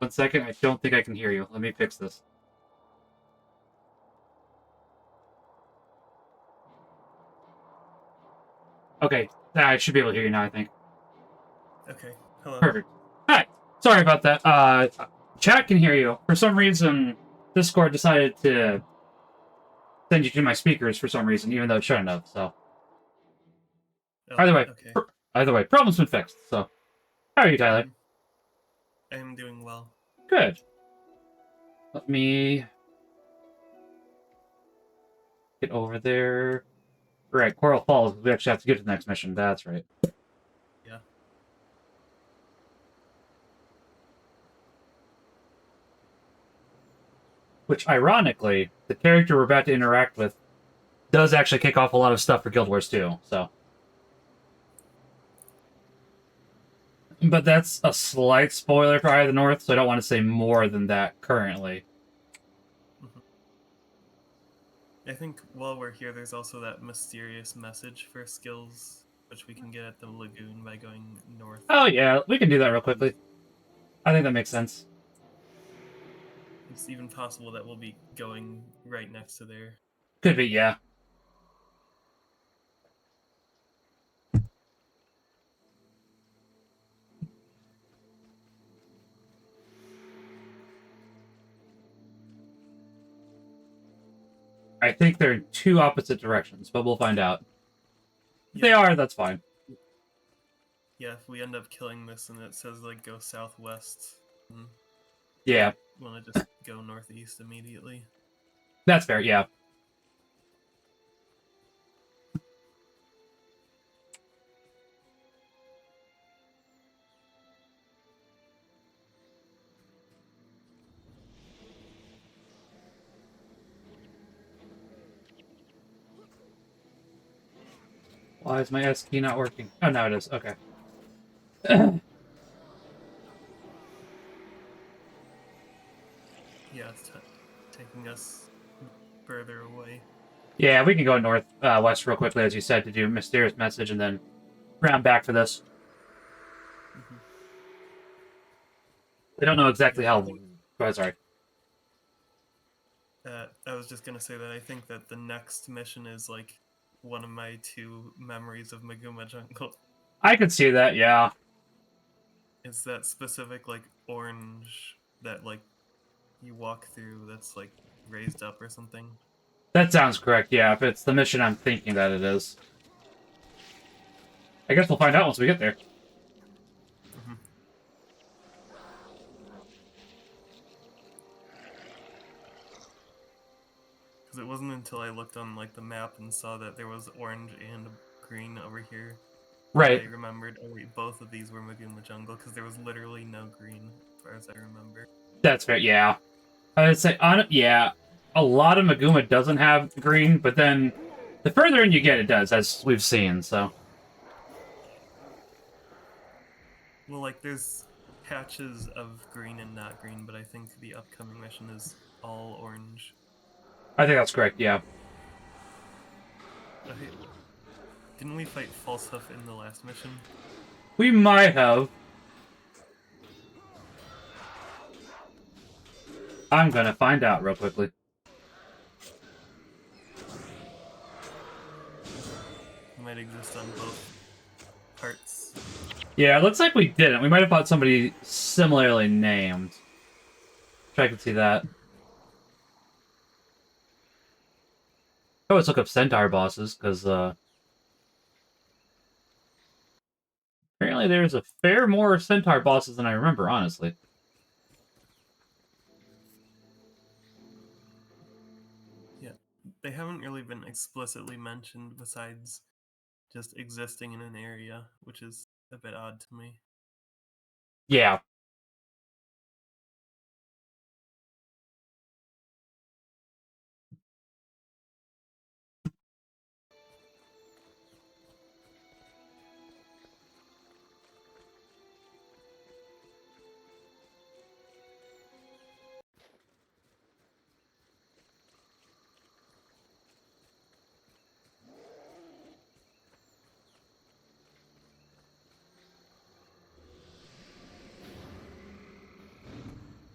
1 second, I don't think I can hear you. Let me fix this. Okay, I should be able to hear you now, I think. Okay, hello. Perfect. Hi. Sorry about that. Chat can hear you. For some reason, Discord decided to send you to my speakers for some reason, even though it shouldn't have, so. Oh, Either okay. way, problem's been fixed, so. How are you, Tyler? I am doing well. Good. Let me get over there. Right, Coral Falls. We actually have to get to the next mission. That's right. Yeah. Which, ironically, the character we're about to interact with does actually kick off a lot of stuff for Guild Wars 2, so. But that's a slight spoiler for Eye of the North, so I don't want to say more than that currently. I think while we're here, there's also that mysterious message for skills, which we can get at the lagoon by going north. Oh, yeah, we can do that real quickly. I think that makes sense. It's even possible that we'll be going right next to there. Could be, yeah. I think they're in two opposite directions, but we'll find out. If they are, that's fine. Yeah, if we end up killing this and it says, like, go southwest, Yeah. want to just go northeast immediately. That's fair, yeah. Why is my S key not working? Oh, now it is. Okay. Yeah, it's taking us further away. Yeah, we can go north, west real quickly, as you said, to do Mysterious Message, and then round back for this. I don't know exactly how. Go ahead, sorry. I was just gonna say that I think that the next mission is like one of my two memories of Maguma Jungle. I could see that, yeah. It's that specific like orange that like you walk through that's like raised up or something. That sounds correct, yeah, if it's the mission I'm thinking that it is. I guess we'll find out once we get there. Because it wasn't until I looked on like the map and saw that there was orange and green over here. Right. I remembered, oh wait, both of these were Maguma Jungle because there was literally no green, as far as I remember. That's fair, yeah. I would say, yeah, a lot of Maguma doesn't have green, but then the further in you get, it does, as we've seen, so. Well, like, there's patches of green and not green, but I think the upcoming mission is all orange. I think that's correct, yeah. Didn't we fight Falsehoof in the last mission? We might have. I'm gonna find out real quickly. It might exist on both parts. Yeah, it looks like we didn't. We might have fought somebody similarly named. I can see that. I always look up Centaur bosses, because, apparently there's a fair more Centaur bosses than I remember, honestly. Yeah, they haven't really been explicitly mentioned besides just existing in an area, which is a bit odd to me. Yeah.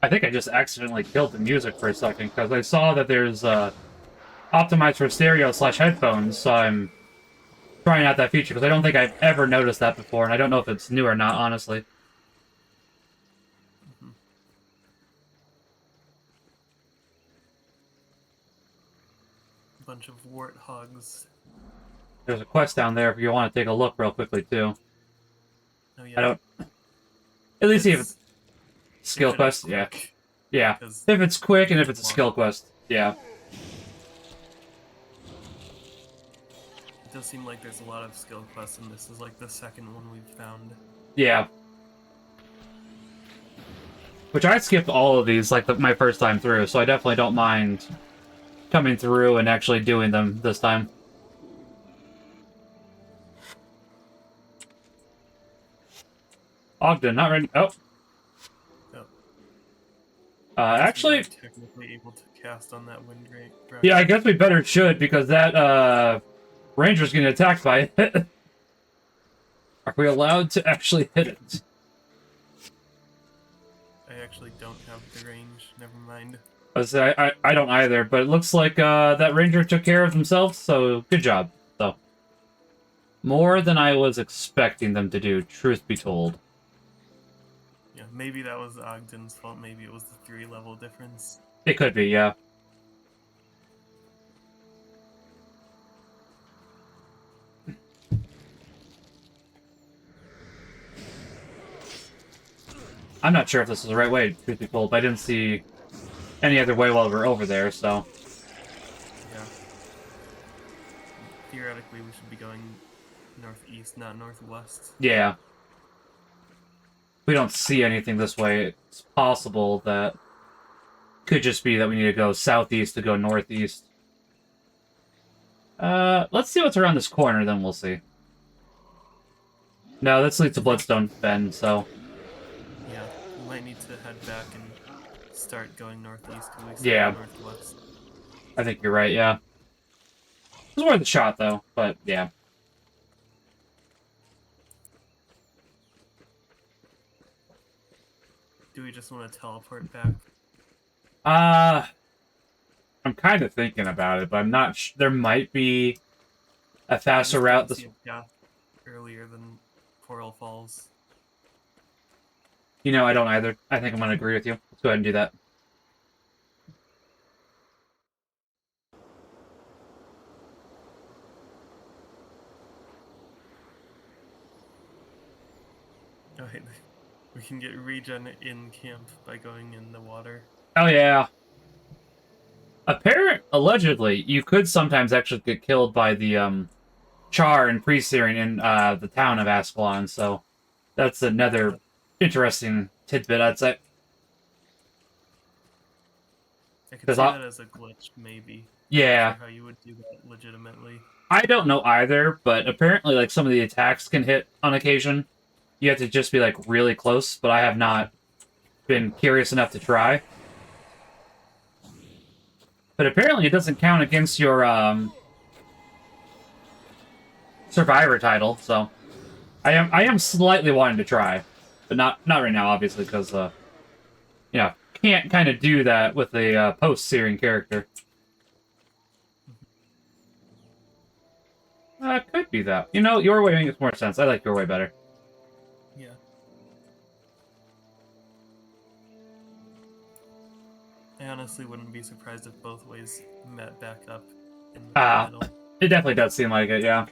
I think I just accidentally killed the music for a second, because I saw that there's optimized for stereo / headphones, so I'm trying out that feature, because I don't think I've ever noticed that before, and I don't know if it's new or not, honestly. Mm-hmm. Bunch of warthogs. There's a quest down there if you want to take a look real quickly, too. Oh yeah. I don't... At least see if it's skill if quest, yeah. quick, Yeah. If it's quick and if it's a skill quest, yeah. It does seem like there's a lot of skill quests, and this is like the second one we've found. Yeah. Which I skipped all of these, like, my first time through, so I definitely don't mind coming through and actually doing them this time. Ogden, not ready. Oh. Actually, technically able to cast on that wind dragon. Yeah, I guess we better should, because that ranger's getting attacked by it. Are we allowed to actually hit it? I actually don't have the range. Never mind. I don't either, but it looks like that ranger took care of themselves, so good job. So more than I was expecting them to do, truth be told. Yeah, maybe that was Ogden's fault. Maybe it was the 3-level difference. It could be, yeah. I'm not sure if this is the right way, truth be told, but I didn't see any other way while we were over there, so... Yeah. Theoretically, we should be going northeast, not northwest. Yeah. We don't see anything this way. It's possible that... Could just be that we need to go southeast to go northeast. Let's see what's around this corner, then we'll see. No, this leads to Bloodstone Bend, so... Yeah, we might need to head back and start going northeast till we Yeah. northwest. I think you're right, yeah. It was worth a shot, though, but yeah. Do we just want to teleport back? I'm kind of thinking about it, but I'm not there might be a faster route. This earlier than Coral Falls. You know, I don't either. I think I'm going to agree with you. Let's go ahead and do that. Alright, we can get regen in camp by going in the water. Oh, yeah. Allegedly, you could sometimes actually get killed by the, Char and Pre-Searing in, the town of Ascalon, so that's another interesting tidbit, I'd say. I could see that as a glitch, maybe. Yeah. I'm not sure how you would do that legitimately. I don't know either, but apparently, like, some of the attacks can hit on occasion. You have to just be, like, really close, but I have not been curious enough to try. But apparently it doesn't count against your, Survivor title, so... I am slightly wanting to try. But not right now, obviously, because, you know, can't kind of do that with a, post-searing character. Could be that. You know, your way makes more sense. I like your way better. Yeah. I honestly wouldn't be surprised if both ways met back up in the middle. It definitely does seem like it, yeah.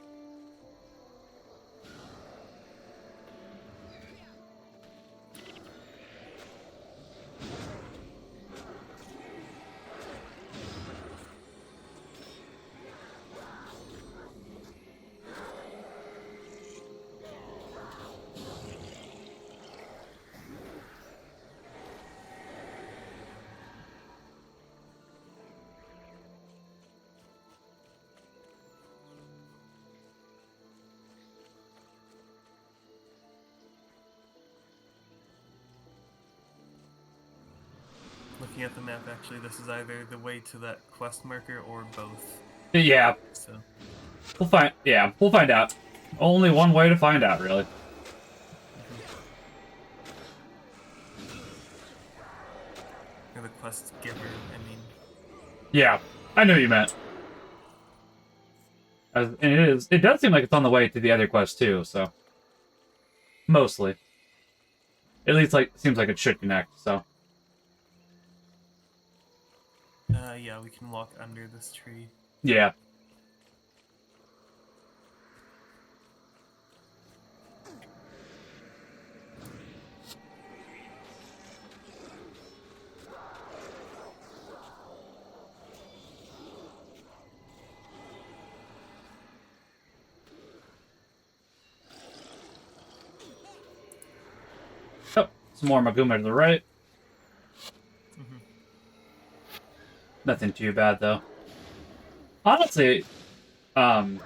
Looking at the map, actually, this is either the way to that quest marker or both. Yeah. So We'll find out. Only one way to find out, really. quest giver, I mean. Yeah, I knew what you meant. And it does seem like it's on the way to the other quest too, so. Mostly. At least, like, seems like it should connect, so. Yeah, we can walk under this tree. Yeah. Oh, some more Maguma to the right. Mm-hmm. Nothing too bad, though. Honestly, the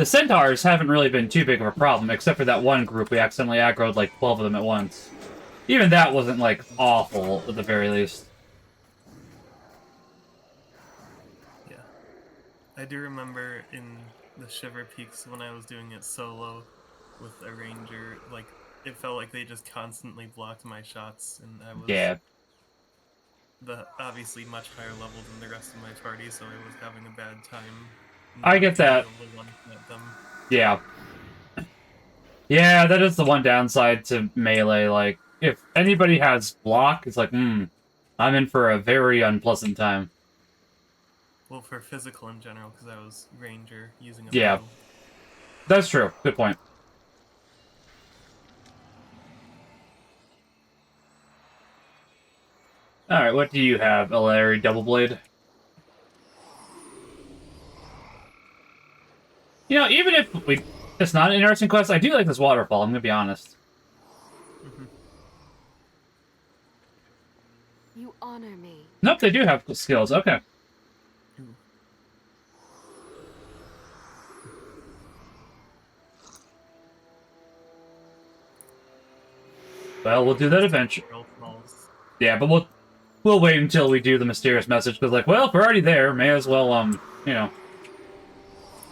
centaurs haven't really been too big of a problem, except for that one group we accidentally aggroed like 12 of them at once. Even that wasn't, like, awful, at the very least. Yeah. I do remember in the Shiver Peaks when I was doing it solo with a ranger, like, it felt like they just constantly blocked my shots, and I was Yeah. obviously much higher level than the rest of my party, so I was having a bad time I not get being that. able to one-shot them. Yeah. Yeah, that is the one downside to melee. Like, if anybody has block, it's like, I'm in for a very unpleasant time. Well, for physical in general, because I was ranger using a Yeah, bow. that's true. Good point. Alright, what do you have, Larry Doubleblade? You know, even if it's not an interesting quest, I do like this waterfall, I'm gonna be honest. Mm-hmm. You honor me. Nope, they do have skills. Okay. Ooh. Well, we'll do that eventually. Yeah, but we'll wait until we do the mysterious message, because, like, well, if we're already there, may as well, you know,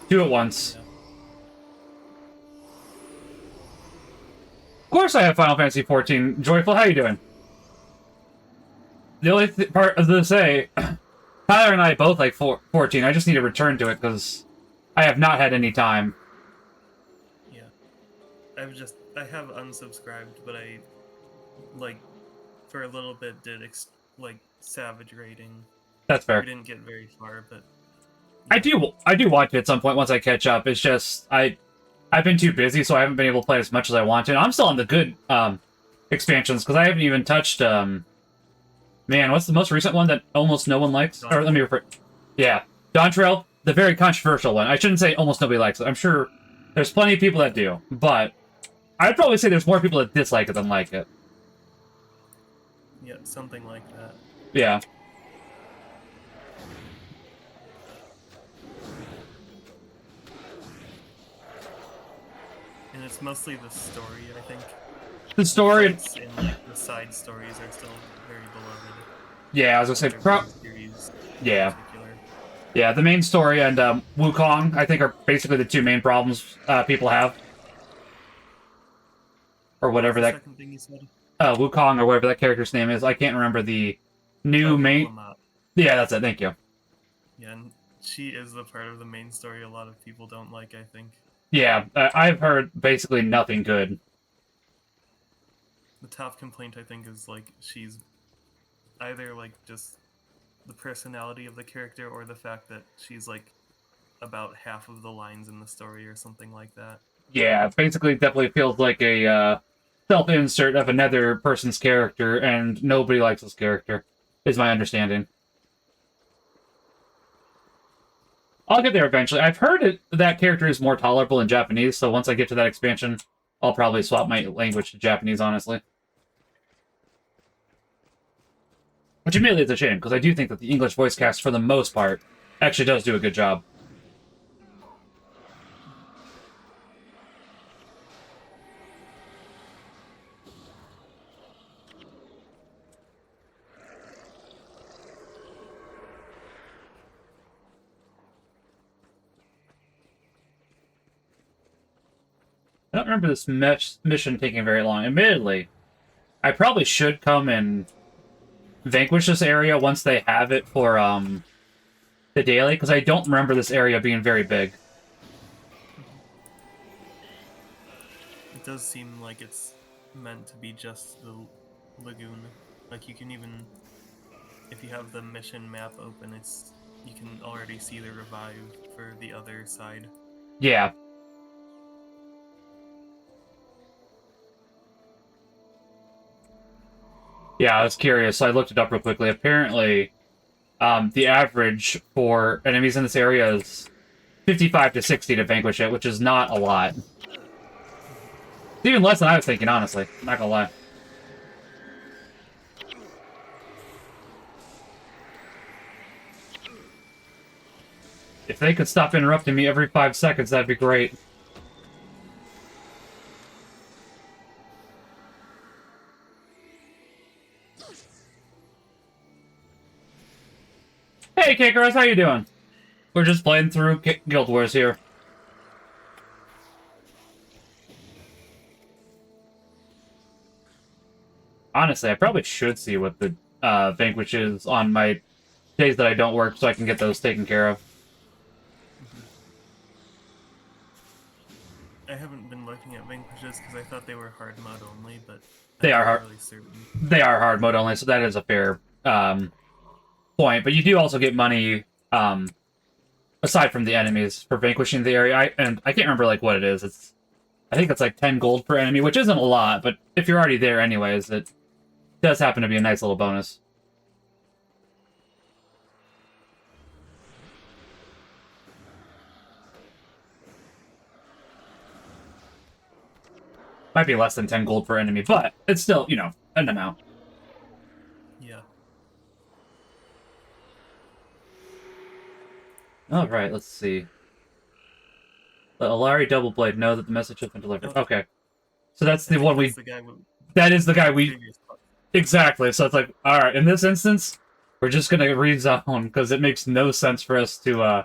do it once. Yeah. Of course I have Final Fantasy XIV. Joyful, how you doing? The only part to say, Tyler and I both like 14. I just need to return to it, because I have not had any time. Yeah. I have unsubscribed, but I, like, for a little bit did, Savage rating. That's fair. We didn't get very far, but... Yeah. I do watch it at some point once I catch up. It's just, I've been too busy, so I haven't been able to play as much as I want to. And I'm still on the good, expansions, because I haven't even touched, man, what's the most recent one that almost no one likes? Or, let me refer... Yeah. Dawn Trail, the very controversial one. I shouldn't say almost nobody likes it. I'm sure there's plenty of people that do, but I'd probably say there's more people that dislike it than like it. Yeah, something like that. Yeah. And it's mostly the story, I think. The story... And, like, the side stories are still very beloved. Yeah, I was gonna say... Series yeah. Yeah, the main story and Wukong, I think, are basically the two main problems people have. Or whatever that... second thing you said? Wukong, or whatever that character's name is. I can't remember the new main... Lamat. Yeah, that's it, thank you. Yeah, and she is the part of the main story a lot of people don't like, I think. Yeah, I've heard basically nothing good. The top complaint, I think, is, like, she's either, like, just the personality of the character or the fact that she's, like, about half of the lines in the story or something like that. Yeah, basically definitely feels like a self-insert of another person's character, and nobody likes this character, is my understanding. I'll get there eventually. I've heard that character is more tolerable in Japanese, so once I get to that expansion, I'll probably swap my language to Japanese, honestly. Which admittedly is a shame, because I do think that the English voice cast, for the most part, actually does do a good job. I don't remember this mission taking very long. Admittedly, I probably should come and vanquish this area once they have it for the daily, because I don't remember this area being very big. It does seem like it's meant to be just the lagoon. Like you can even, if you have the mission map open, you can already see the revive for the other side. Yeah. Yeah, I was curious, so I looked it up real quickly. Apparently, the average for enemies in this area is 55 to 60 to vanquish it, which is not a lot. It's even less than I was thinking, honestly. Not gonna lie. If they could stop interrupting me every 5 seconds, that'd be great. Hey, Kikaros, how you doing? We're just playing through Guild Wars here. Honestly, I probably should see what the Vanquish is on my days that I don't work so I can get those taken care of. I haven't been looking at vanquishes because I thought they were hard mode only, but They I'm are not hard. really certain. They are hard mode only, so that is a fair point. But you do also get money aside from the enemies for vanquishing the area. I can't remember like what it is. I think it's like 10 gold per enemy, which isn't a lot, but if you're already there anyways, it does happen to be a nice little bonus. Might be less than 10 gold per enemy, but it's still, you know, an amount. Yeah. Alright, let's see. The Alari Double Blade, know that the message has been delivered. Oh. Okay. So that's the one we... That's the guy with That is the guy we... previous part. Exactly, so it's like, alright, in this instance, we're just gonna rezone, because it makes no sense for us to,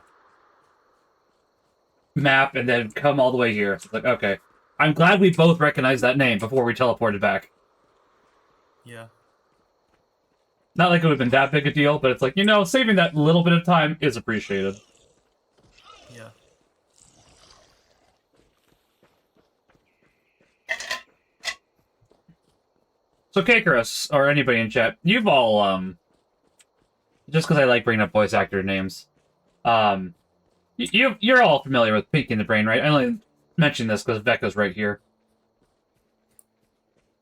map and then come all the way here. So it's like, okay. I'm glad we both recognized that name before we teleported back. Yeah. Not like it would have been that big a deal, but it's like, you know, saving that little bit of time is appreciated. Yeah. So, Kakaros, or anybody in chat, you've all, just because I like bringing up voice actor names, you're all familiar with Pinky and the Brain, right? I only mention this because Vecca's right here.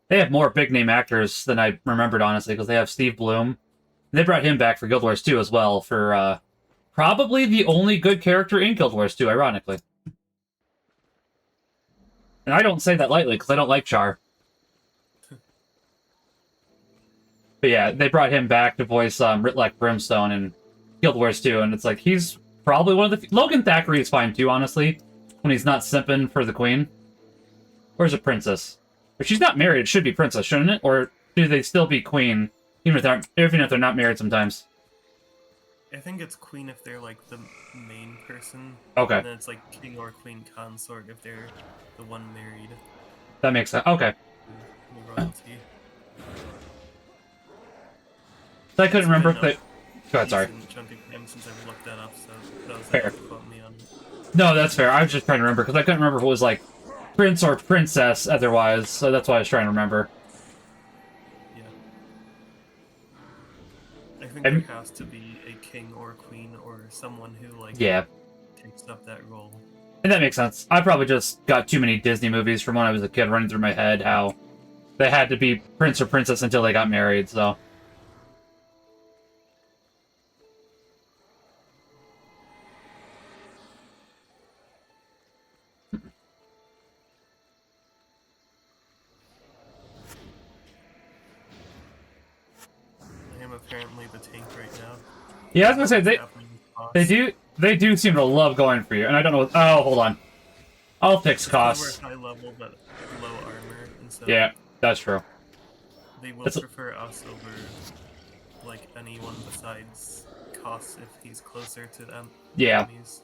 They have more big-name actors than I remembered, honestly, because they have Steve Blum. They brought him back for Guild Wars 2 as well, for, probably the only good character in Guild Wars 2, ironically. And I don't say that lightly, because I don't like Char. But yeah, they brought him back to voice Ritlek Brimstone in Guild Wars 2, and it's like, he's probably one of the... Logan Thackeray is fine too, honestly, when he's not simping for the queen. Or is it princess? If she's not married, it should be princess, shouldn't it? Or do they still be queen, even if they're not married sometimes? I think it's queen if they're like the main person. Okay. And then it's like king or queen consort if they're the one married. That makes sense. Okay. The royalty. So I couldn't remember if they... Go ahead, sorry. Decent chunk of time since I've looked that up, so that was Fair. quote me on it. No, that's fair. I was just trying to remember, because I couldn't remember if it was, like, prince or princess otherwise, so that's why I was trying to remember. Yeah. I think there has to be a king or queen or someone who, like, Yeah. takes up that role. And that makes sense. I probably just got too many Disney movies from when I was a kid running through my head, how they had to be prince or princess until they got married, so... I am apparently the tank right now. Yeah, I was gonna say, What's happening with costs? they do seem to love going for you, and I don't know... Oh, hold on. I'll fix We're costs. high level but low armor, and so Yeah, that's true. they will It's- prefer us over like anyone besides costs if he's closer to them. Yeah. Enemies.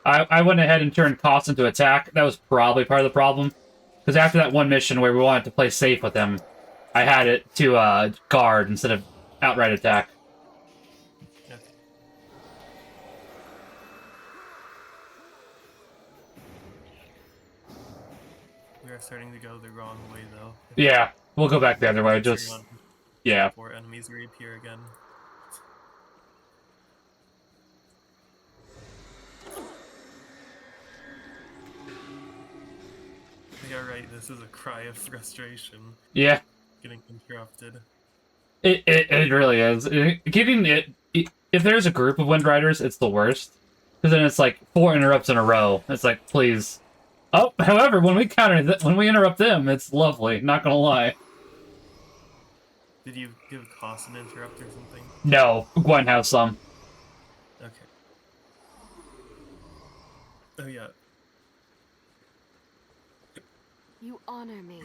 I went ahead and turned costs into attack. That was probably part of the problem. Because after that one mission where we wanted to play safe with him, I had it to guard instead of outright attack. Okay. We are starting to go the wrong way, though. Yeah, we'll go back the other way. Focusing Just on yeah. before enemies reappear again. Yeah, right. This is a cry of frustration. Yeah, Getting interrupted. it really is. Getting if there's a group of Wind Riders, it's the worst. Because then it's like 4 interrupts in a row. It's like, please. Oh, however, when when we interrupt them, it's lovely. Not gonna lie. Did you give Koss an interrupt or something? No, Gwen has some. Okay. Oh yeah. You honor me.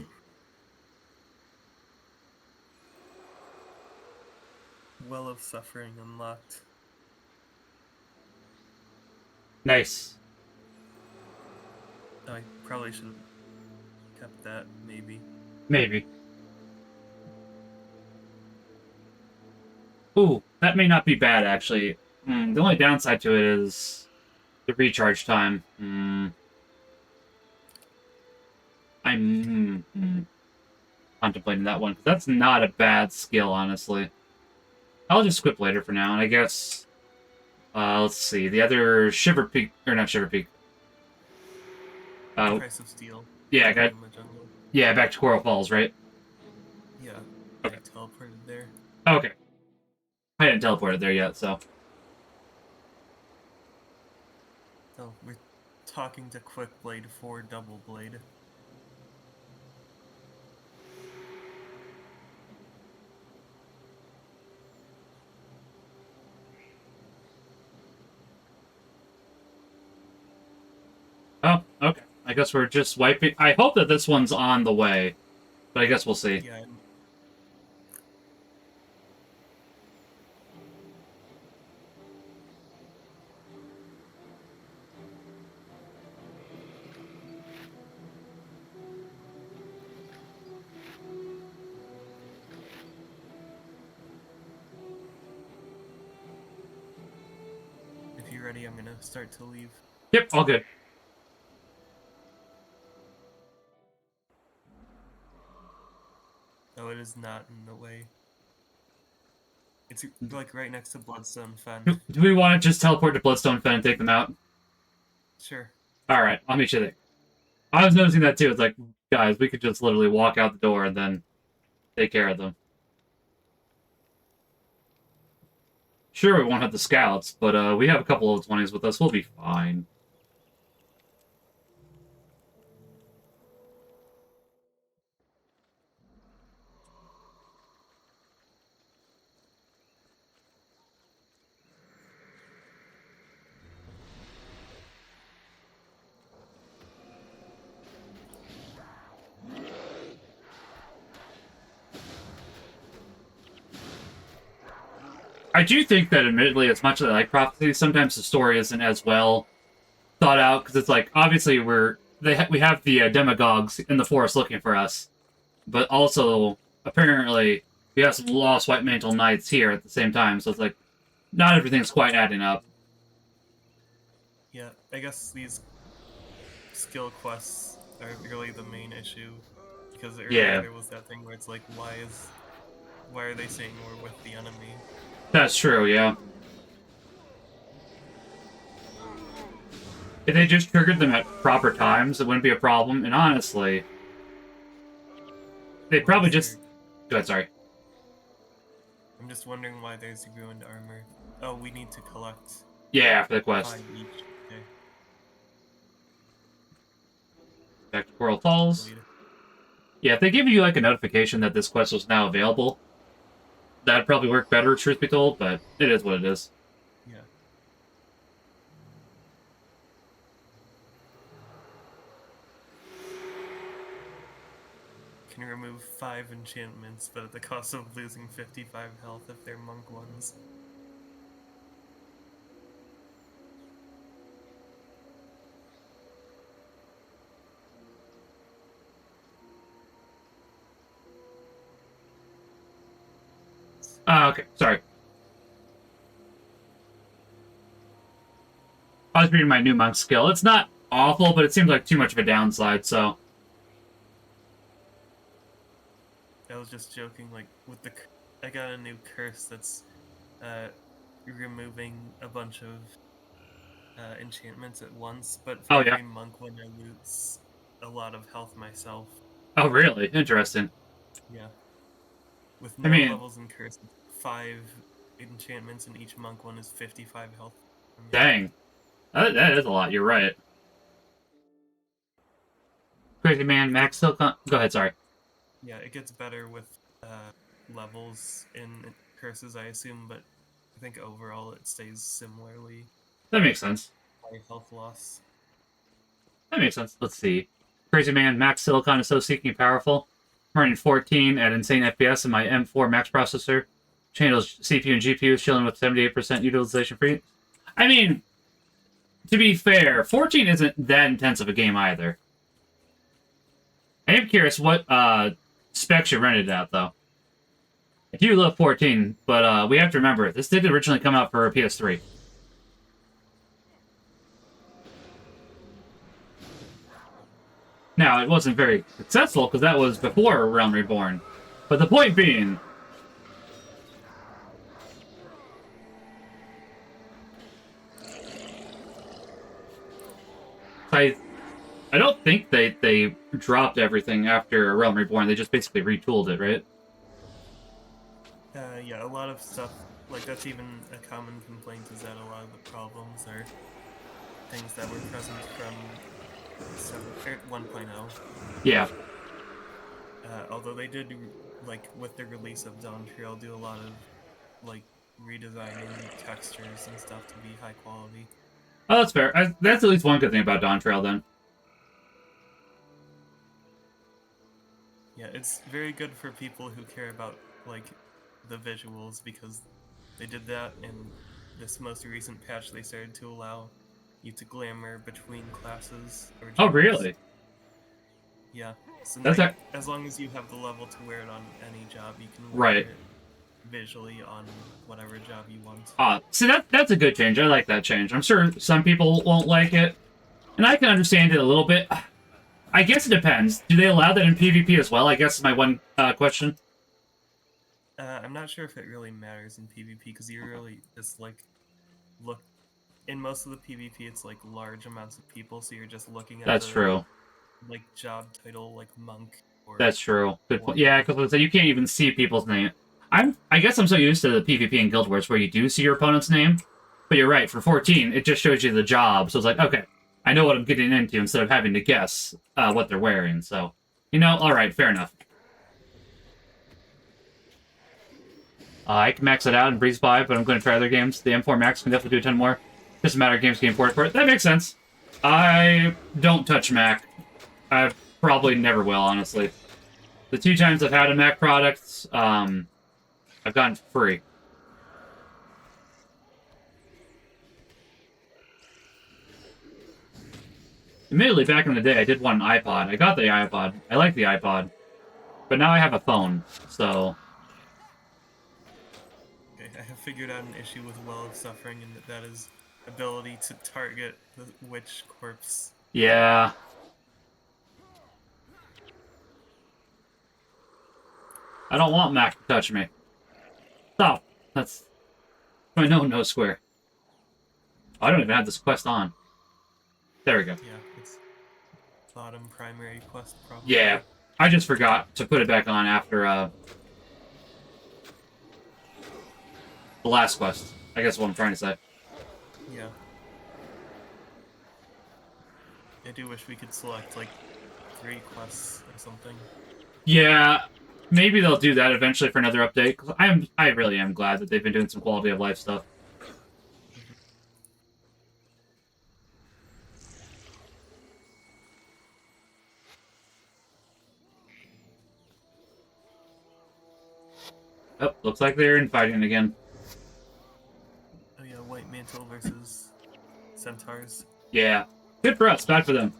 Well of Suffering unlocked. Nice. I probably should have kept that, maybe. Maybe. Ooh, that may not be bad, actually. The only downside to it is the recharge time. I'm contemplating that one. That's not a bad skill, honestly. I'll just skip later for now, and I guess... let's see. The other Shiver Peak... Or not Shiver Peak. Price of Steel. Yeah, I got... In the jungle. Yeah, back to Coral Falls, right? Yeah. Okay. I teleported there. Okay. I didn't teleport it there yet, so... Oh, we're talking to Quick Blade for Double Blade. Oh, okay. I guess we're just wiping... I hope that this one's on the way, but I guess we'll see. Yeah. If you're ready, I'm gonna start to leave. Yep, all good. Oh, it is not in the way. It's like right next to Bloodstone Fen. Do we want to just teleport to Bloodstone Fen and take them out? Sure. Alright, I'll meet you there. I was noticing that too. It's like, guys, we could just literally walk out the door and then take care of them. Sure, we won't have the scouts, but we have a couple of 20s with us. We'll be fine. I do think that, admittedly, as much as I like Prophecy, sometimes the story isn't as well thought out, because it's like, obviously, we have the demagogues in the forest looking for us, but also, apparently, we have some lost White Mantle Knights here at the same time, so it's like, not everything's quite adding up. Yeah, I guess these skill quests are really the main issue. Because earlier there was that thing where it's like, why are they saying we're with the enemy? That's true, yeah. If they just triggered them at proper times, it wouldn't be a problem, and honestly, they probably just... Go ahead, sorry. I'm just wondering why there's ruined armor. Oh, we need to collect... Yeah, for the quest. 5 each. Okay. Back to Coral Falls. Yeah, if they give you, like, a notification that this quest was now available, that'd probably work better, truth be told, but it is what it is. Yeah. Can remove 5 enchantments, but at the cost of losing 55 health if they're monk ones. Okay, sorry. I was reading my new monk skill. It's not awful, but it seems like too much of a downside, so... I was just joking, like, with the... I got a new curse that's, removing a bunch of, enchantments at once, but for Oh, yeah. every monk one, I lose a lot of health myself. Oh, really? Interesting. Yeah. With I no mean, levels in curse, 5 enchantments, and each monk one is 55 health for me. dang. That is a lot, you're right. Crazy man, Max Silicon... Go ahead, sorry. Yeah, it gets better with levels in curses, I assume, but I think overall it stays similarly That makes sense. high health loss. That makes sense. Let's see. Crazy man, Max Silicon is so seeking powerful. I'm running 14 at insane FPS in my M4 Max processor. Channels CPU and GPU is chilling with 78% utilization free. I mean, to be fair, 14 isn't that intense of a game either. I am curious what specs you rented it at, though. I do love 14, but we have to remember, this did originally come out for PS3. Now, it wasn't very successful, because that was before Realm Reborn. But the point being... I don't think they dropped everything after Realm Reborn. They just basically retooled it, right? Yeah, a lot of stuff, like that's even a common complaint, is that a lot of the problems are things that were present from 1.0. Yeah. Although they did, like, with the release of Dawn Trail, do a lot of, like, redesigning textures and stuff to be high quality. Oh, that's fair. That's at least one good thing about Dawn Trail, then. Yeah, it's very good for people who care about, like, the visuals, because they did that in this most recent patch. They started to allow you to glamour between classes or Oh, jobs. really? Yeah. So That's like, as long as you have the level to wear it on any job, you can wear right. it visually on whatever job you want. See, that's a good change. I like that change. I'm sure some people won't like it, and I can understand it a little bit. I guess it depends. Do they allow that in PvP as well? I guess is my one question. I'm not sure if it really matters in PvP, because you really just, like, look... In most of the PvP, it's, like, large amounts of people, so you're just looking at That's the, true. like, job title, like, monk or... That's true. Good point. warrior. Yeah, because you can't even see people's name. I guess I'm so used to the PvP and Guild Wars where you do see your opponent's name. But you're right, for 14, it just shows you the job. So it's like, okay, I know what I'm getting into instead of having to guess what they're wearing. So, alright, fair enough. I can max it out and breeze by, but I'm going to try other games. The M4 Max can definitely do a ton more. Just a matter of games getting ported for it. That makes sense. I don't touch Mac. I probably never will, honestly. The 2 times I've had a Mac product, I've gotten free. Admittedly, back in the day, I did want an iPod. I got the iPod. I like the iPod. But now I have a phone, so... Okay, I have figured out an issue with Well of Suffering, and that is ability to target the witch corpse. Yeah. I don't want Mac to touch me. Stop. That's... I know no square. Oh, I don't even have this quest on. There we go. Yeah, it's bottom primary quest, probably. Yeah. I just forgot to put it back on after, the last quest. I guess what I'm trying to say. Yeah. I do wish we could select, like, 3 quests or something. Yeah, maybe they'll do that eventually for another update. Cause I really am glad that they've been doing some quality of life stuff. Oh, looks like they're infighting again. Oh yeah, White Mantle versus Centaurs. Yeah. Good for us, bad for them.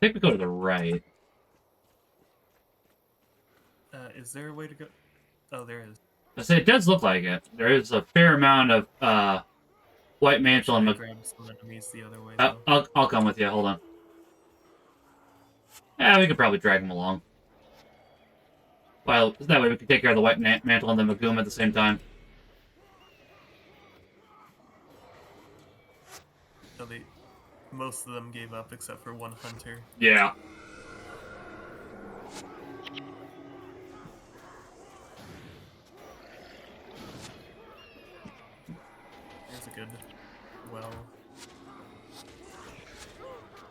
think we go to the right. Is there a way to go? Oh, there is. I say it does look like it. There is a fair amount of white mantle and. I grab some enemies the other way. Though. I'll come with you. Hold on. Yeah, we could probably drag him along. Well, that way we can take care of the white mantle and the Magoom at the same time. So most of them gave up except for one hunter. Yeah. There's a good well.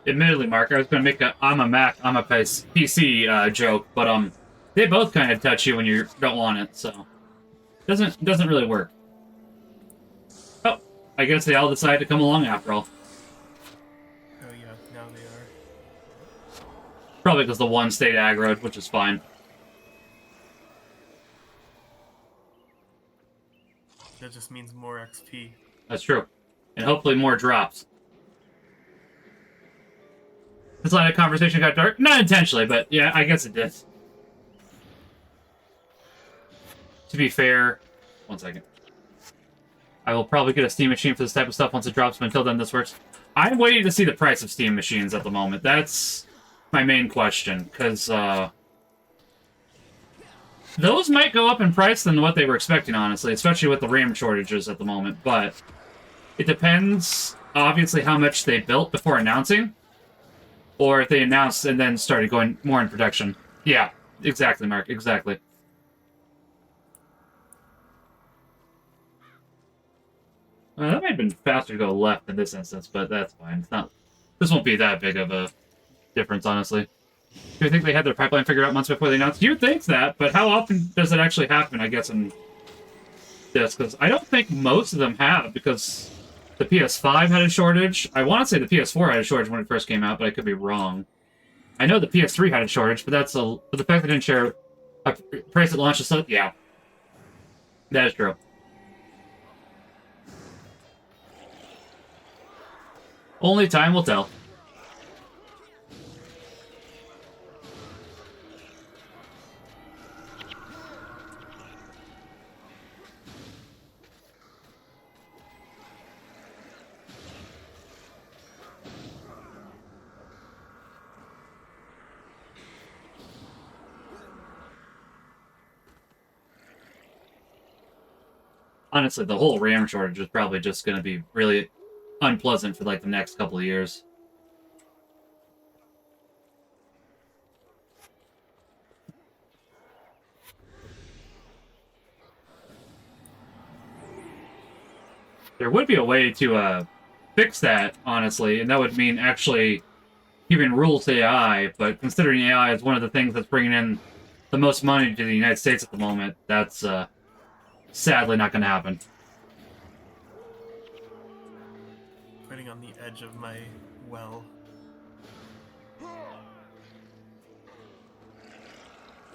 Admittedly, Mark, I was going to make a I'm a Mac, I'm a PC joke, but they both kind of touch you when you don't want it, so doesn't really work. Oh, I guess they all decided to come along after all. Oh yeah, now they are. Probably because the one stayed aggroed, which is fine. That just means more XP. That's true, and hopefully more drops. This line of conversation got dark. Not intentionally, but yeah, I guess it did. To be fair, one second. I will probably get a Steam machine for this type of stuff once it drops, but until then, this works. I'm waiting to see the price of Steam machines at the moment. That's my main question, because those might go up in price than what they were expecting, honestly, especially with the RAM shortages at the moment, but it depends, obviously, how much they built before announcing. Or if they announced and then started going more in production. Yeah, exactly, Mark, exactly. That might have been faster to go left in this instance, but that's fine. It's not. This won't be that big of a difference, honestly. Do you think they had their pipeline figured out months before they announced? You'd think that, but how often does it actually happen, I guess, in this? Because I don't think most of them have, because the PS5 had a shortage. I want to say the PS4 had a shortage when it first came out, but I could be wrong. I know the PS3 had a shortage, but but the fact they didn't share a price at launch, so yeah, that is true. Only time will tell. Honestly, the whole RAM shortage is probably just going to be really unpleasant for like the next couple of years. There would be a way to fix that, honestly, and that would mean actually giving rules to AI, but considering AI is one of the things that's bringing in the most money to the United States at the moment, that's sadly not going to happen. Putting on the edge of my well.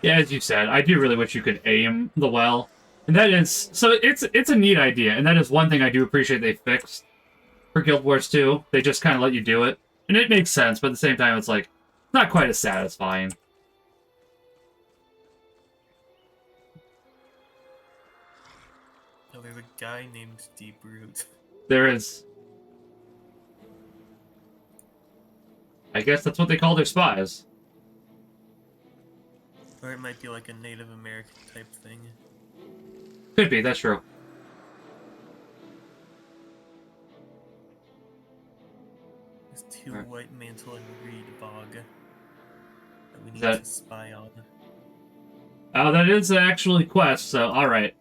Yeah, as you said, I do really wish you could aim the well. And that is... So it's a neat idea, and that is one thing I do appreciate they fixed for Guild Wars 2. They just kind of let you do it. And it makes sense, but at the same time, it's like, not quite as satisfying. Oh, there's a guy named Deep Root. There is. I guess that's what they call their spies. Or it might be like a Native American type thing. Could be, that's true. There's two white mantle and reed bog that we need That- to spy on. Oh, that is actually quest, so alright.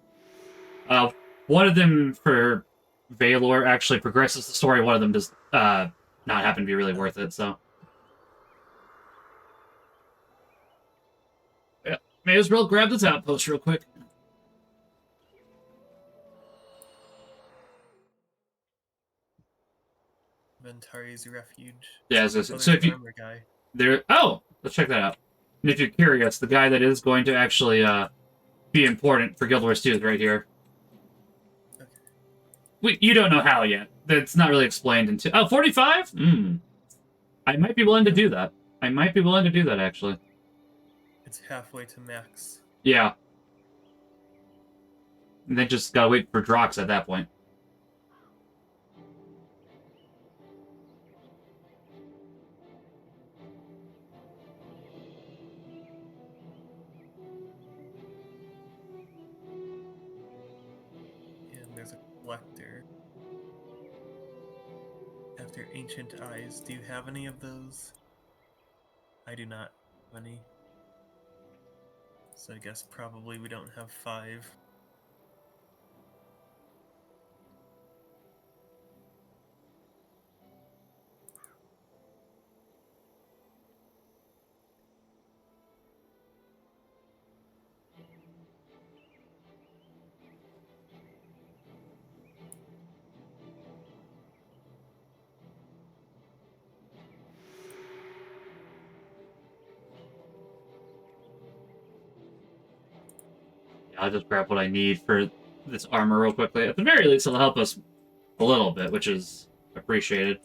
One of them for Valor actually progresses the story, one of them does not happen to be really worth it, so. Yeah, may as well grab this outpost real quick. Ventari's Refuge. Yeah, Oh, so there's if an you... armor guy. Oh, let's check that out. And if you're curious, the guy that is going to actually be important for Guild Wars 2 is right here. You don't know how yet. That's not really explained until... Oh, 45? I might be willing to do that. I might be willing to do that, actually. It's halfway to max. Yeah. And then just gotta wait for Drox at that point. And there's a collector. After Ancient Eyes, do you have any of those? I do not have any. So I guess probably we don't have 5. Yeah, I'll just grab what I need for this armor real quickly. At the very least, it'll help us a little bit, which is appreciated.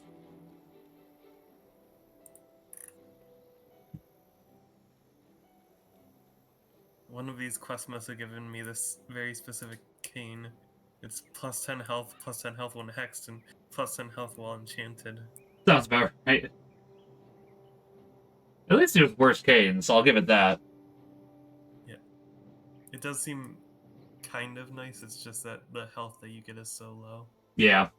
One of these quests must have given me this very specific cane. It's plus 10 health when hexed, and plus 10 health while enchanted. Sounds about right. At least there's worse canes, so I'll give it that. Yeah. It does seem kind of nice, it's just that the health that you get is so low. Yeah.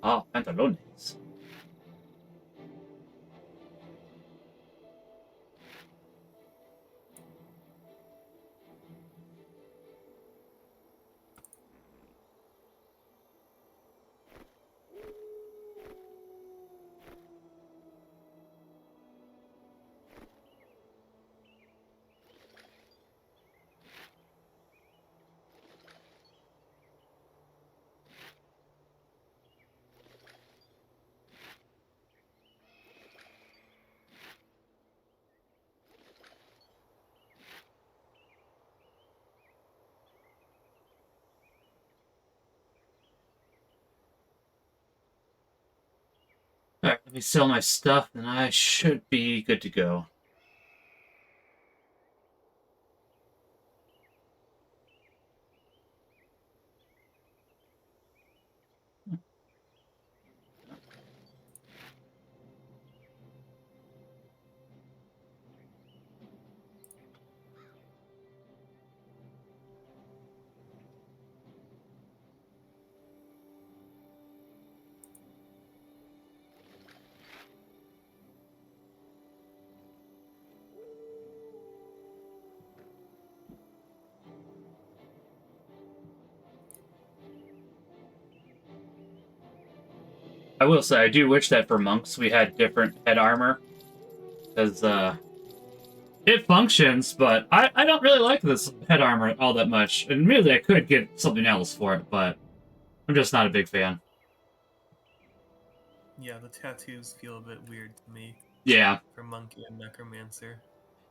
Ah, pantalones. Alright, let me sell my stuff, and I should be good to go. I will say, I do wish that for monks we had different head armor. Because, it functions, but I don't really like this head armor all that much. And really, I could get something else for it, but I'm just not a big fan. Yeah, the tattoos feel a bit weird to me. Yeah. For Monkey and Necromancer.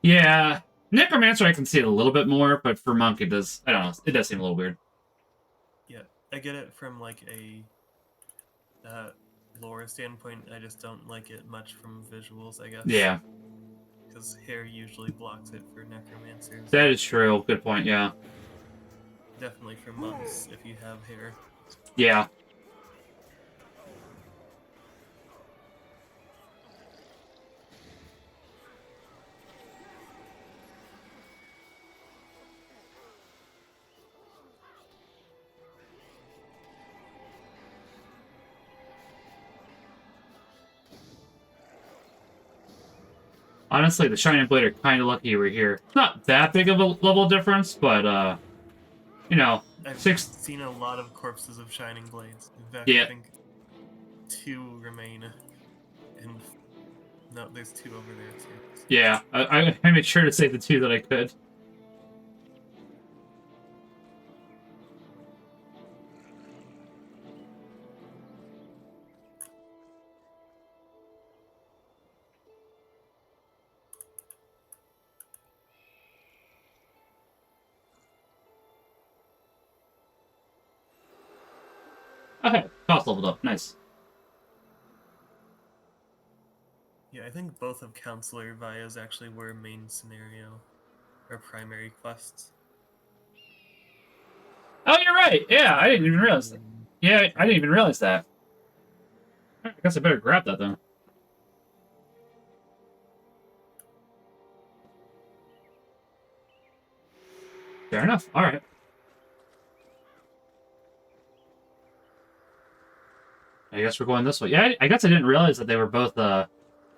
Yeah. Necromancer I can see it a little bit more, but for Monk it does, I don't know, it does seem a little weird. Yeah, I get it from like a lore standpoint. I just don't like it much from visuals, I guess. Yeah. Because hair usually blocks it for necromancers. That is true. Good point, yeah. Definitely for monks if you have hair. Yeah. Honestly, the Shining Blade are kind of lucky we're here. It's not that big of a level difference, but, you know, I've 6... seen a lot of corpses of Shining Blades. In fact, Yeah. I think 2 remain. And No, there's 2 over there too. Yeah, I made sure to save the 2 that I could. Okay, cost leveled up. Nice. Yeah, I think both of Counselor Vias actually were main scenario or primary quests. Oh, you're right. Yeah, I didn't even realize that. Yeah, I didn't even realize that. I guess I better grab that then. Fair enough. All right. I guess we're going this way. Yeah, I guess I didn't realize that they were both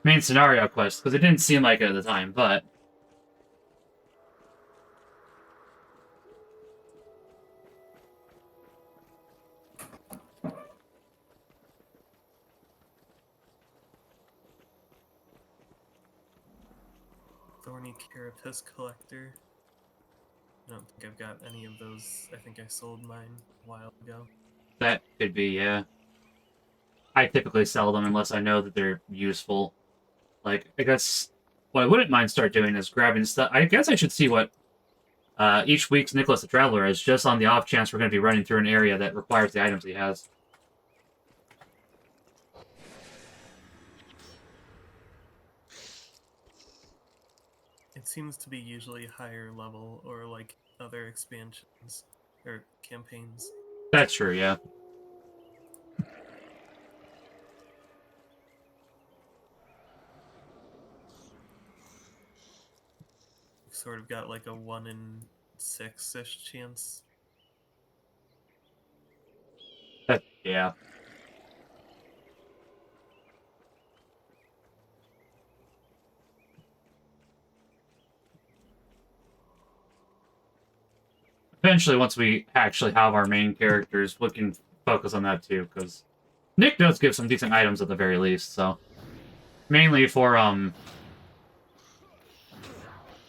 main scenario quests because it didn't seem like it at the time. But Thorny Carapace Collector. I don't think I've got any of those. I think I sold mine a while ago. that could be, yeah. I typically sell them unless I know that they're useful. Like, I guess what I wouldn't mind start doing is grabbing stuff. I guess I should see what each week's Nicholas the Traveler is, just on the off chance we're going to be running through an area that requires the items he has. It seems to be usually higher level or like other expansions or campaigns. That's true, yeah. We've sort of got like a 1 in 6-ish chance. Yeah. Eventually, once we actually have our main characters, we can focus on that too, because Nick does give some decent items at the very least, so mainly for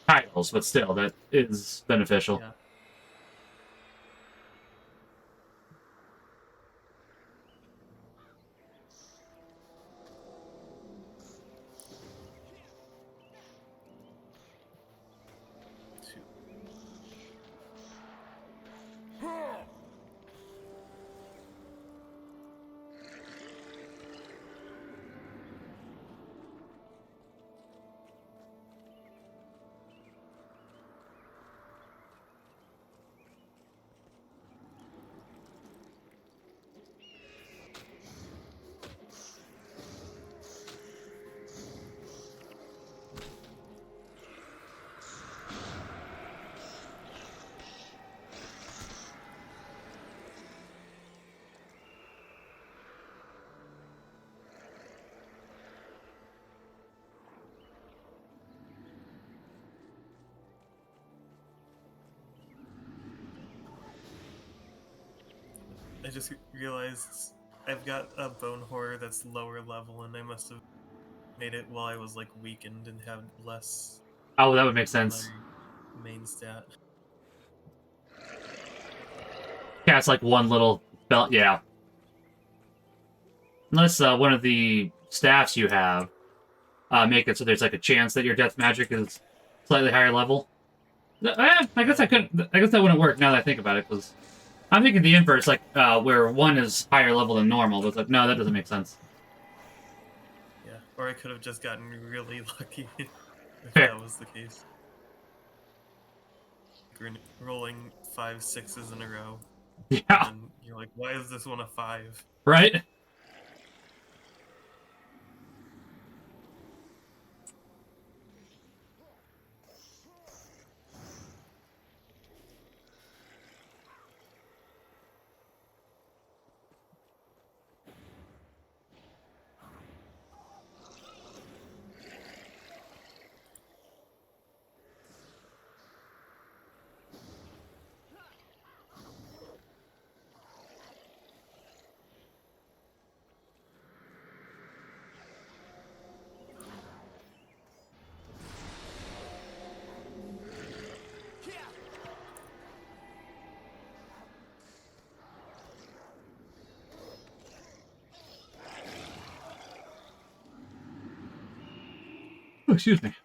titles, but still, that is beneficial. Yeah. I just realized I've got a bone horror that's lower level, and I must have made it while I was like weakened and had less Oh, that would make on sense. my main stat. Yeah, it's like one little belt. Yeah. Unless one of the staffs you have make it so there's like a chance that your death magic is slightly higher level. I guess I could. I guess that wouldn't work now that I think about it, because I'm thinking the inverse, like where one is higher level than normal. But it's like, no, that doesn't make sense. Yeah, or I could have just gotten really lucky if Fair. that was the case. Rolling 5 6s in a row, Yeah. and you're like, why is this one a 5? Right. Oh, excuse me.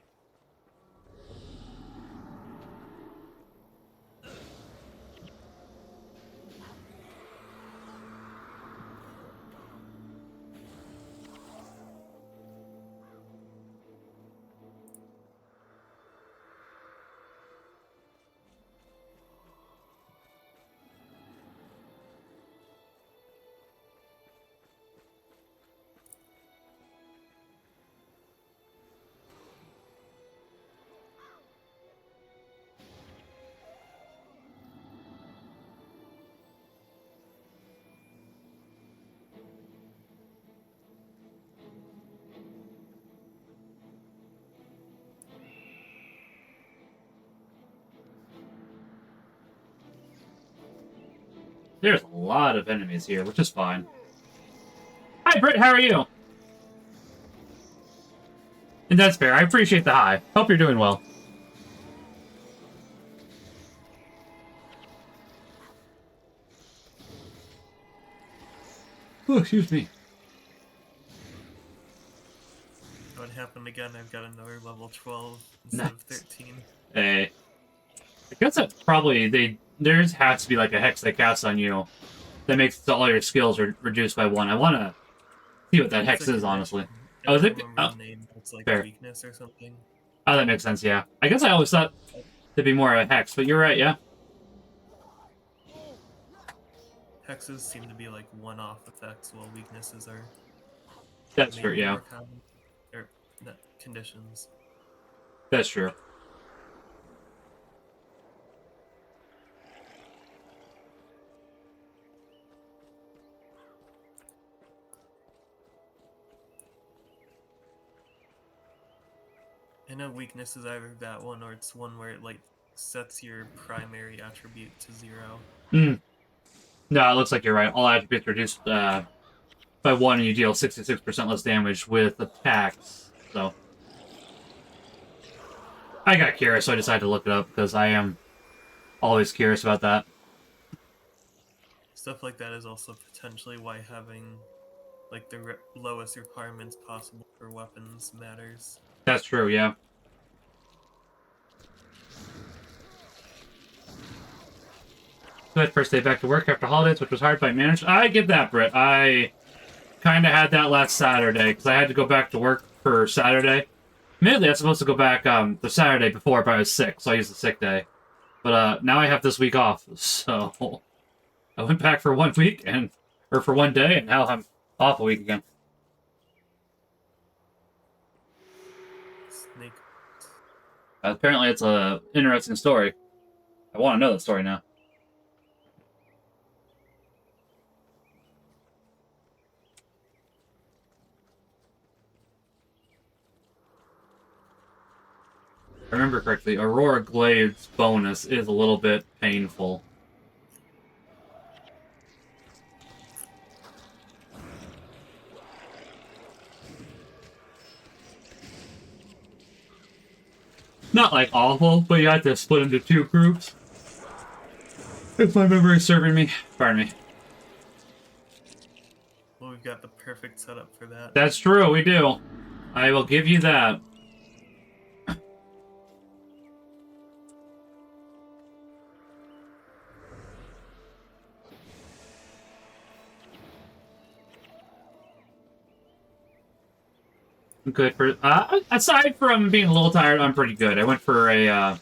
There's a lot of enemies here, which is fine. Hi, Britt, how are you? And that's fair. I appreciate the hi. Hope you're doing well. Oh, excuse me. What happened again? I've got another level 12 instead of 13. Hey. I guess that probably, there has to be like a hex they cast on you that makes all your skills reduced by 1. I want to see what that hex is, honestly. Oh, is it? Oh, name. It's like fair. weakness or something. Oh, that makes sense, yeah. I guess I always thought there'd be more of a hex, but you're right, yeah. Hexes seem to be like one-off effects, while weaknesses are That's maybe true, yeah. more common. Or not conditions. That's true. I know weakness is either that one or it's one where it like sets your primary attribute to 0. Hmm. No, it looks like you're right. All attributes reduced by 1 and you deal 66% less damage with attacks, so. I got curious, so I decided to look it up, because I am always curious about that. Stuff like that is also potentially why having like the lowest requirements possible for weapons matters. That's true, yeah. Good first day back to work after holidays, which was hard, but I managed. I get that, Britt. I kind of had that last Saturday, because I had to go back to work for Saturday. Admittedly, I was supposed to go back the Saturday before, but I was sick, so I used the sick day. But now I have this week off, so I went back for 1 week, or for 1 day, and now I'm off a week again. Snake. Apparently, it's a interesting story. I want to know the story now. If I remember correctly, Aurora Glade's bonus is a little bit painful. Not like awful, but you have to split into 2 groups. If my memory is serving me. Pardon me. Well, we've got the perfect setup for that. That's true, we do. I will give you that. Good for aside from being a little tired, I'm pretty good. I went for a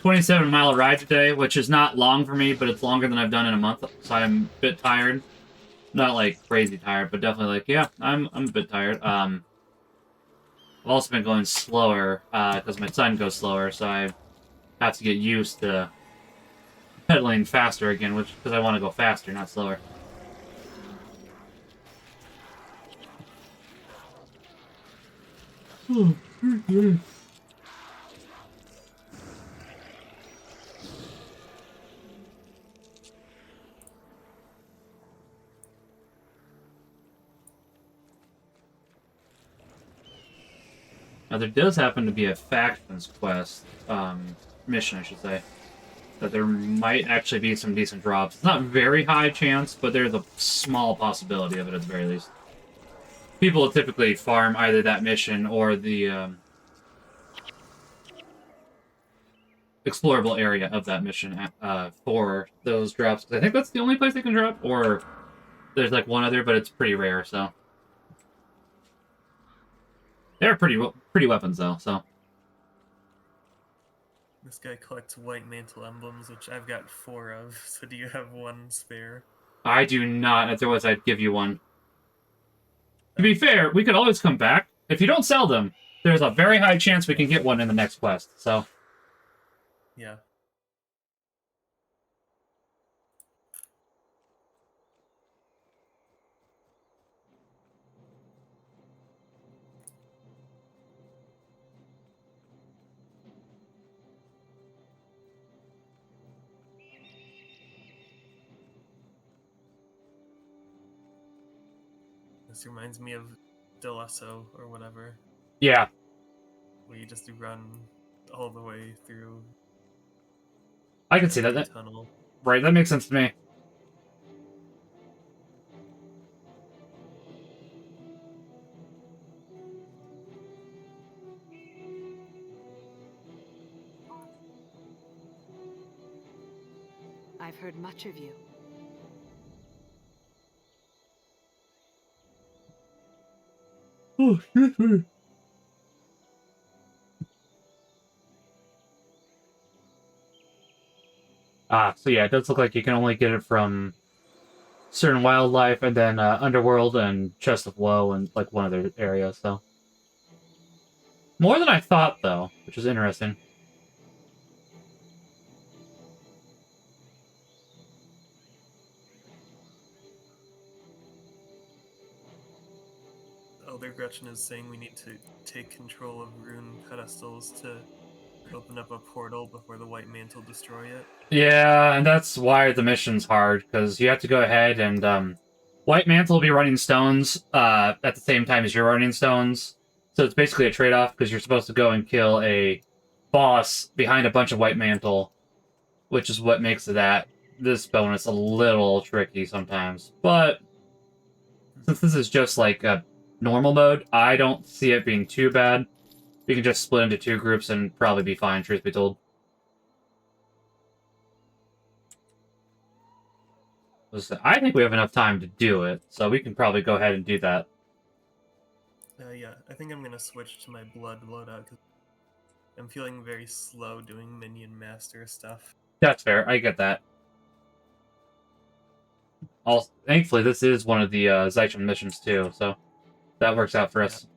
27-mile ride today, which is not long for me, but it's longer than I've done in a month, so I'm a bit tired. Not like crazy tired, but definitely like, yeah, I'm a bit tired. I've also been going slower because my son goes slower, so I have to get used to pedaling faster again, which because I want to go faster, not slower. Oh, now there does happen to be a factions quest, mission I should say, that there might actually be some decent drops. It's not very high chance, but there's a small possibility of it at the very least. People typically farm either that mission or the explorable area of that mission for those drops. I think that's the only place they can drop, or there's like one other, but it's pretty rare. So they're pretty weapons though. So This guy collects white mantle emblems, which I've got 4 of. So do you have 1 spare? I do not. Otherwise, I'd give you one. To be fair, we could always come back. If you don't sell them, there's a very high chance we can get one in the next quest. So Yeah. This reminds me of Delesso or whatever, yeah, where you just run all the way through I can see that. the tunnel. Right, that makes sense to me. I've heard much of you. Oh, excuse me. So yeah, it does look like you can only get it from certain wildlife, and then underworld and chest of woe, and like one other area. So more than I thought, though, which is interesting. Elder Gretchen is saying we need to take control of rune pedestals to open up a portal before the White Mantle destroy it. Yeah, and that's why the mission's hard, because you have to go ahead and White Mantle will be running stones at the same time as you're running stones. So it's basically a trade-off, because you're supposed to go and kill a boss behind a bunch of White Mantle, which is what makes this bonus a little tricky sometimes. But since this is just like a normal mode, I don't see it being too bad. We can just split into 2 groups and probably be fine, truth be told. I think we have enough time to do it, so we can probably go ahead and do that. Yeah, I think I'm gonna switch to my blood loadout because I'm feeling very slow doing minion master stuff. That's fair. I get that. Also, thankfully, this is one of the Zeichen missions too, so that works out for us.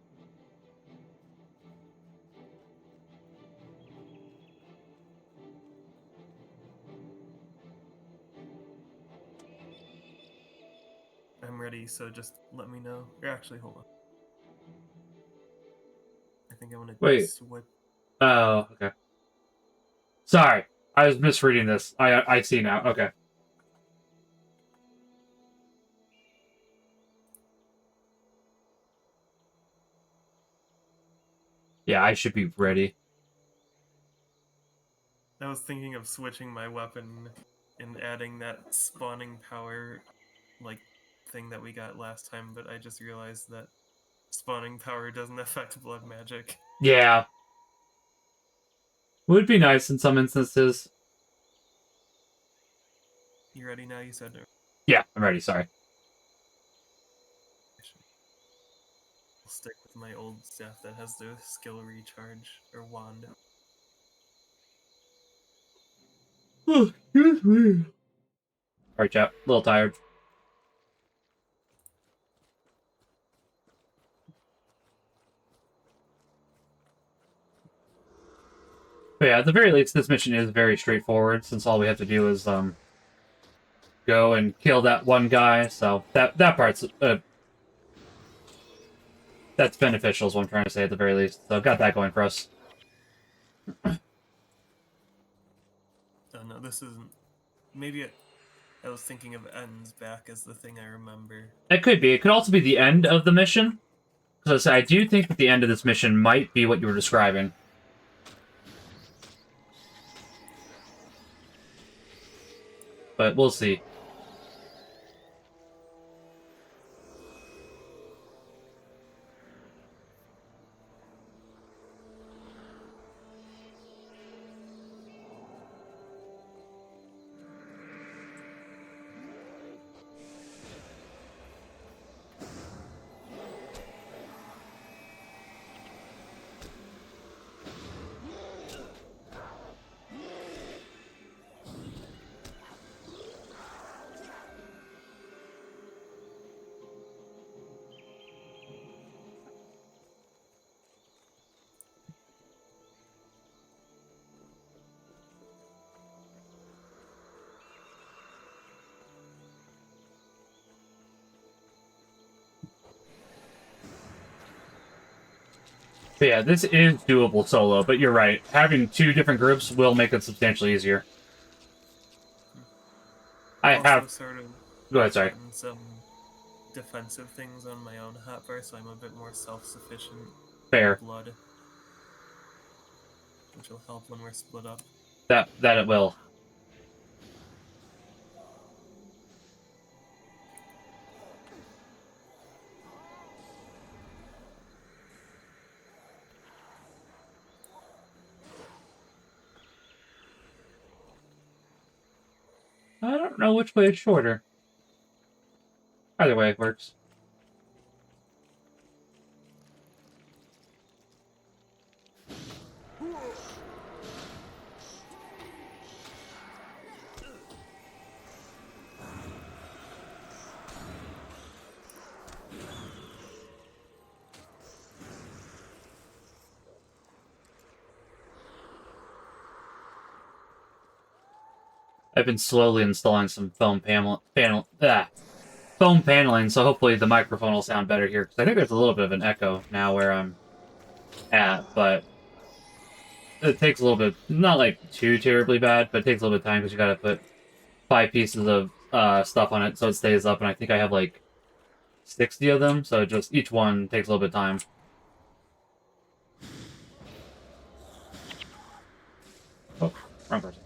I'm ready, so just let me know. Or actually, hold on. I think I want to Wait. switch. Oh, okay. Sorry, I was misreading this. I see now. Okay. Yeah, I should be ready. I was thinking of switching my weapon and adding that spawning power, like, thing that we got last time, but I just realized that spawning power doesn't affect blood magic. Yeah. Would be nice in some instances. You ready now? You said no. Yeah, I'm ready. Sorry. I'll stick with my old staff that has the skill recharge, or wand. Oh, excuse me. Alright, chap. A little tired. But yeah, at the very least, this mission is very straightforward, since all we have to do is go and kill that one guy. So that part's that's beneficial, is what I'm trying to say at the very least. So I've got that going for us. Oh no, this isn't. Maybe I was thinking of ends back as the thing I remember. It could be. It could also be the end of the mission. Because I do think that the end of this mission might be what you were describing. But we'll see. But yeah, this is doable solo, but you're right. Having 2 different groups will make it substantially easier. I Also have... sort of Go ahead, sorry. gotten some defensive things on my own hotbar, so I'm a bit more self-sufficient. Fair. Blood, which will help when we're split up. That it will. I don't know which way is shorter. Either way it works. I've been slowly installing some foam foam paneling, so hopefully the microphone will sound better here. Because I think there's a little bit of an echo now where I'm at, but it takes a little bit, not like too terribly bad, but it takes a little bit of time because you gotta put 5 pieces of stuff on it so it stays up, and I think I have like 60 of them, so just each one takes a little bit of time. Oh, wrong person.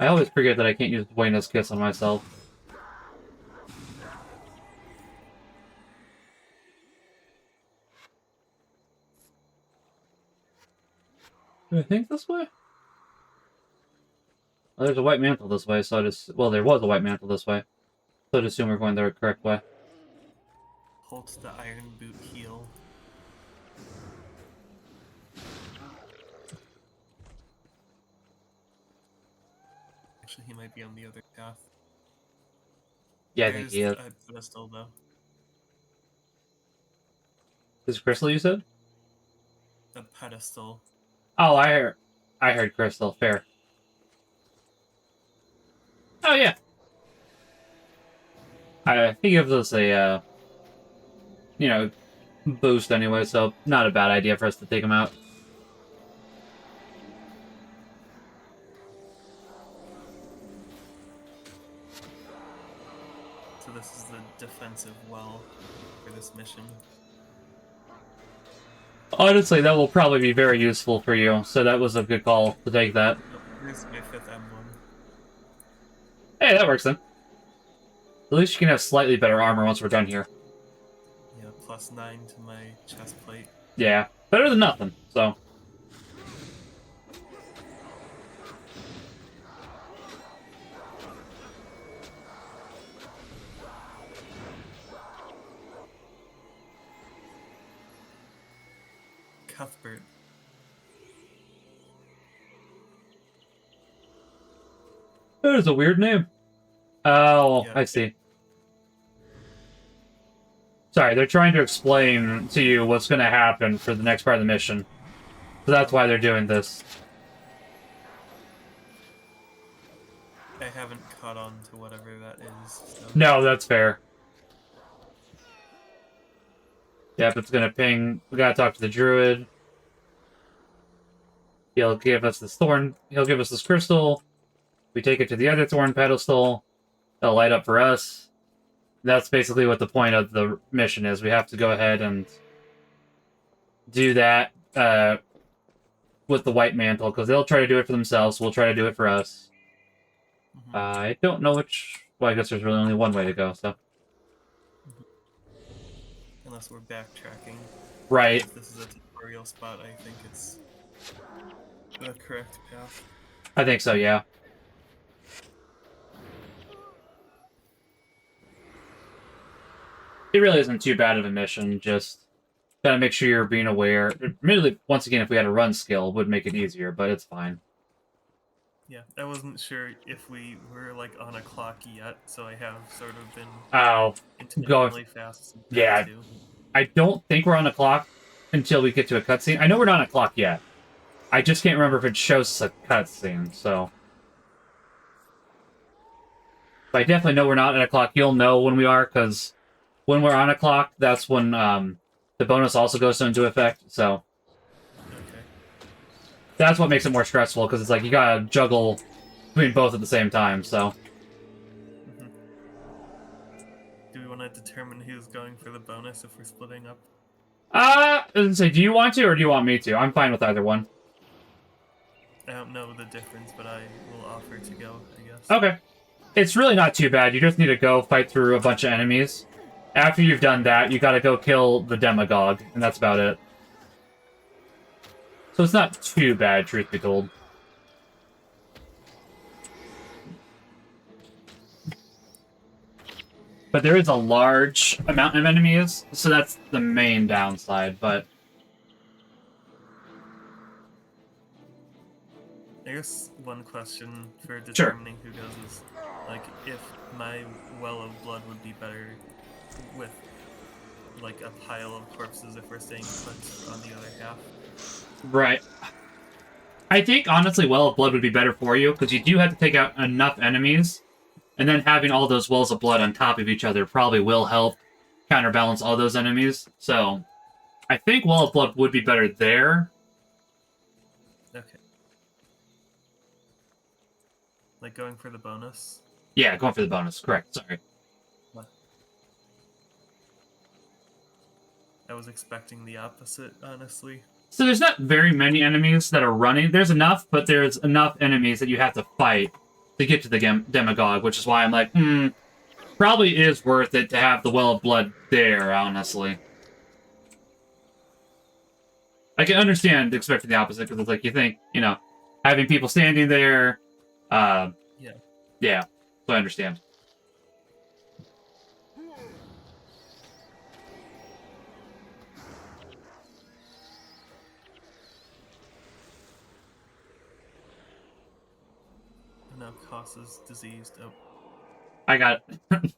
I always forget that I can't use Buena's Kiss on myself. Do I think this way? Well, there's a white mantle this way, so I just... Well, there was a white mantle this way. So I'd assume we're going the correct way. Hold the iron boot heel. Actually, he might be on the other path. Yeah, I think he is. There's a pedestal, though. Is it Crystal, you said? A pedestal. Oh, I heard Crystal. Fair. Oh, yeah. He gives us a, you know, boost anyway, so not a bad idea for us to take him out. So this is the defensive well for this mission. Honestly, that will probably be very useful for you, so that was a good call to take that. Oh, here's my 5th emblem. Hey, that works then. At least you can have slightly better armor once we're done here. Yeah, +9 to my chest plate. Yeah, better than nothing, so... Cuthbert. That is a weird name. Oh, Yeah. I see. Sorry, they're trying to explain to you what's going to happen for the next part of the mission. So that's why they're doing this. I haven't caught on to whatever that is. So. No, that's fair. Yep, it's going to ping. We got to talk to the druid. He'll give us this thorn. He'll give us this crystal. We take it to the other thorn pedestal. They'll light up for us. That's basically what the point of the mission is. We have to go ahead and do that with the white mantle, because they'll try to do it for themselves. We'll try to do it for us. Mm-hmm. I don't know which... Well, I guess there's really only one way to go, so... Unless we're backtracking. Right. If this is a tutorial spot, I think it's the correct path. I think so, yeah. It really isn't too bad of a mission, just gotta make sure you're being aware. Admittedly, once again, if we had a run skill, it would make it easier, but it's fine. Yeah, I wasn't sure if we were like on a clock yet, so I have sort of been Oh, intentionally fast. Yeah. Too. I don't think we're on a clock until we get to a cutscene. I know we're not on a clock yet. I just can't remember if it shows us a cutscene, so... But I definitely know we're not at a clock. You'll know when we are, because when we're on a clock, that's when the bonus also goes into effect. So Okay. that's what makes it more stressful, because it's like you gotta juggle between both at the same time. So hmm Do we want to determine who's going for the bonus if we're splitting up? so do you want to, or do you want me to? I'm fine with either one. I don't know the difference, but I will offer to go, I guess. Okay. It's really not too bad. You just need to go fight through a bunch of enemies. After you've done that, you gotta go kill the demagogue, and that's about it. So it's not too bad, truth be told. But there is a large amount of enemies, so that's the main downside, but... I guess one question for Sure. determining who goes is, like, if my well of blood would be better with, like, a pile of corpses if we're staying put on the other half. Right. I think, honestly, Well of Blood would be better for you, because you do have to take out enough enemies, and then having all those Wells of Blood on top of each other probably will help counterbalance all those enemies. So, I think Well of Blood would be better there. Okay. Like going for the bonus? Yeah, going for the bonus. Correct. Sorry. What? I was expecting the opposite, honestly. So there's not very many enemies that are running. There's enough, but there's enough enemies that you have to fight to get to the demagogue, which is why I'm like, probably is worth it to have the Well of Blood there, honestly. I can understand expecting the opposite, because it's like, you think, having people standing there, Yeah. yeah, so I understand. Now Koss is diseased. Oh. I got it.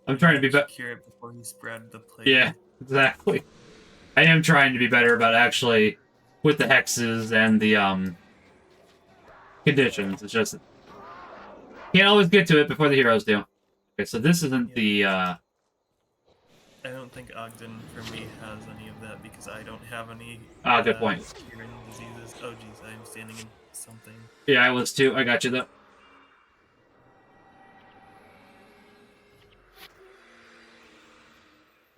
I'm trying to be better. Cure it before he spread the plague. Yeah, exactly. I am trying to be better about actually, with the hexes and the, conditions. It's just, can't always get to it before the heroes do. Okay, so this isn't the, I don't think Ogden, for me, has any of that, because I don't have any... good point. Curing diseases. Oh, jeez, I'm standing in something. Yeah, I was too. I got you, though.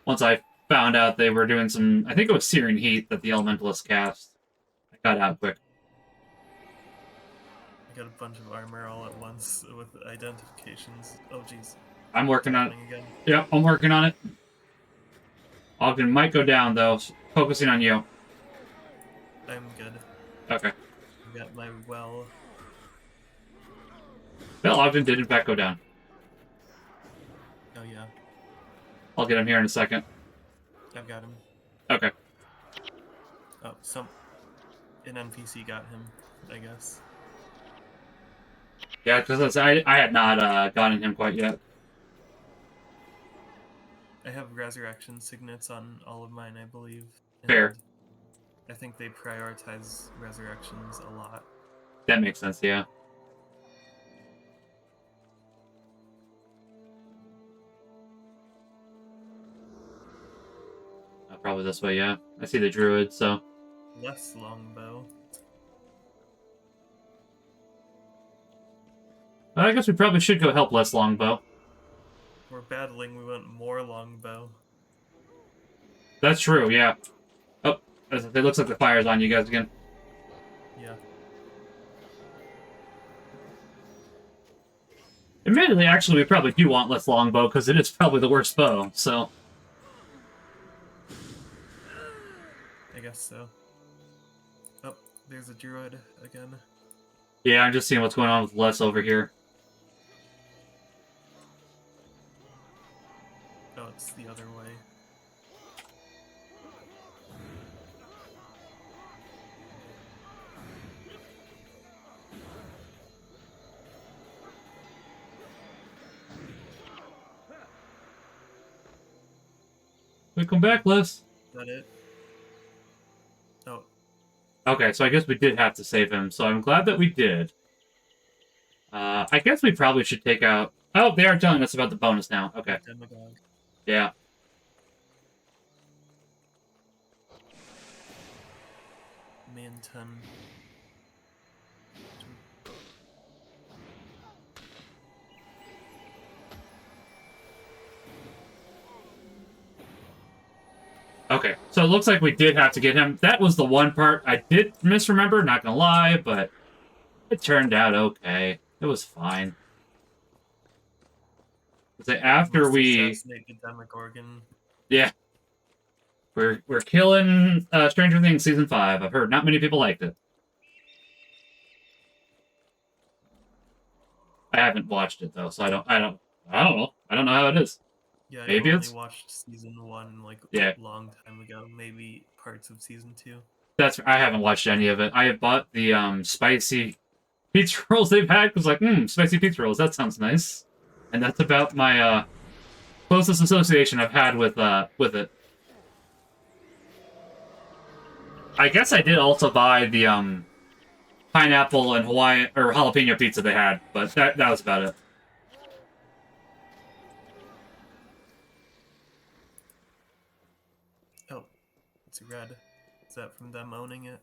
Once I found out they were doing some... I think it was Searing Heat that the Elementalist cast. I got out quick. I got a bunch of armor all at once with identifications. Oh, jeez. I'm working on it. Again. Yep, I'm working on it. Ogden might go down, though. Focusing on you. I'm good. Okay. I got my well. Well, Ogden did, in fact, go down. Oh, yeah. I'll get him here in a second. I've got him. Okay. Oh, an NPC got him, I guess. Yeah, because I had not gotten him quite yet. I have resurrection signets on all of mine, I believe. Fair. I think they prioritize resurrections a lot. That makes sense, yeah. Probably this way, yeah. I see the druid, so... Less longbow. Well, I guess we probably should go help less longbow. We're battling, we want more longbow. That's true, yeah. Oh, it looks like the fire's on you guys again. Yeah. Admittedly, actually, we probably do want less longbow, because it is probably the worst bow, so... I guess so. Oh, there's a druid again. Yeah, I'm just seeing what's going on with Les over here. Oh, it's the other way. We come back, Les. Is that it? Oh. Okay, so I guess we did have to save him, so I'm glad that we did. I guess we probably should take out... Oh, they are telling us about the bonus now. Okay. Demagogue. Yeah. Manton. Okay, so it looks like we did have to get him. That was the one part I did misremember, not gonna lie, but it turned out okay. It was fine. After Must we... assassinate the Demogorgon. Yeah. We're killing Stranger Things Season 5. I've heard not many people liked it. I haven't watched it, though, so I don't know. I don't know how it is. Yeah, I Maybe only it's... watched season 1 like Yeah. a long time ago. Maybe parts of season 2. I haven't watched any of it. I have bought the spicy pizza rolls they've had, because like, spicy pizza rolls, that sounds nice. And that's about my closest association I've had with it. I guess I did also buy the pineapple and Hawaiian or jalapeno pizza they had, but that was about it. Oh, it's red. Is that from them owning it?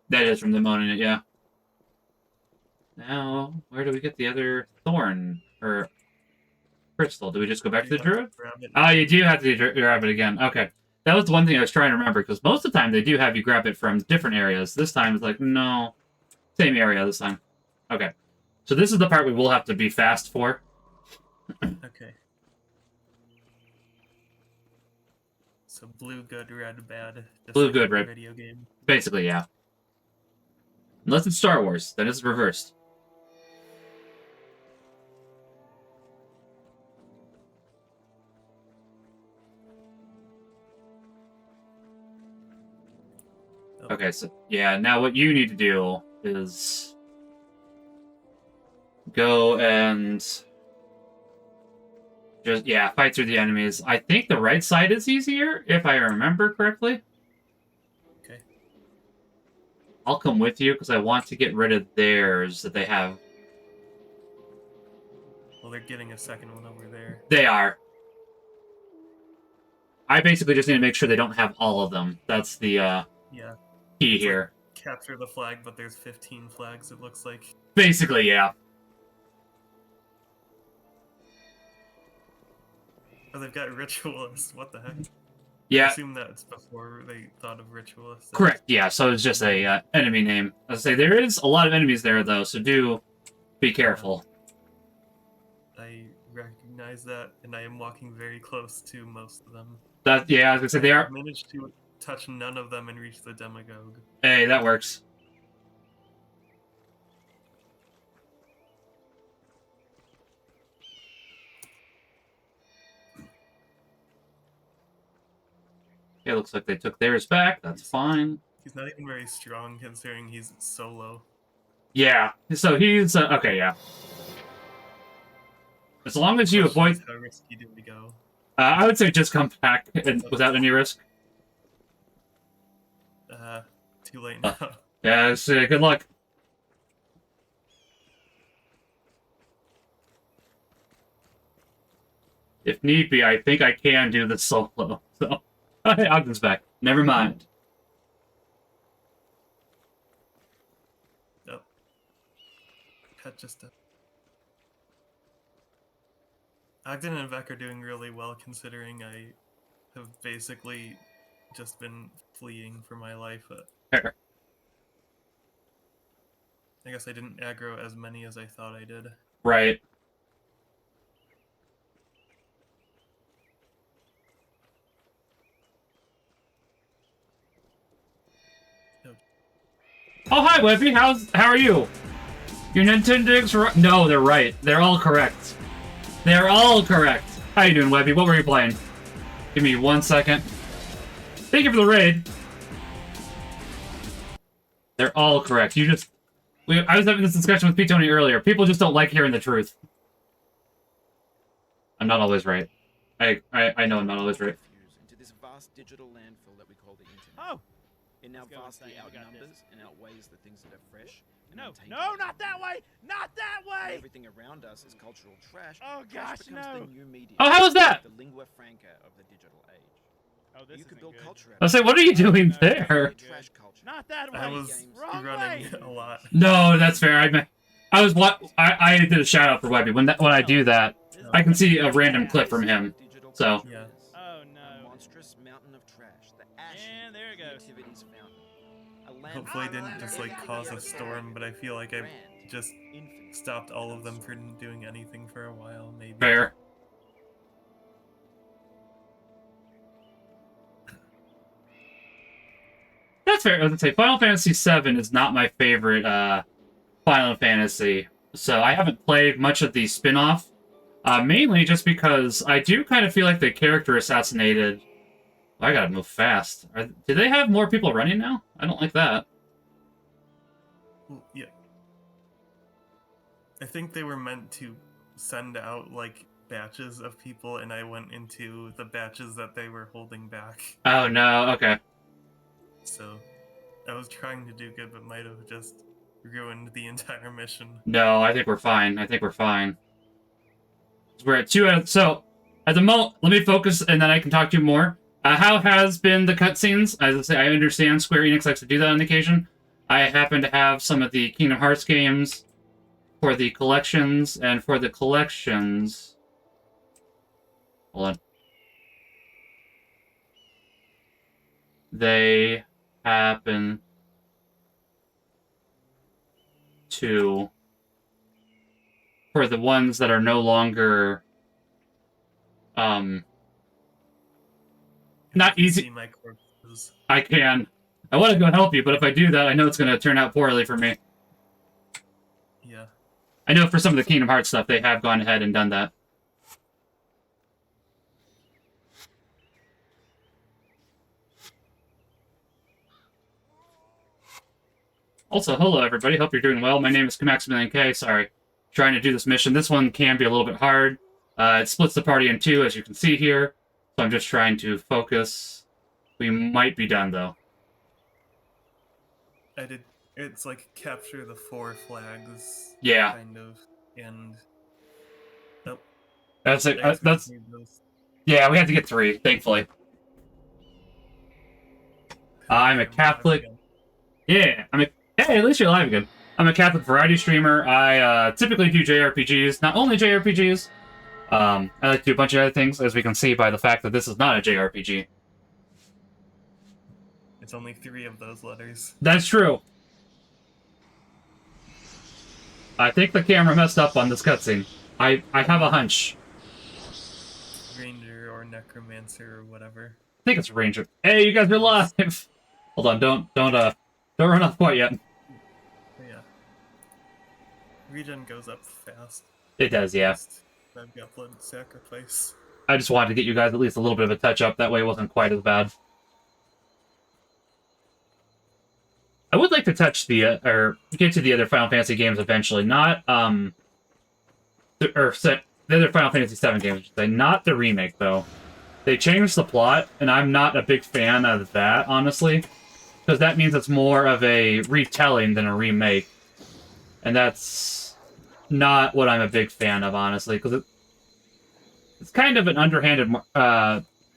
That is from them owning it, yeah. Now, where do we get the other thorn or crystal? Do we just go back to the druid? Oh, you do have to grab it again. Okay. That was the one thing I was trying to remember, because most of the time they do have you grab it from different areas. This time it's like, no, same area this time. Okay. So this is the part we will have to be fast for. Okay. So blue good, red bad. Blue good, red. Video game. Basically, yeah. Unless it's Star Wars, then it's reversed. Oh. Okay, so yeah, now what you need to do is go and just, yeah, fight through the enemies. I think the right side is easier, if I remember correctly. Okay. I'll come with you, because I want to get rid of theirs that they have. Well, they're getting a second one over there. They are. I basically just need to make sure they don't have all of them. That's the yeah. key here. Like, capture the flag, but there's 15 flags, it looks like. Basically, yeah. Oh, they've got ritualists. What the heck? Yeah. I assume that's before they thought of ritualists. Correct, yeah, so it's just a enemy name. I say there is a lot of enemies there, though, so do be careful. I recognize that, and I am walking very close to most of them. Yeah, I was gonna say they are. I managed to touch none of them and reach the demagogue. Hey, that works. It looks like they took theirs back. That's fine. He's not even very strong considering he's solo. Yeah, so he's okay. Yeah, as long as you avoid. How risky do we go? I would say just come back without any risk. Too late now. Yeah, good luck. If need be, I think I can do this solo. So, Ogden's back. Never mind. Oh. Pet just... Ogden and Vec are doing really well considering I have basically just been fleeing for my life. Fair. I guess I didn't aggro as many as I thought I did. Right. Oh, hi, Webby. How are you? Your Nintendo's right? No, they're right. They're all correct. They're all correct. How you doing, Webby? What were you playing? Give me 1 second. Thank you for the raid. They're all correct. You just... I was having this discussion with P. Tony earlier. People just don't like hearing the truth. I'm not always right. I know I'm not always right. Into this vast digital landfill that we call the internet. Oh, It now Let's go, vastly Insane, we got outnumbers and outweighs the things that are fresh and No, untainted. no, not that way! Not that When way! everything around us is cultural trash. Oh Trash gosh, becomes no! the new medium. Oh, how was that? The lingua franca of the digital age. Oh, this You could isn't build good. culture out I of say, what are you doing no, there? no. trash culture. Not that way! I was Wrong running way! a lot. No, that's fair. I did a shout out for Webby. When I do that, This I can is see a bad. random clip from him. Digital So- culture Yeah. is. Oh A no. monstrous mountain of trash. The ash And there it goes. activity's fountain. A land Hopefully I didn't just like cause a storm, but I feel like I just infinite. stopped all of them from doing anything for a while, maybe. Fair. That's fair. I was gonna say Final Fantasy VII is not my favorite Final Fantasy, so I haven't played much of the spin-off. Mainly just because I do kind of feel like the character assassinated. I gotta move fast. Do they have more people running now? I don't like that. Yeah. I think they were meant to send out like batches of people, and I went into the batches that they were holding back. Oh no. Okay. So I was trying to do good, but might have just ruined the entire mission. No, I think we're fine. I think we're fine. We're at 2 out of... So, at the moment, let me focus, and then I can talk to you more. How has been the cutscenes? As I say, I understand Square Enix likes to do that on occasion. I happen to have some of the Kingdom Hearts games for the collections, and for the collections... Hold on. They happen to... For the ones that are no longer... Not You easy... See my corpses. I can. I want to go help you, but if I do that, I know it's going to turn out poorly for me. Yeah. I know for some of the Kingdom Hearts stuff, they have gone ahead and done that. Also, hello everybody. Hope you're doing well. My name is KAMaximilianK. Sorry. Trying to do this mission. This one can be a little bit hard. It splits the party in two, as you can see here. So I'm just trying to focus. We might be done, though. I did. It's like capture the 4 flags. Yeah. Kind of. And. Oh. That's it. I guess we That's... just need those. Yeah, we have to get 3, thankfully. I'm a Catholic. Yeah, Hey, at least you're alive again. I'm a Catholic variety streamer. I typically do JRPGs, not only JRPGs. I like to do a bunch of other things, as we can see by the fact that this is not a JRPG. It's only 3 of those letters. That's true. I think the camera messed up on this cutscene. I have a hunch. Ranger or Necromancer or whatever. I think it's Ranger. Hey, you guys are alive! Hold on, don't run off quite yet. But yeah. Regen goes up fast. It does, yeah. I've got blood sacrifice. I just wanted to get you guys at least a little bit of a touch-up. That way it wasn't quite as bad. I would like to touch the, or get to the other Final Fantasy games eventually. Not, the other Final Fantasy VII games, I should say. Not the remake, though. They changed the plot, and I'm not a big fan of that, honestly. Because that means it's more of a retelling than a remake. And that's not what I'm a big fan of, honestly. Because it's kind of an underhanded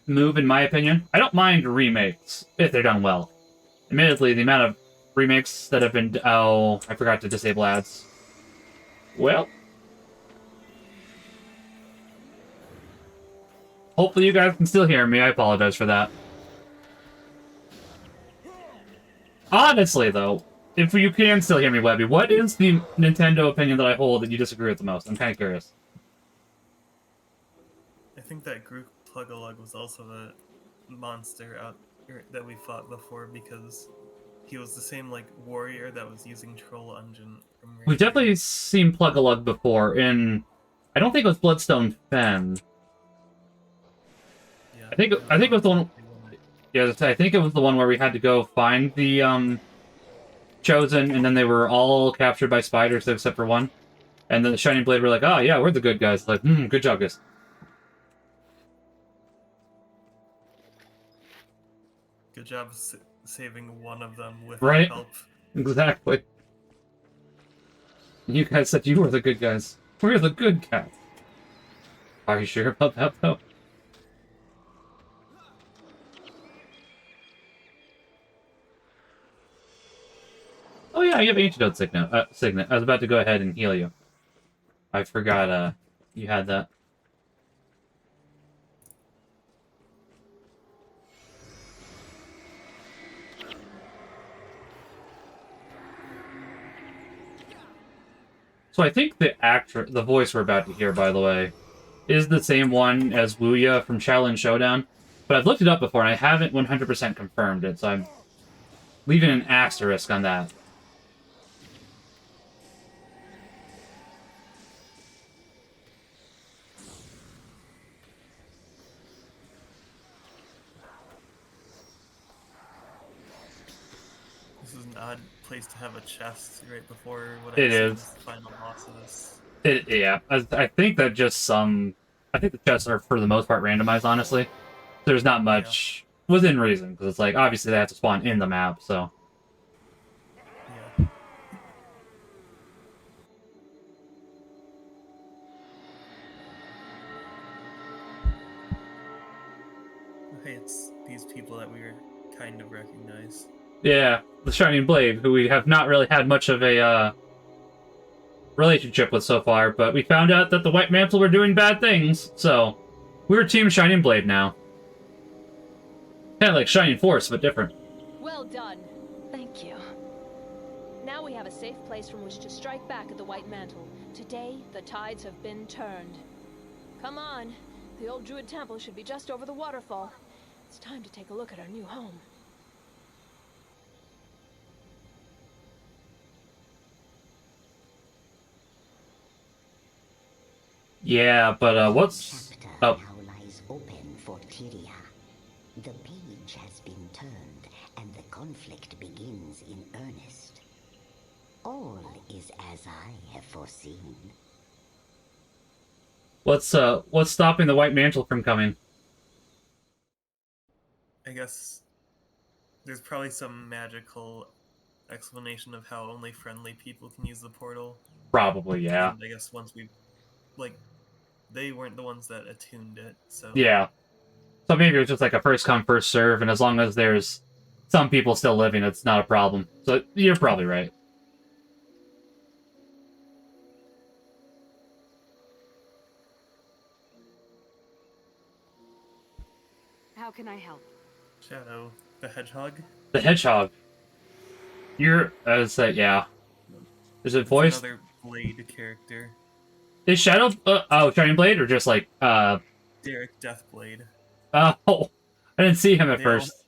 move, in my opinion. I don't mind remakes, if they're done well. Admittedly, the amount of remakes that have been... Oh, I forgot to disable ads. Well... Hopefully you guys can still hear me. I apologize for that. Honestly, though, if you can still hear me, Webby, what is the Nintendo opinion that I hold that you disagree with the most? I'm kind of curious. I think that group Plug-a-Lug was also the monster that we fought before, because he was the same like warrior that was using Troll Engine from We've definitely seen Plug-a-Lug before in... I don't think it was Bloodstone Fen. Yeah, I think it was the one... Yeah, I think it was the one where we had to go find the Chosen, and then they were all captured by spiders except for one. And then the Shining Blade were like, oh yeah, we're the good guys. Like, good job, guys. Good job saving one of them with Right? help. Exactly. You guys said you were the good guys. We're the good guys. Are you sure about that, though? Oh yeah, you have antidote signet. I was about to go ahead and heal you. I forgot, you had that. So I think the voice we're about to hear, by the way, is the same one as Wuya from Shaolin Showdown. But I've looked it up before, and I haven't 100% confirmed it, so I'm leaving an asterisk on that. This is an odd place to have a chest right before what I It assume is. is the final boss of this. Yeah, I think that just some... I think the chests are, for the most part, randomized, honestly. There's not much within reason, because it's like, obviously they have to spawn in the map, so... Yeah. Hey, it's these people that we kind of recognize. Yeah, the Shining Blade, who we have not really had much of a, relationship with so far, but we found out that the White Mantle were doing bad things, so... We're Team Shining Blade now. Kinda like Shining Force, but different. Well done. Thank you. Now we have a safe place from which to strike back at the White Mantle. Today, the tides have been turned. Come on. The old Druid temple should be just over the waterfall. It's time to take a look at our new home. Yeah, but, what's... Chapter Oh, now lies open for Tyria. The page has been turned, and the conflict begins in earnest. All is as I have foreseen. what's stopping the White Mantle from coming? I guess there's probably some magical explanation of how only friendly people can use the portal. Probably, yeah. And I guess once we, like, they weren't the ones that attuned it, so... Yeah. So maybe it's just like a first come, first serve, and as long as there's some people still living, it's not a problem. So you're probably right. How can I help? Shadow, the hedgehog. The Hedgehog. You're, yeah. There's a It's voice. another Blade character. Is Shadow, Shining Blade, or just like, Derek Deathblade. oh, I didn't see him at first.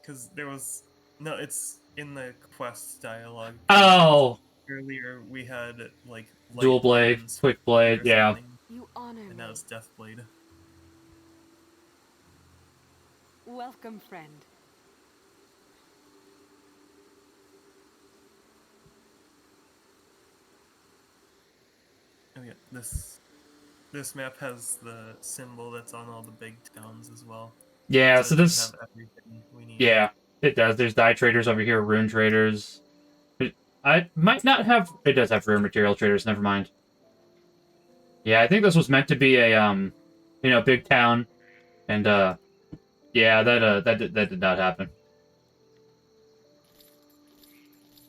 Because there was... No, it's in the quest dialogue. Oh! Earlier we had, like... Dual light Blade, and Quick Blade, or yeah. something, You honor And me. now it's Deathblade. Welcome, friend. Oh yeah, this map has the symbol that's on all the big towns as well. Yeah, so it should this... have everything we need. Yeah, it does. There's dye traders over here, rune traders. I might not have... It does have rare material traders, never mind. Yeah, I think this was meant to be a, big town. And, yeah, that did not happen.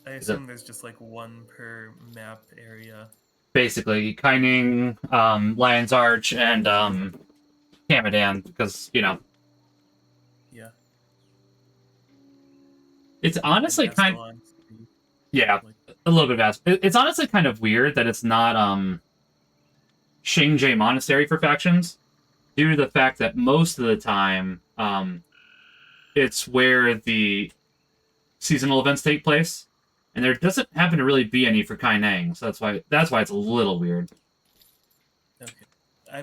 I assume there's just like one per map area. Basically, Kaining, Lion's Arch, and, Kamadan, because, Yeah. It's honestly And kind... Ascalon, Yeah, like, a little bit of It's honestly kind of weird that it's not, Shingjay Monastery for factions, due to the fact that most of the time, it's where the seasonal events take place, and there doesn't happen to really be any for Kaineng, so that's why it's a little weird. okay. I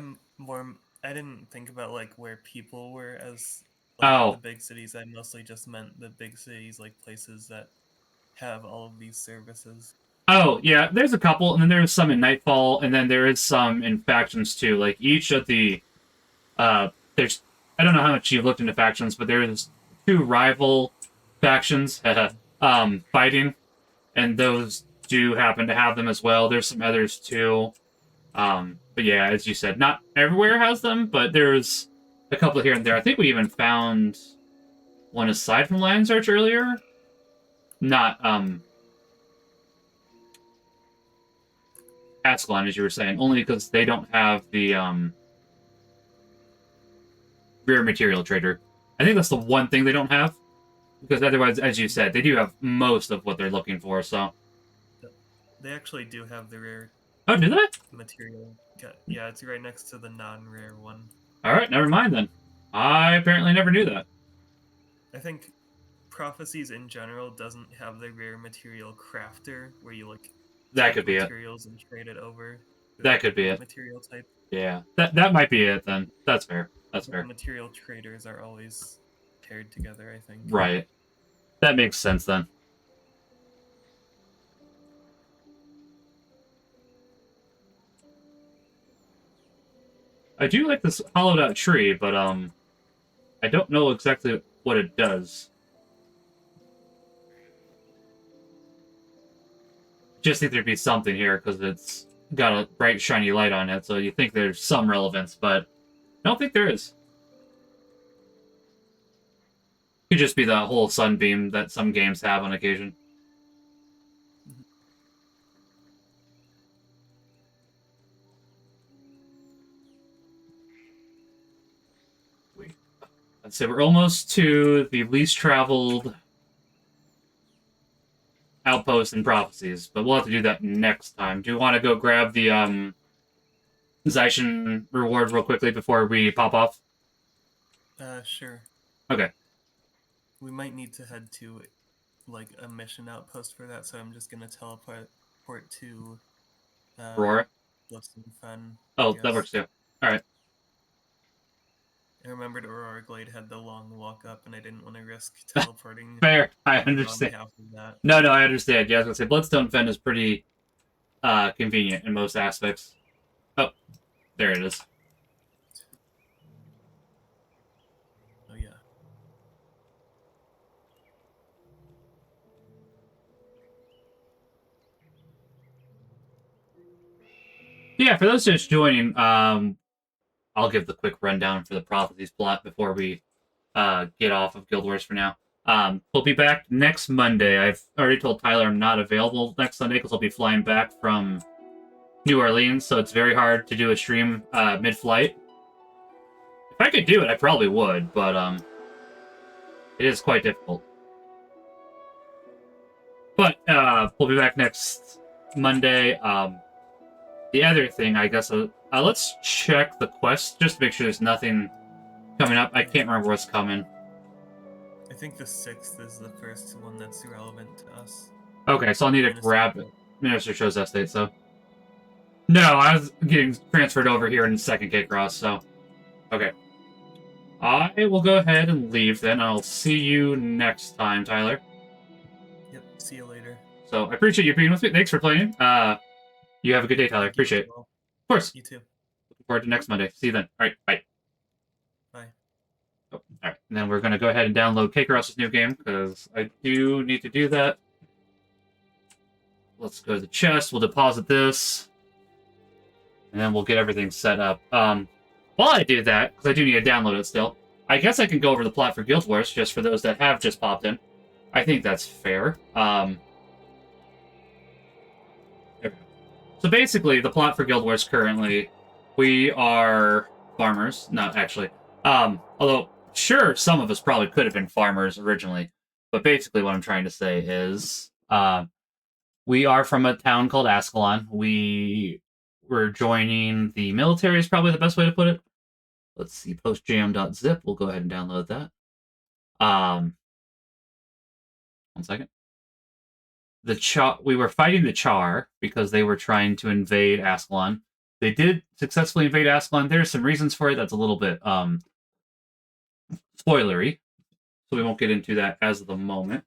didn't think about like where people were as like, Oh. the big cities. I mostly just meant the big cities, like places that have all of these services. Oh, yeah, there's a couple, and then there's some in Nightfall, and then there is some in factions, too. Like, each of the, there's... I don't know how much you've looked into factions, but there's 2 rival factions fighting, and those do happen to have them as well. There's some others too. But yeah, as you said, not everywhere has them, but there's a couple here and there. I think we even found one aside from Lion Search earlier. Not Ascalon, as you were saying, only because they don't have the rare material trader. I think that's the one thing they don't have. Because otherwise, as you said, they do have most of what they're looking for, so. They actually do have the rare Oh, do they? material. Yeah, it's right next to the non-rare one. Alright, never mind then. I apparently never knew that. I think Prophecies in general doesn't have the rare material crafter where you like That take could be it. materials and trade it over. to That could be that it. material type. Yeah, that might be it then. That's fair. That's But fair. the material traders are always paired together, I think. Right. That makes sense then. I do like this hollowed out tree, but I don't know exactly what it does. Just think there'd be something here because it's got a bright shiny light on it, so you think there's some relevance, but I don't think there is. Could just be the whole sunbeam that some games have on occasion. Let's say we're almost to the least traveled outpost and prophecies, but we'll have to do that next time. Do you want to go grab the Zaishin reward real quickly before we pop off? Sure. Okay. We might need to head to like a mission outpost for that, so I'm just gonna teleport to Aurora? Blissing Fen. Oh, I that guess. works too. Alright. I remembered Aurora Glade had the long walk up, and I didn't want to risk teleporting Fair. I on understand. behalf of that. No, I understand. Yeah, I was gonna say Bloodstone Fen is pretty convenient in most aspects. Oh, there it is. Oh yeah. Yeah, for those just joining, I'll give the quick rundown for the Prophecies plot before we get off of Guild Wars for now. We'll be back next Monday. I've already told Tyler I'm not available next Sunday because I'll be flying back from New Orleans, so it's very hard to do a stream mid-flight. If I could do it, I probably would, but it is quite difficult. But we'll be back next Monday. The other thing, I guess, let's check the quest just to make sure there's nothing coming up. I can't remember what's coming. I think the 6th is the first one that's relevant to us. Okay, so I'll need to Minister grab it. Minister shows that state, so. No, I was getting transferred over here in second K Cross, so. Okay. I will go ahead and leave then. I'll see you next time, Tyler. Yep, see you later. So I appreciate you being with me. Thanks for playing. You have a good day, Tyler. Appreciate it. Well, Of course. you too. Looking forward to next Monday. See you then. All right, bye. Bye. Oh, all right, and then we're going to go ahead and download K-Cross's new game, because I do need to do that. Let's go to the chest. We'll deposit this. And then we'll get everything set up. While I do that, because I do need to download it still, I guess I can go over the plot for Guild Wars, just for those that have just popped in. I think that's fair. So basically, the plot for Guild Wars currently, we are farmers. Not actually. Although, sure, some of us probably could have been farmers originally. But basically what I'm trying to say is, we are from a town called Ascalon. We're joining the military is probably the best way to put it. Let's see, postjam.zip. We'll go ahead and download that. 1 second. We were fighting the Char because they were trying to invade Ascalon. They did successfully invade Ascalon. There's some reasons for it that's a little bit spoilery, so we won't get into that as of the moment.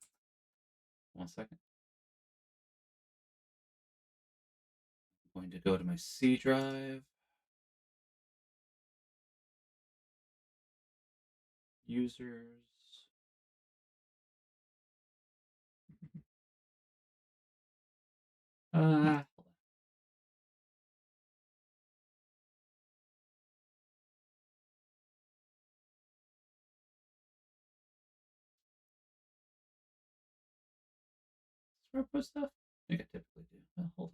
1 second. I'm going to go to my C drive. Users. where I put stuff? I think I typically do. Oh, hold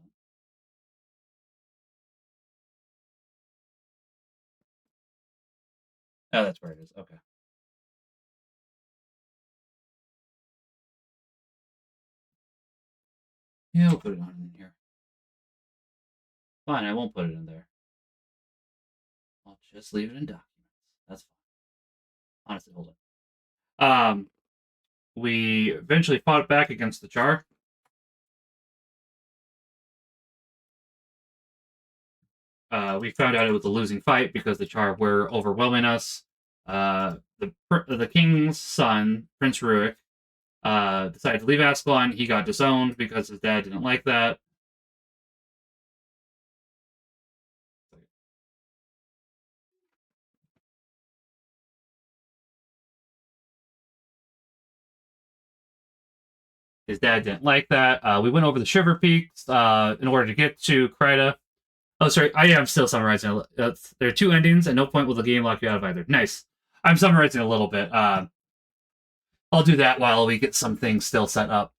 on. Oh, that's where it is. Okay. Yeah, we'll put it on in here. Fine, I won't put it in there. I'll just leave it in documents. That's fine. Honestly, hold on. We eventually fought back against the Char. We found out it was a losing fight because the Char were overwhelming us. The king's son, Prince Ruick, decided to leave Ascalon. He got disowned because his dad didn't like that. His dad didn't like that. We went over the Shiver Peaks in order to get to Kryta. Oh, sorry. I am still summarizing. There are two endings. At no point will the game lock you out of either. Nice. I'm summarizing a little bit. I'll do that while we get some things still set up.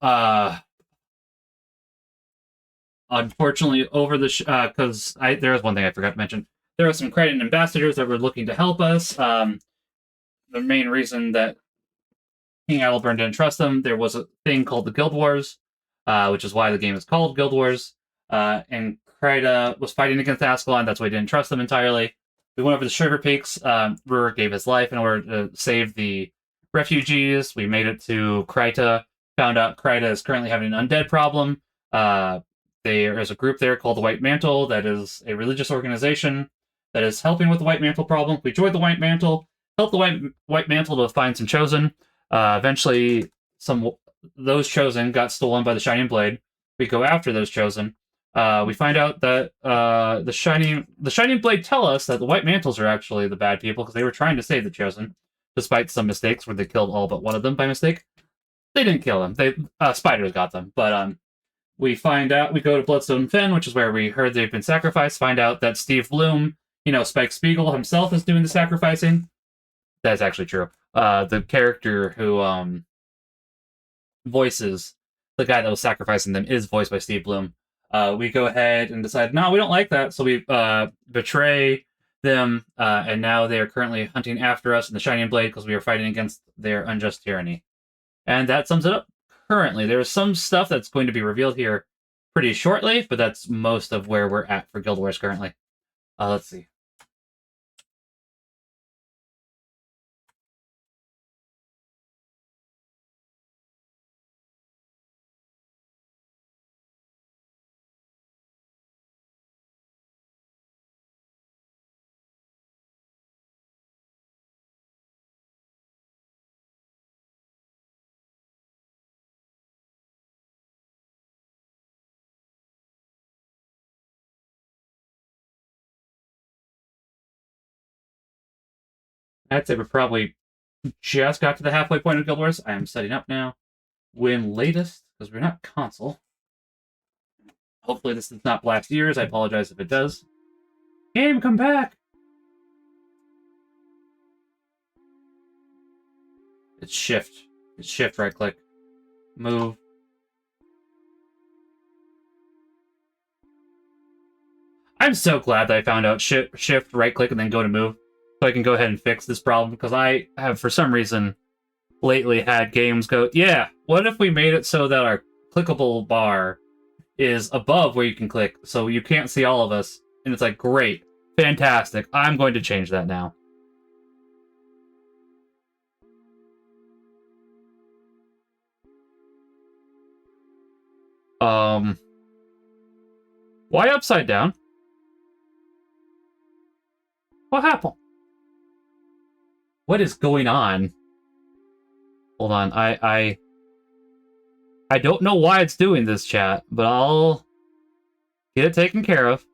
Unfortunately, over the because there was one thing I forgot to mention. There were some Krytan ambassadors that were looking to help us. The main reason that King Adelburn didn't trust them, there was a thing called the Guild Wars, which is why the game is called Guild Wars. And Kryta was fighting against Ascalon. That's why he didn't trust them entirely. We went over the Shiver Peaks. Rurik gave his life in order to save the refugees. We made it to Kryta. Found out Kryta is currently having an undead problem. There is a group there called the White Mantle that is a religious organization that is helping with the White Mantle problem. We joined the White Mantle, helped the White Mantle to find some Chosen. Eventually, those Chosen got stolen by the Shining Blade. We go after those Chosen. We find out that the Shining Blade tell us that the White Mantles are actually the bad people because they were trying to save the Chosen, despite some mistakes where they killed all but one of them by mistake. They didn't kill them. Spiders got them. But we find out, we go to Bloodstone Fen, which is where we heard they've been sacrificed. Find out that Steve Blum, Spike Spiegel himself is doing the sacrificing. That's actually true. The character who voices the guy that was sacrificing them is voiced by Steve Blum. We go ahead and decide, no, we don't like that, so we betray them, and now they are currently hunting after us in the Shining Blade because we are fighting against their unjust tyranny. And that sums it up. Currently, there is some stuff that's going to be revealed here pretty shortly, but that's most of where we're at for Guild Wars currently. Let's see. I'd say we're probably just got to the halfway point of Guild Wars. I am setting up now. When latest, because we're not console. Hopefully this does not blast ears. I apologize if it does. Game, come back! It's shift. It's shift, right click. Move. I'm so glad that I found out shift, right click, and then go to move. So I can go ahead and fix this problem, because I have, for some reason, lately had games go, yeah, what if we made it so that our clickable bar is above where you can click, so you can't see all of us? And it's like, great, fantastic, I'm going to change that now. Why upside down? What happened? What is going on? Hold on, I don't know why it's doing this, chat, but I'll get it taken care of.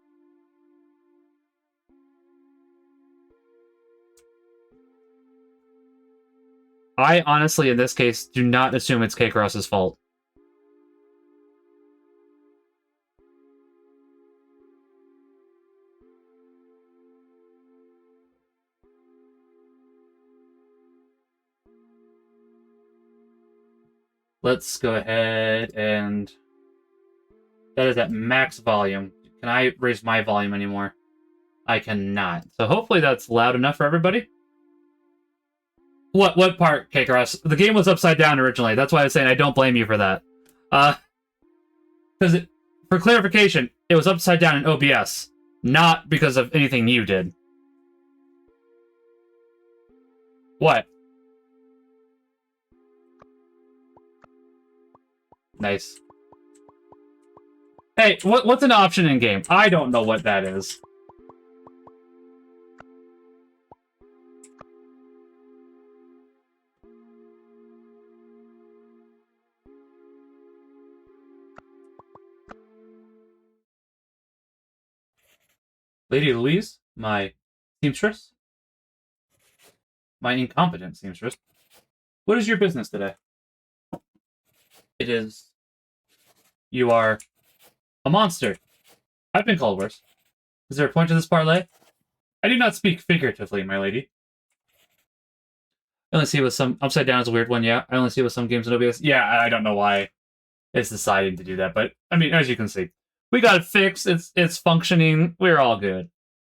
I honestly, in this case, do not assume it's K-Cross's fault. Let's go ahead and... That is at max volume. Can I raise my volume anymore? I cannot. So hopefully that's loud enough for everybody. What part, K-Cross? The game was upside down originally. That's why I was saying I don't blame you for that. Because for clarification, it was upside down in OBS, not because of anything you did. What? Nice. Hey, what's an option in game? I don't know what that is. Lady Louise, my seamstress? My incompetent seamstress. What is your business today? It is... You are... a monster. I've been called worse. Is there a point to this parlay? I do not speak figuratively, my lady. I only see with some... Upside down is a weird one, yeah. I only see with some games in OBS. Yeah, I don't know why it's deciding to do that, but, I mean, as you can see. We got it fixed, it's functioning, we're all good.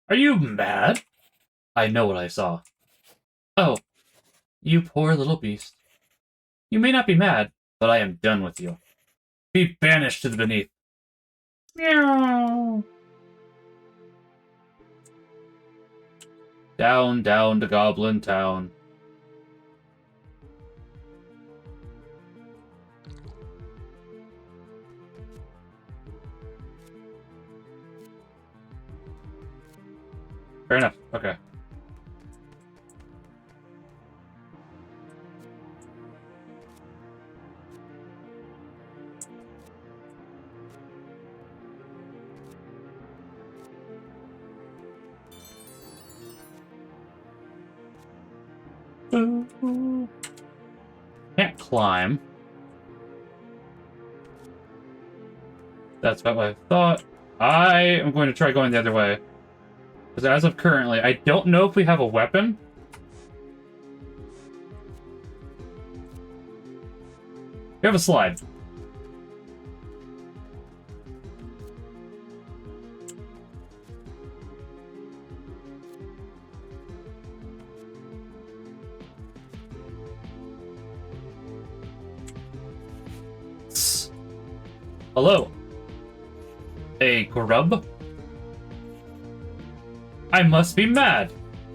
Are you mad? I know what I saw. Oh, you poor little beast. You may not be mad, but I am done with you. Be banished to the beneath. Meow. Down, down to Goblin Town. Fair enough. Okay. Can't climb. That's about what I thought. I am going to try going the other way. Because as of currently, I don't know if we have a weapon. We have a slide. Hello. A grub? I must be mad.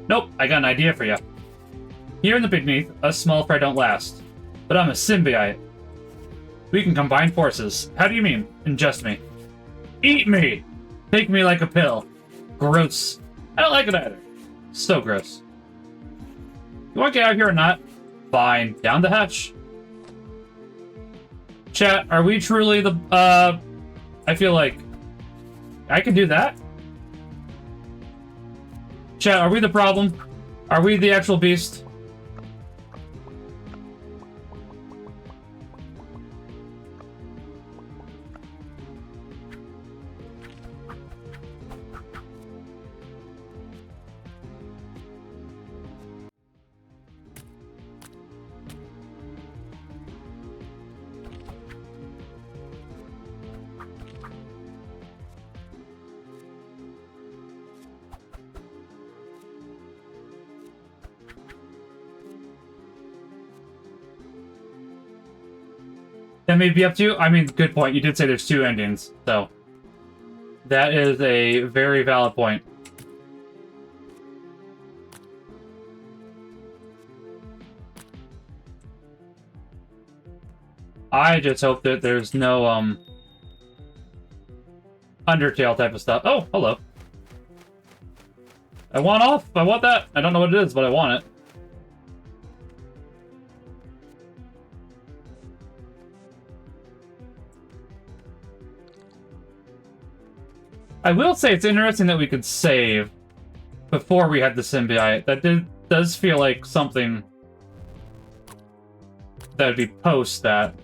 Nope, I got an idea for you. Here in the beneath, us small fry don't last. But I'm a symbiote. We can combine forces. How do you mean? Ingest me. Eat me! Take me like a pill. Gross. I don't like it either. So gross. You want to get out of here or not? Fine. Down the hatch. Chat, are we truly the, I feel like... I can do that? Chat, are we the problem? Are we the actual beast? That may be up to you. I mean, good point. You did say there's two endings, so... That is a very valid point. I just hope that there's no, Undertale type of stuff. Oh, hello. I want off. I want that. I don't know what it is, but I want it. I will say it's interesting that we could save before we had the symbiote. That does feel like something that would be post that.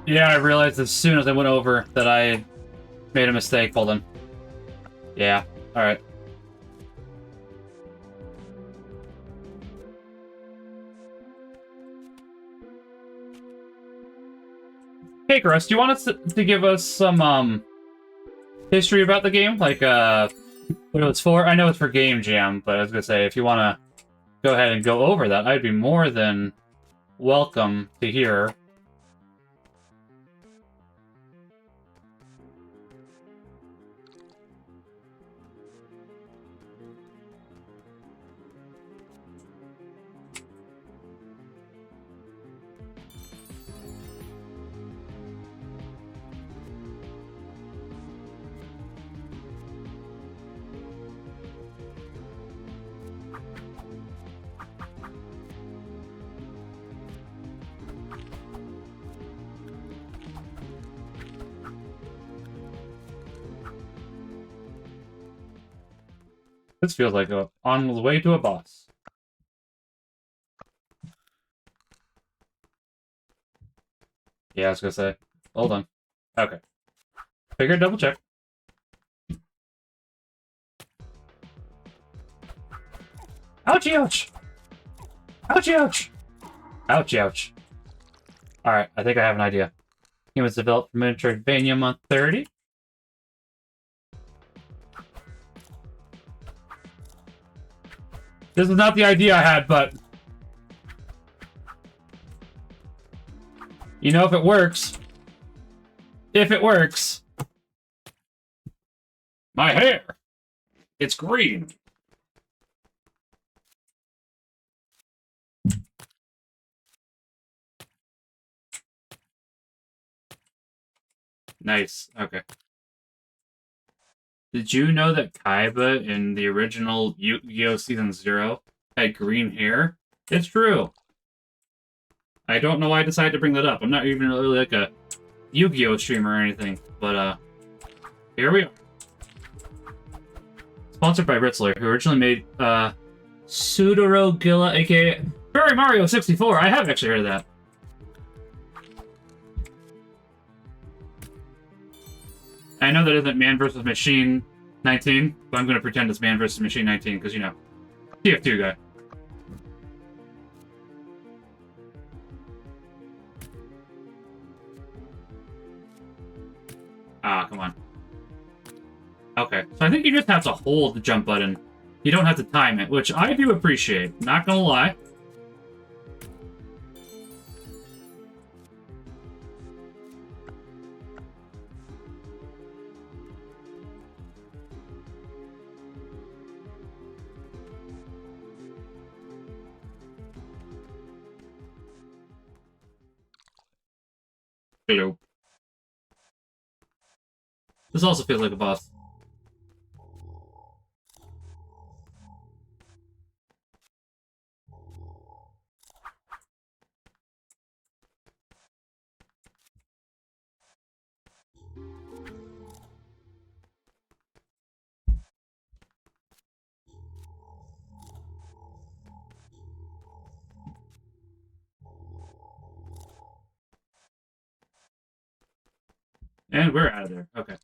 Yeah, I realized as soon as I went over that I made a mistake. Hold on. Yeah, alright. Hey, Chris, do you want us to give us some, history about the game? Like, what it's for? I know it's for Game Jam, but I was gonna say, if you want to go ahead and go over that, I'd be more than welcome to hear. This feels like on the way to a boss. Yeah, I was gonna say. Hold on. Okay. Figured double check. Ouchie, ouch! Ouchie, ouch! Ouchie, ouch. Alright, I think I have an idea. Game was developed for Metroidvania Month 30. This is not the idea I had, but... You know, if it works... If it works... My hair! It's green! Nice, okay. Did you know that Kaiba in the original Yu-Gi-Oh! Season 0 had green hair? It's true. I don't know why I decided to bring that up. I'm not even really like a Yu-Gi-Oh! Streamer or anything, but here we are. Sponsored by Ritzler, who originally made Sudoro Gilla, aka Fairy Mario 64. I have actually heard of that. I know that isn't Man vs. Machine 19, but I'm going to pretend it's Man vs. Machine 19, because, you know, TF2 guy. Ah, come on. Okay, so I think you just have to hold the jump button. You don't have to time it, which I do appreciate. Not gonna lie. Hello. This also feels like a boss. And we're out of there. Okay.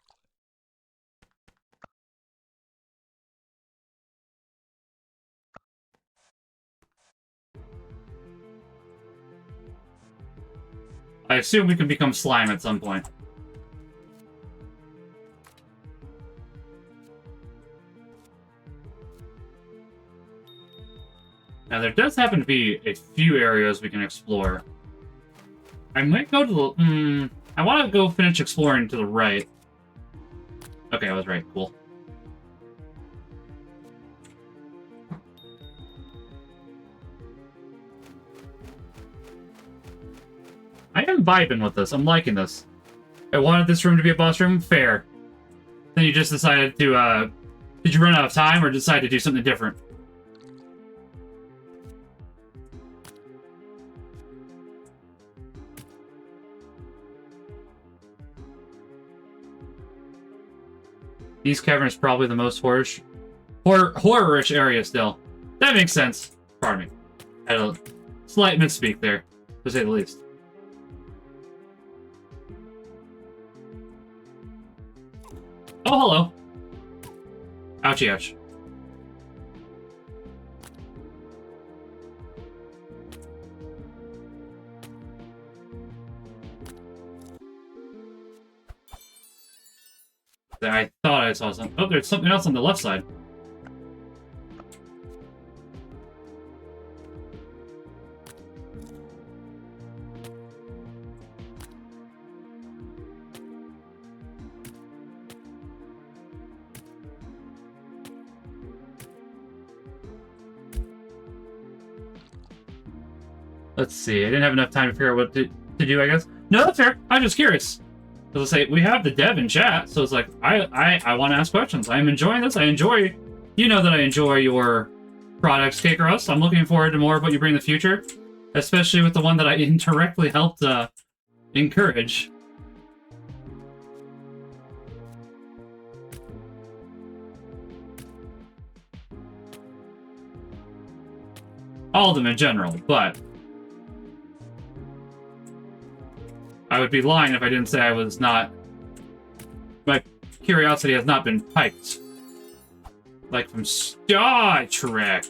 I assume we can become slime at some point. Now, there does happen to be a few areas we can explore. I might go to the... I want to go finish exploring to the right. Okay, I was right. Cool. I am vibing with this. I'm liking this. I wanted this room to be a boss room? Fair. Then you just decided to, Did you run out of time or decide to do something different? These caverns probably the most horror-ish area still. That makes sense. Pardon me. I had a slight misspeak there, to say the least. Oh, hello. Ouchie, ouch. I thought I saw something. Oh, there's something else on the left side. Let's see. I didn't have enough time to figure out what to do, I guess. No, that's fair. I'm just curious. Because I say, we have the dev in chat, so it's like, I want to ask questions. I'm enjoying this. I enjoy... You know that I enjoy your products, Kakarot. I'm looking forward to more of what you bring in the future. Especially with the one that I indirectly helped encourage. All of them in general, but... I would be lying if I didn't say I was not... My curiosity has not been piqued. Like from Star Trek.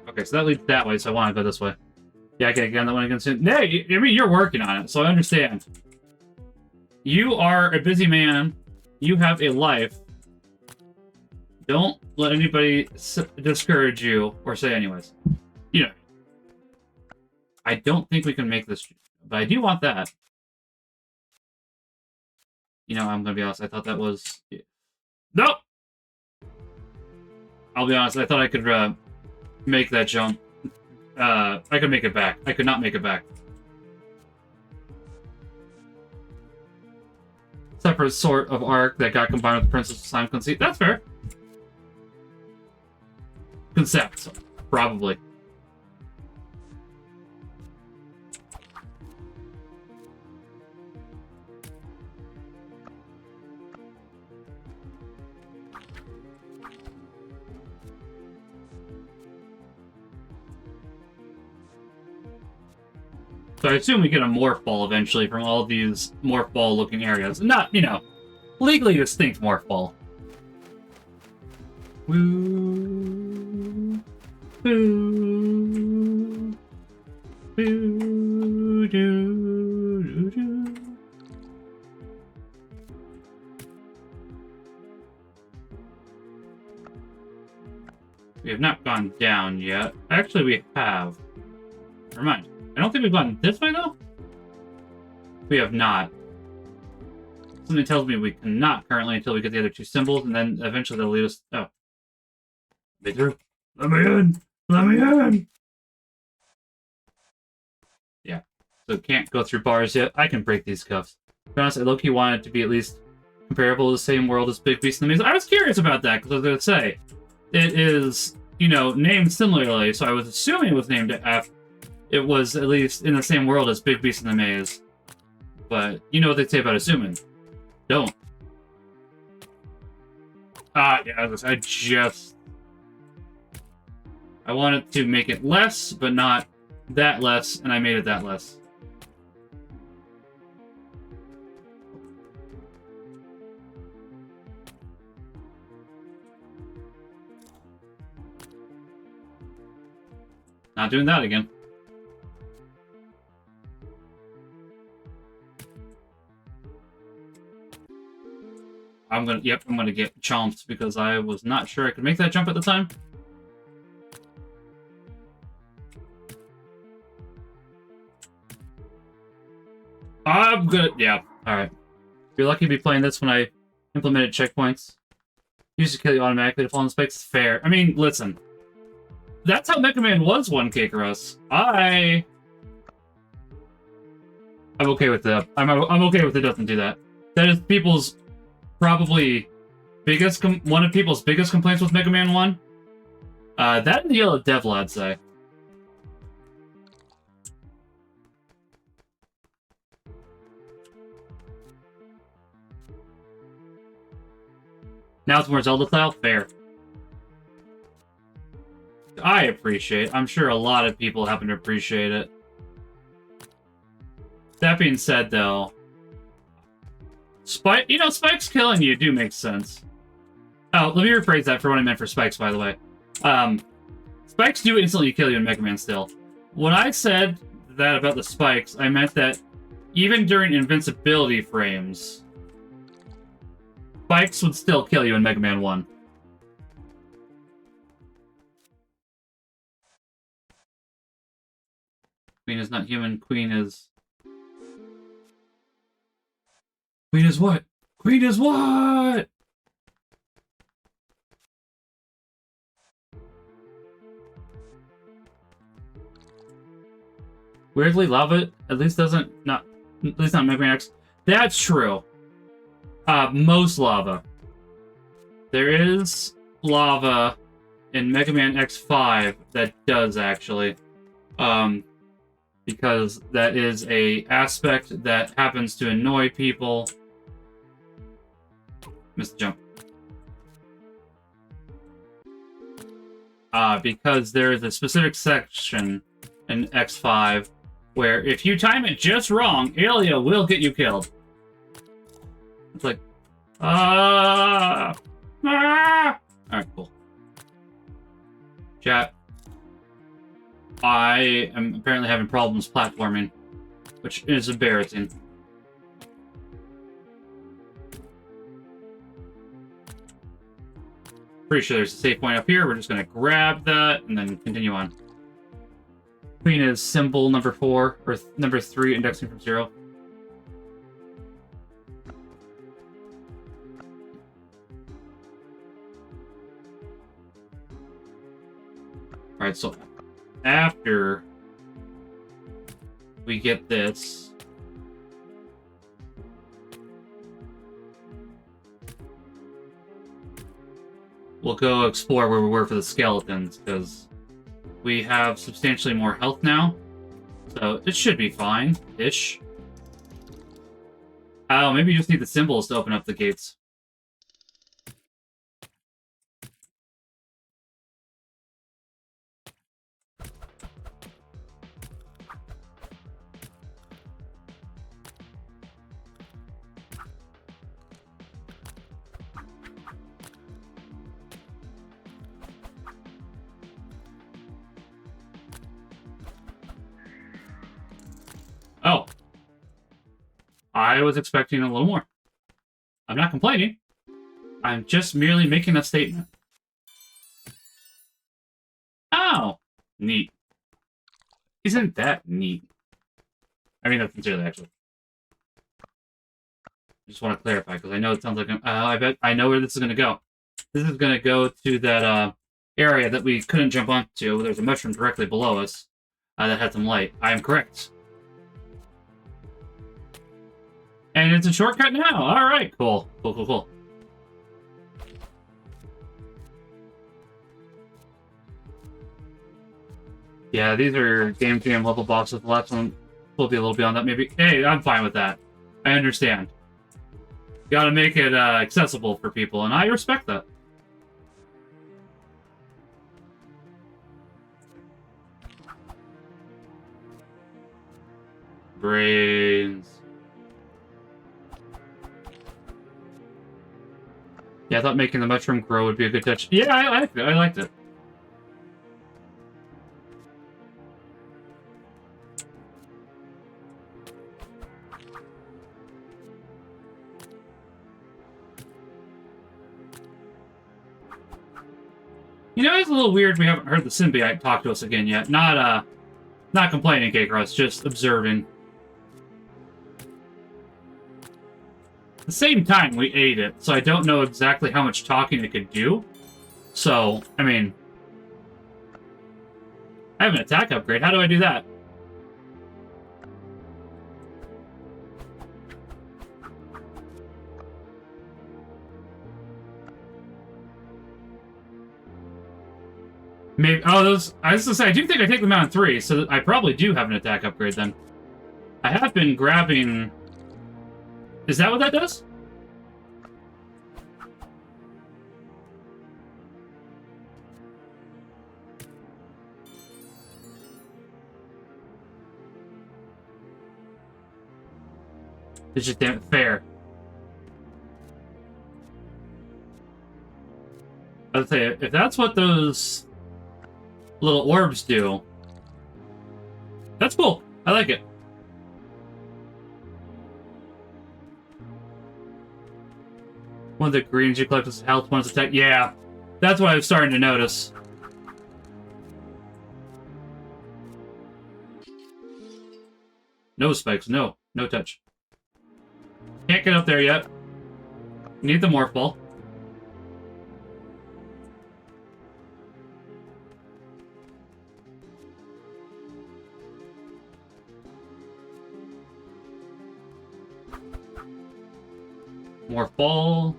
Okay, so that leads that way, so I want to go this way. Yeah, okay, again, that one against him. No, I mean, you're working on it, so I understand. You are a busy man. You have a life. Don't let anybody discourage you, or say anyways. You know. I don't think we can make this, but I do want that. You know, I'm gonna be honest, I thought that was... Nope! I'll be honest, I thought I could make that jump. I could make it back. I could not make it back. Separate sort of arc that got combined with Princess of Slime Conceit. That's fair. Concept, probably. So I assume we get a morph ball eventually from all of these morph ball looking areas. Not, you know, legally distinct morph ball. Woo. Boo. Boo. Doo. Doo. We have not gone down yet. Actually, we have. Never mind. I don't think we've gone this way, though? We have not. Something tells me we cannot currently until we get the other two symbols, and then eventually they'll lead us... Oh. They through. Let me in! Let me in! Yeah. So can't go through bars yet. I can break these cuffs. To be honest, I low-key wanted it to be at least comparable to the same world as Big Beast and the Maze. I was curious about that, because I was going to say, it is, you know, named similarly, so I was assuming it was named after... It was at least in the same world as Big Beast in the Maze. But you know what they say about assuming. Don't. Yeah, I wanted to make it less, but not that less, and I made it that less. Not doing that again. I'm gonna get chomped because I was not sure I could make that jump at the time. I'm gonna, yeah, alright. You're lucky to be playing this when I implemented checkpoints. Used to kill you automatically to fall on spikes. Fair. I mean, listen. That's how Mega Man was one, Kakarot. I'm okay with that. I'm okay with it doesn't do that. That is people's probably biggest one of people's biggest complaints with Mega Man 1. That and the Yellow Devil, I'd say. Now it's more Zelda style? Fair. I appreciate. I'm sure a lot of people happen to appreciate it. That being said, though, spikes killing you do make sense. Oh, let me rephrase that for what I meant for spikes, by the way. Spikes do instantly kill you in Mega Man still. When I said that about the spikes, I meant that even during invincibility frames, spikes would still kill you in Mega Man 1. Queen is not human. Queen is... Queen is what? Queen is what? Weirdly, lava at least not Mega Man X. That's true. Most lava. There is lava in Mega Man X5 that does actually. Because that is a aspect that happens to annoy people. Missed the jump. Because there is a specific section in X5 where if you time it just wrong, Alia will get you killed. It's like, Alright, cool. Chat. I am apparently having problems platforming, which is embarrassing. Pretty sure there's a save point up here. We're just going to grab that and then continue on. Queen is symbol number 4, or number 3, indexing from 0. Alright, so after we get this, we'll go explore where we were for the skeletons, because we have substantially more health now, so it should be fine-ish. Oh, maybe you just need the symbols to open up the gates. Oh. I was expecting a little more. I'm not complaining. I'm just merely making a statement. Oh. Neat. Isn't that neat? I mean that sincerely, actually. I just want to clarify, because I know it sounds like I bet I know where this is going to go. This is going to go to that area that we couldn't jump onto. There's a mushroom directly below us that had some light. I am correct. And it's a shortcut now. All right, cool. Cool. Yeah, these are Game Jam level bosses. The last one will be a little beyond that, maybe. Hey, I'm fine with that. I understand. Gotta make it accessible for people, and I respect that. Brains. Yeah, I thought making the mushroom grow would be a good touch. Yeah, I liked it. I liked it. You know, it's a little weird we haven't heard the symbiote talk to us again yet. Not complaining, K-Cross, just observing. At the same time, we ate it, so I don't know exactly how much talking it could do. So, I mean... I have an attack upgrade. How do I do that? Maybe... Oh, those... I was gonna say, I do think I take them out in 3, so I probably do have an attack upgrade then. I have been grabbing... Is that what that does? It's just damn fair. I'd say, if that's what those little orbs do, that's cool. I like it. One of the greens you collect is health, one's attack. Yeah, that's what I was starting to notice. No spikes, no. No touch. Can't get up there yet. Need the morph ball. Morph ball.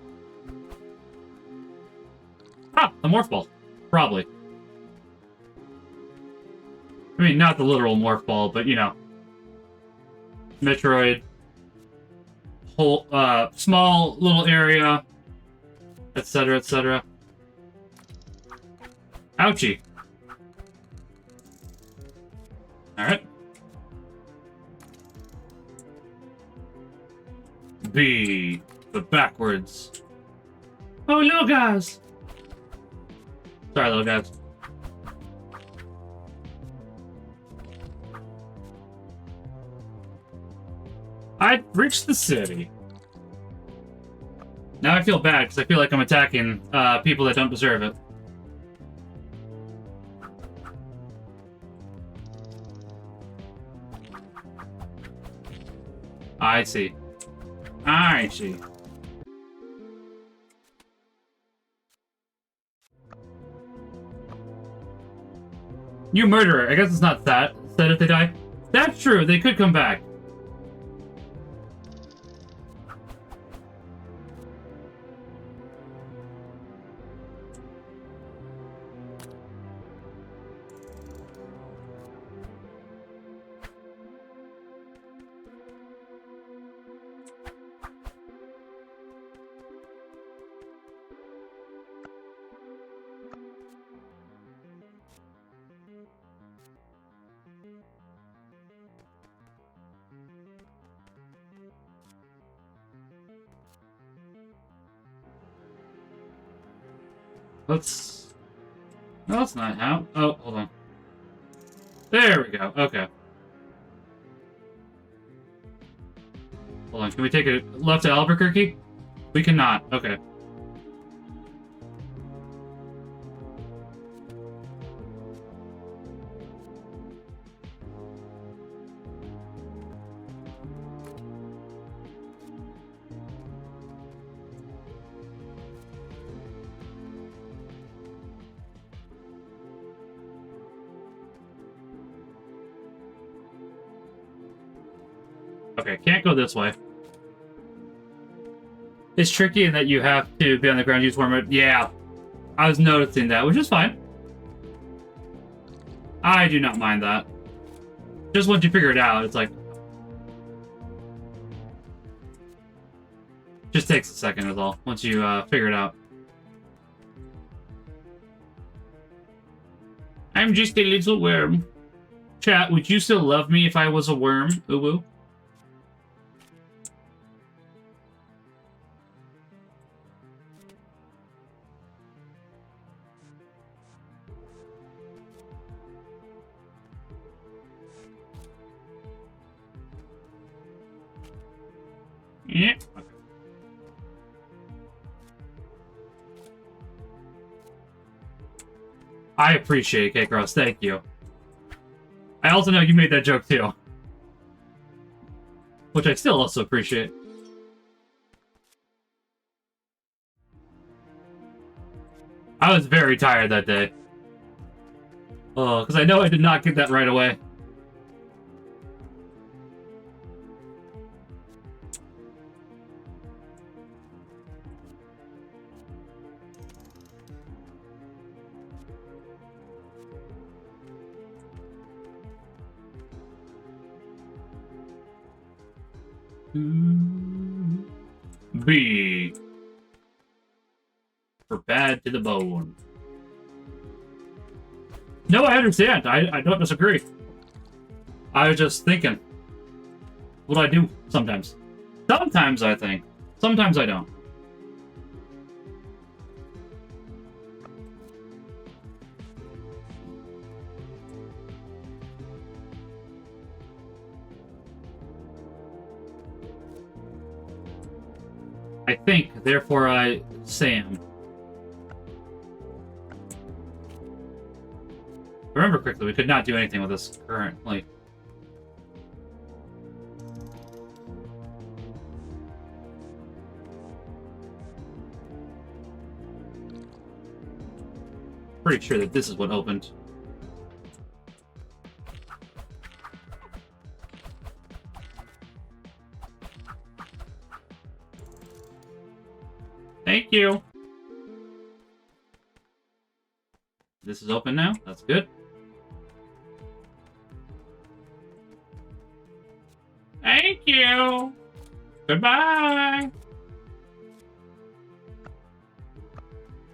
Ah, the morph ball. Probably. I mean, not the literal morph ball, but you know. Metroid. Whole, small little area. Etc., etc. Ouchie. Alright. B. But backwards. Oh, little guys! Sorry, little guys. I reached the city. Now I feel bad, because I feel like I'm attacking people that don't deserve it. I see. I see. You murderer. I guess it's not that. Said if they die. That's true. They could come back. Let's... No, that's not how. Oh, hold on. There we go. Okay. Hold on. Can we take a left to Albuquerque? We cannot. Okay. Okay, can't go this way. It's tricky in that you have to be on the ground, use warm mode. Yeah, I was noticing that, which is fine. I do not mind that. Just once you figure it out, it's like... Just takes a second is all, once you figure it out. I'm just a little worm. Chat, would you still love me if I was a worm? Uwu? Yeah. Okay. I appreciate it, K-Cross. Thank you. I also know you made that joke too. Which I still also appreciate. I was very tired that day. Oh, because I know I did not get that right away. B. For bad to the bone. No, I understand. I don't disagree. I was just thinking. What do I do sometimes? Sometimes I think. Sometimes I don't. I think, therefore I Sam. Remember quickly, we could not do anything with this currently. Pretty sure that this is what opened. Thank you. This is open now. That's good. Thank you. Goodbye.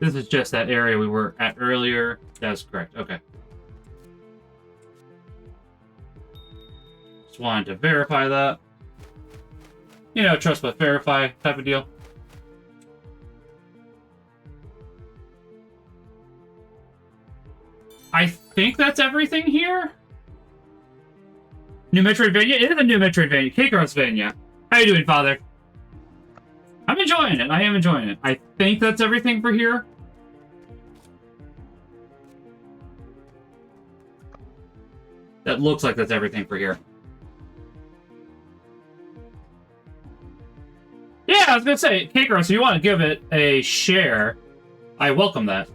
This is just that area we were at earlier. That's correct. Okay. Just wanted to verify that. You know, trust but verify type of deal. I think that's everything here. New Metroidvania? It is a new Metroidvania. KAMaximilianK. How you doing, Father? I'm enjoying it. I am enjoying it. I think that's everything for here. That looks like that's everything for here. Yeah, I was gonna say, KAMaximilianK, so you want to give it a share. I welcome that.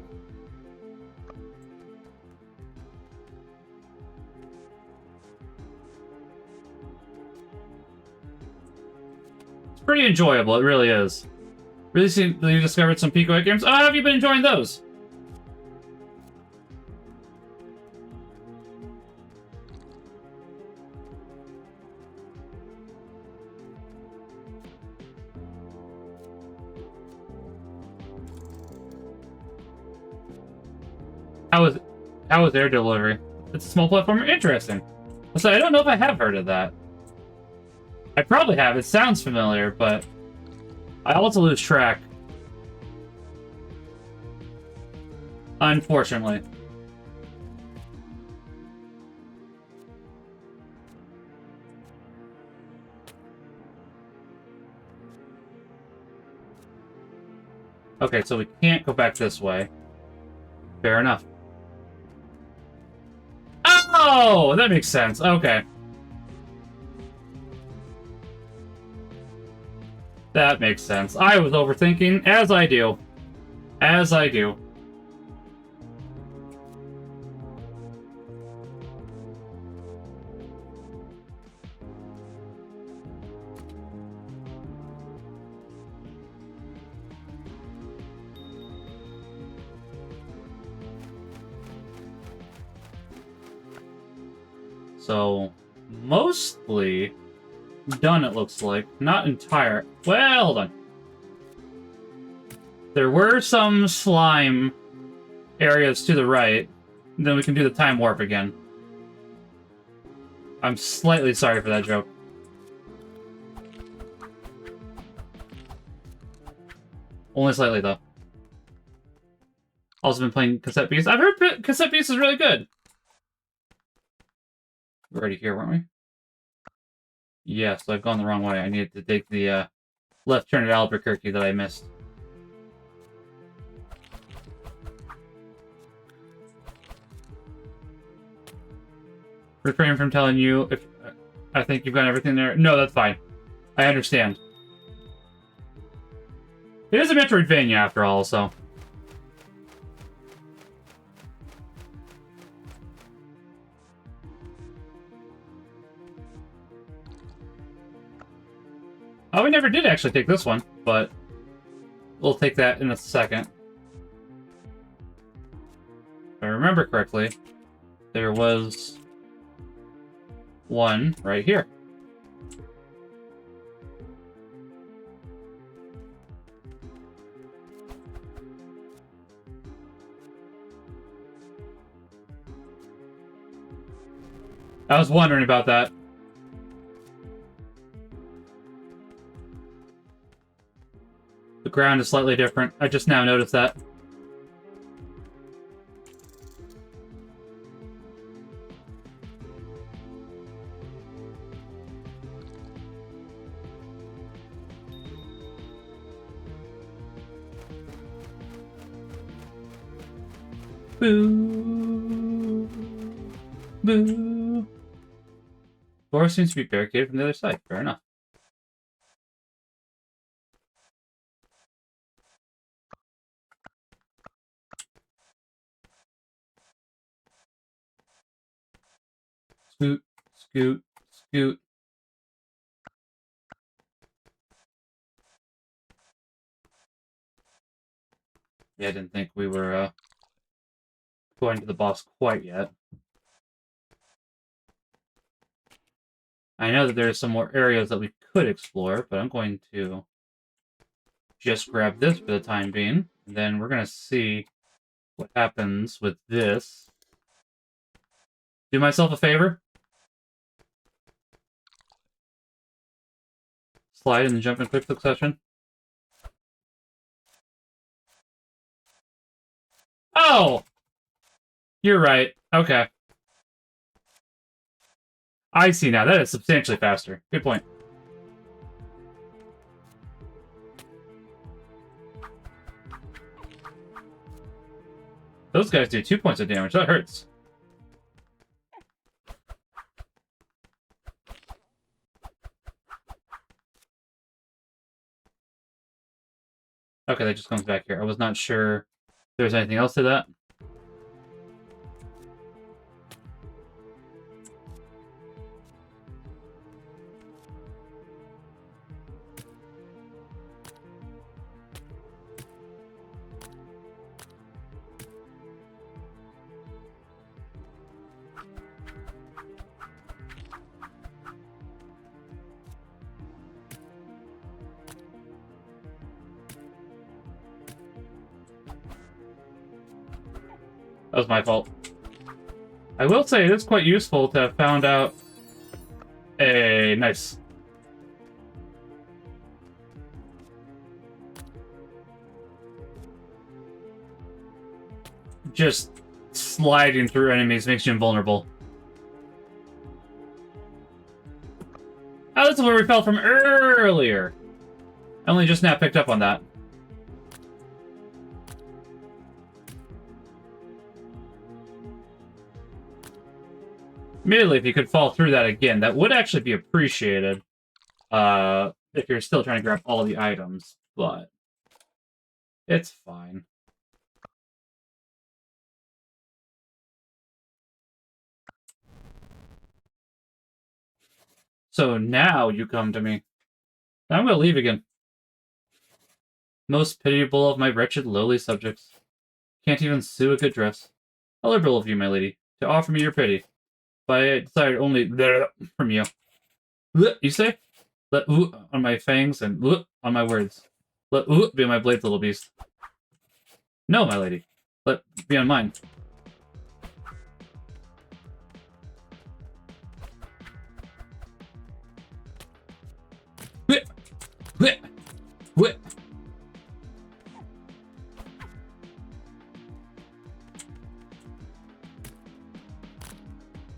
Pretty enjoyable, it really is. Really seem you discovered some Pico 8 games. Oh, how have you been enjoying those? How was their delivery? It's a small platform. Interesting. So I don't know if I have heard of that. I probably have. It sounds familiar, but I also lose track. Unfortunately. Okay, so we can't go back this way. Fair enough. Oh, that makes sense. Okay. That makes sense. I was overthinking, as I do. As I do. So, mostly done, it looks like. Not entire. Well, hold on. There were some slime areas to the right. Then we can do the time warp again. I'm slightly sorry for that joke. Only slightly, though. Also been playing Cassette Beast. I've heard Cassette Beast is really good. We're already here, weren't we? Yes, I've gone the wrong way. I needed to take the left turn at Albuquerque that I missed. Refrain from telling you if I think you've got everything there. No, that's fine. I understand. It is a Metroidvania after all, so. Oh, we never did actually take this one, but we'll take that in a second. If I remember correctly, there was one right here. I was wondering about that. The ground is slightly different. I just now noticed that. Boo! Boo! Forest seems to be barricaded from the other side. Fair enough. Scoot, scoot, scoot. Yeah, I didn't think we were going to the boss quite yet. I know that there are some more areas that we could explore, but I'm going to just grab this for the time being. And then we're going to see what happens with this. Do myself a favor. Slide and jump in quick succession. Oh! You're right. Okay. I see now. That is substantially faster. Good point. Those guys do 2 points of damage. That hurts. Okay, that just comes back here. I was not sure if there's anything else to that. That was my fault. I will say it is quite useful to have found out a nice. Just sliding through enemies makes you invulnerable. Oh, this is where we fell from earlier. I only just now picked up on that. Admittedly, if you could fall through that again, that would actually be appreciated. If you're still trying to grab all the items, but it's fine. So now you come to me. I'm going to leave again. Most pitiable of my wretched, lowly subjects. Can't even sue a good dress. How liberal of you, my lady, to offer me your pity. But I decided only from you. You say? Let on my fangs and on my words. Let be on my blades, little beast. No, my lady. Let be on mine.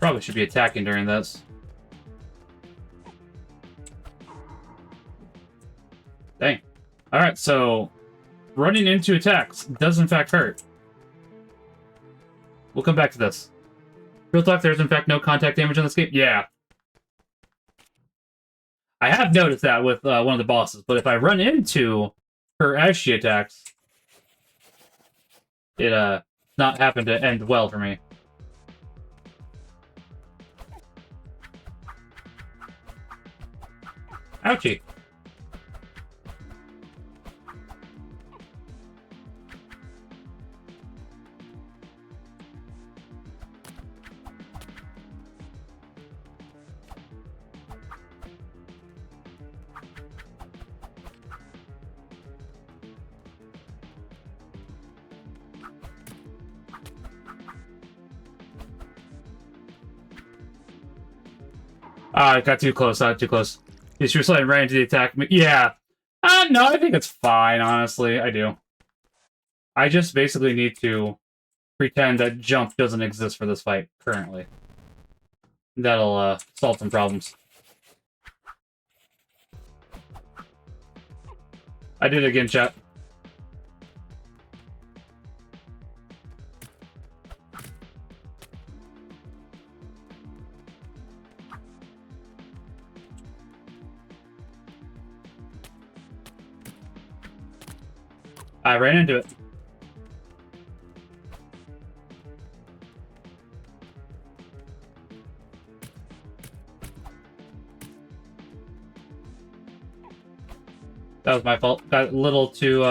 Probably should be attacking during this. Dang. Alright, so running into attacks does in fact hurt. We'll come back to this. Real talk, there's in fact no contact damage in this game? Yeah. I have noticed that with one of the bosses, but if I run into her as she attacks, it not happen to end well for me. Ouchie. I got too close, too close. She was sliding right into the attack. Yeah. No, I think it's fine, honestly. I do. I just basically need to pretend that jump doesn't exist for this fight currently. That'll solve some problems. I did it again, chat. I ran into it. That was my fault. Got a little too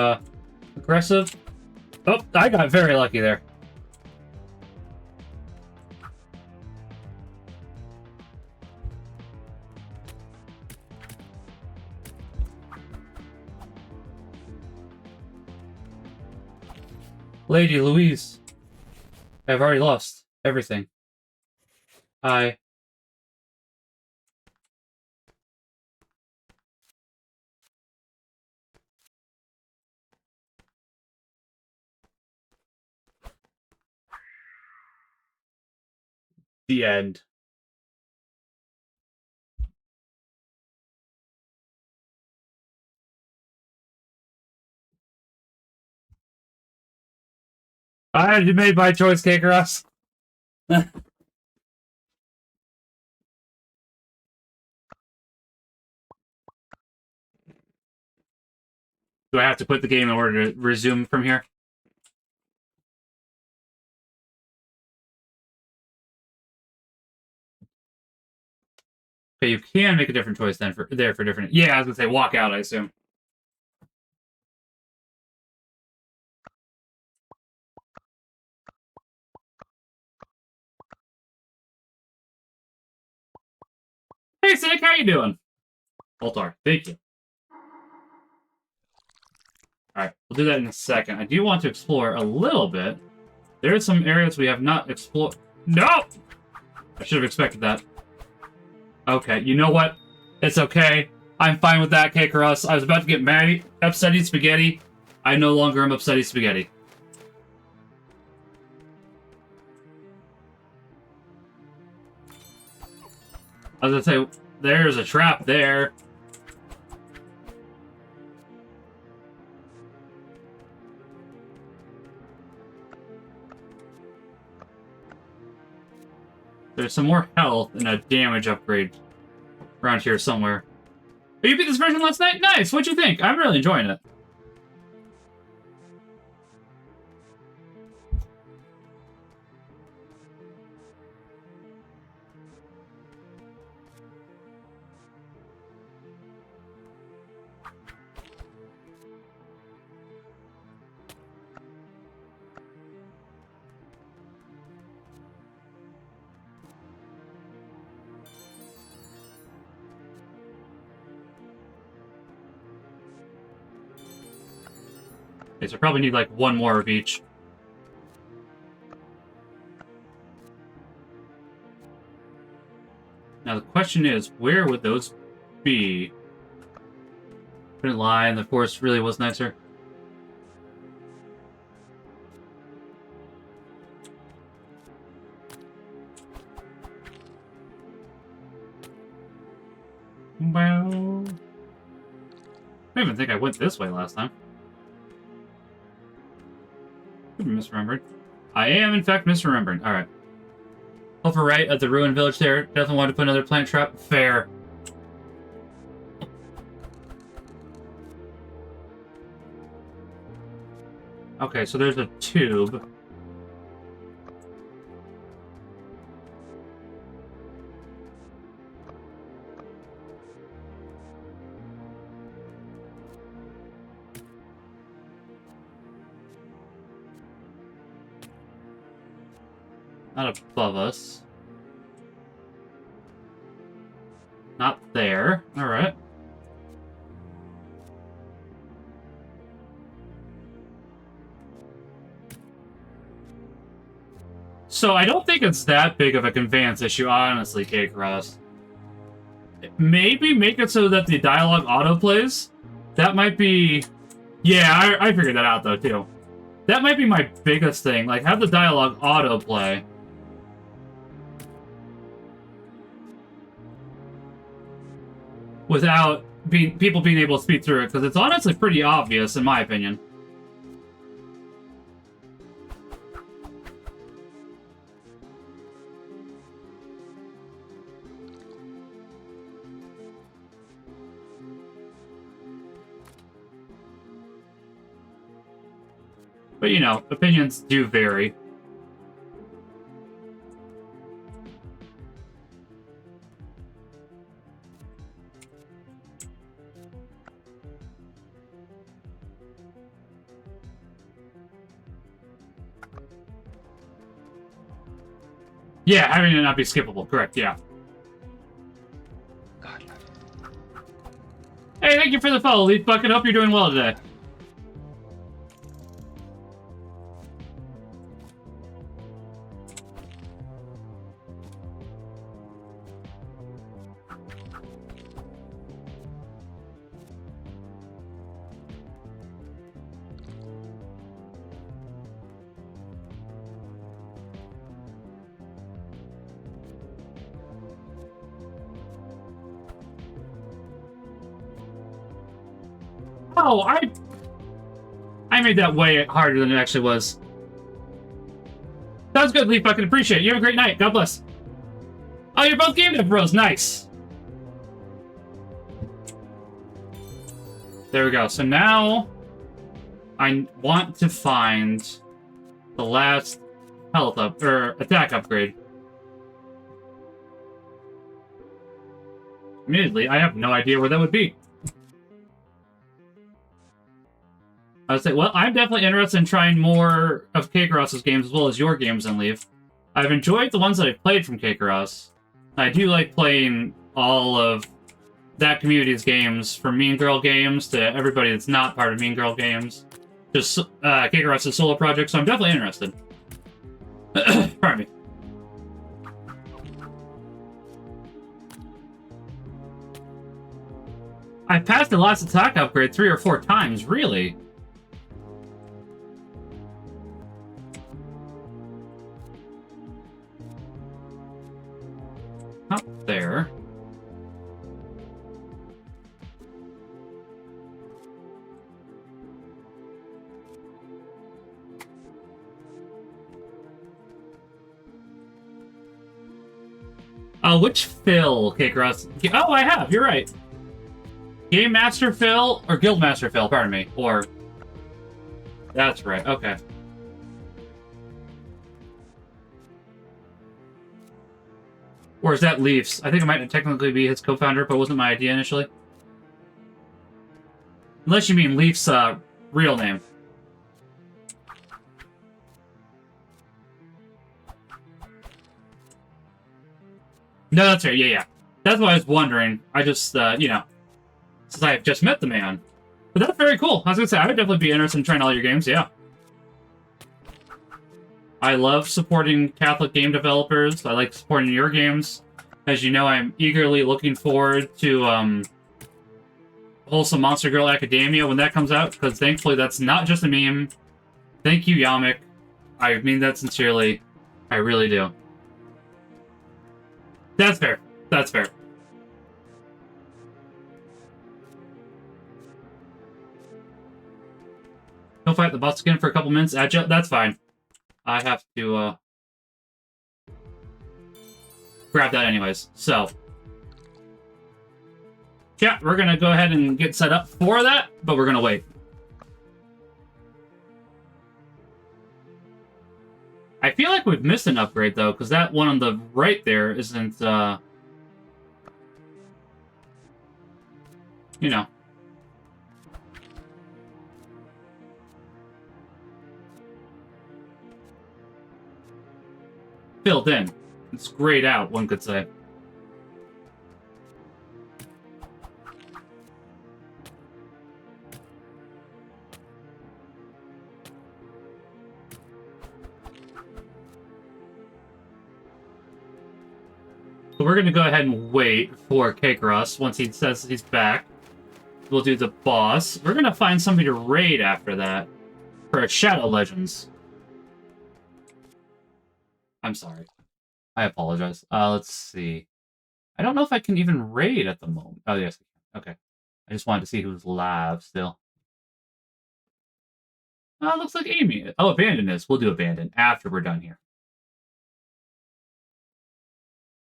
aggressive. Oh, I got very lucky there. Lady Louise, I've already lost everything. I... The end. I made my choice, K-Cross. Do I have to quit the game in order to resume from here? Okay, you can make a different choice then for different. Yeah, I was gonna say walk out, I assume. Hey, Sick, how you doing? Altar, thank you. Alright, we'll do that in a second. I do want to explore a little bit. There are some areas we have not explored. No! I should have expected that. Okay, you know what? It's okay. I'm fine with that, K-Cross. I was about to get mad. Upsetty spaghetti. I no longer am upsetty spaghetti. I was gonna say, there's a trap there. There's some more health and a damage upgrade around here somewhere. Oh, you beat this version last night? Nice! What'd you think? I'm really enjoying it. Okay, so I probably need like one more of each. Now the question is, where would those be? Couldn't lie, and the forest really was nicer. Well, I don't even think I went this way last time. Could be misremembered. I am, in fact, misremembering. Alright. Over right at the ruined village there. Definitely want to put another plant trap. Fair. Okay, so there's a tube. Not above us. Not there. Alright. So I don't think it's that big of a conveyance issue, honestly, K-Cross. Maybe make it so that the dialogue autoplays That might be... Yeah, I figured that out, though, too. That might be my biggest thing. Like, have the dialogue autoplay. Without people being able to speed through it, because it's honestly pretty obvious, in my opinion. But, you know, opinions do vary. Yeah, having it not be skippable. Correct, yeah. Hey, thank you for the follow, Leaf Bucket. Hope you're doing well today. Oh, I made that way harder than it actually was. Sounds good, Leaf Bucket. Appreciate it. You have a great night. God bless. Oh, you're both game dev bros. Nice. There we go. So now I want to find the last health up or attack upgrade. Admittedly, I have no idea where that would be. I would say, well, I'm definitely interested in trying more of KAMax's games as well as your games and Leave. I've enjoyed the ones that I've played from KAMax. I do like playing all of that community's games, from Mean Girl Games to everybody that's not part of Mean Girl Games. Just KAMax's solo project, so I'm definitely interested. Pardon me. I passed the last attack upgrade 3 or 4 times, really? Up there. Which Phil, KAMax? Oh, I have, you're right. Game Master Phil, or Guild Master Phil, pardon me. Or... That's right, okay. Or is that Leafs? I think it might technically be his co-founder, but it wasn't my idea initially. Unless you mean Leaf's real name. No, that's right, yeah. That's what I was wondering. I just, you know, since I have just met the man. But that's very cool. I was gonna say, I would definitely be interested in trying all your games, yeah. I love supporting Catholic game developers. I like supporting your games. As you know, I'm eagerly looking forward to Wholesome Monster Girl Academia when that comes out, because thankfully that's not just a meme. Thank you, Yamik. I mean that sincerely. I really do. That's fair. That's fair. Don't fight the boss again for a couple minutes. Agile, that's fine. I have to grab that anyways. So, yeah, we're gonna go ahead and get set up for that, but we're gonna wait. I feel like we've missed an upgrade though, because that one on the right there isn't, you know. Filled in. It's grayed out, one could say. So we're going to go ahead and wait for KAMax once he says he's back. we'll do the boss. We're gonna find somebody to raid after that for a Shadow Legends. I'm sorry. I apologize. Let's see. I don't know if I can even raid at the moment. Oh, yes. Okay. I just wanted to see who's live still. Oh, looks like Amy. Oh, Abandon is. We'll do Abandon after we're done here.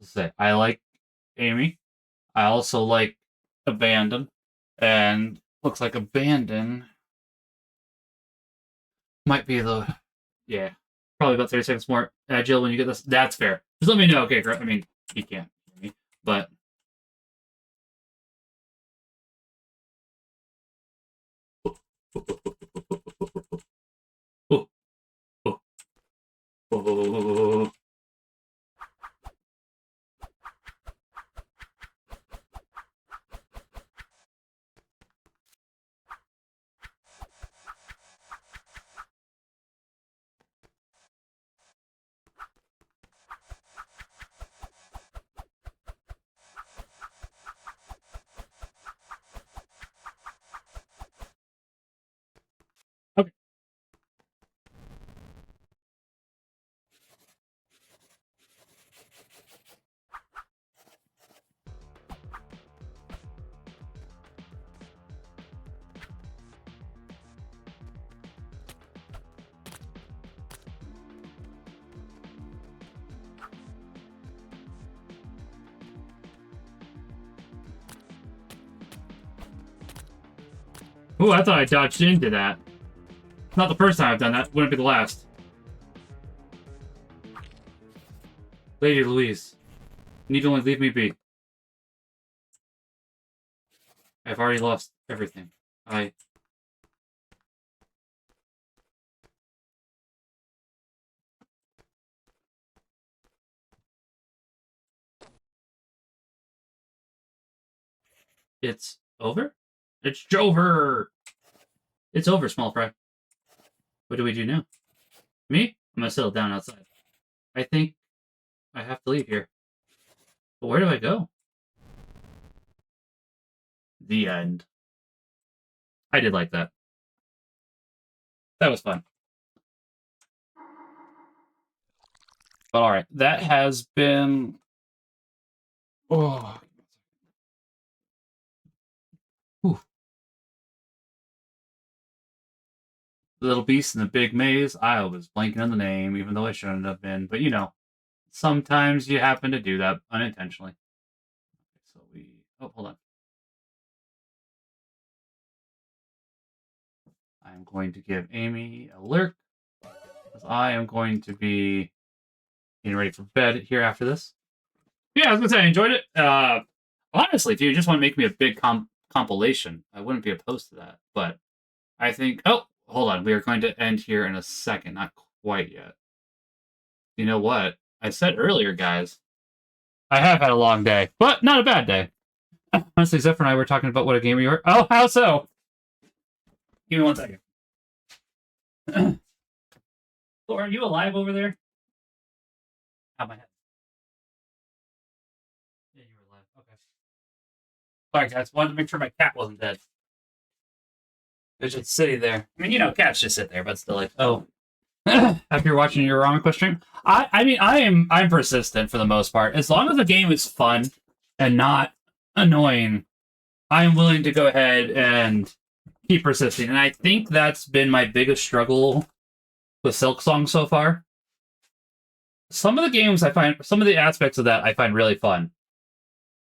Let's say, I like Amy. I also like Abandon. And looks like Abandon might be the... Yeah. Probably about 30 seconds more agile when you get this. That's fair. Just let me know. Okay, I mean, you can't hear me, but... Okay. Ooh, I thought I dodged into that. Not the first time I've done that. Wouldn't be the last. Lady Louise, you need to only leave me be. I've already lost everything. It's over? It's Jover! It's over, small fry. What do we do now? Me? I'm gonna settle down outside. I think I have to leave here. But where do I go? The end. I did like that. That was fun. But alright, that has been... Oh. Whew. The Little Beast in the Big Maze. I was blanking on the name, even though I shouldn't have been. But you know, sometimes you happen to do that unintentionally. So we... Oh, hold on. I'm going to give Amy a lurk. Because I am going to be getting ready for bed here after this. Yeah, I was going to say, I enjoyed it. Honestly, if you just want to make me a big compilation, I wouldn't be opposed to that. But I think... Oh, hold on. We are going to end here in a second. Not quite yet. You know what? I said earlier, guys, I have had a long day, but not a bad day. Honestly, Zephyr and I were talking about what a game we were. Oh, how so? Give me 1 second. Thor, are you alive over there? Ow, my head. Yeah, you were alive. Okay. Sorry, guys. Wanted to make sure my cat wasn't dead. It was just sitting there. I mean, you know, cats just sit there, but still like, oh. After you're watching your Ramen stream, I mean, I'm persistent for the most part. As long as the game is fun and not annoying, I'm willing to go ahead and keep persisting. And I think that's been my biggest struggle with Silksong so far. Some of the games I find, some of the aspects of that I find really fun.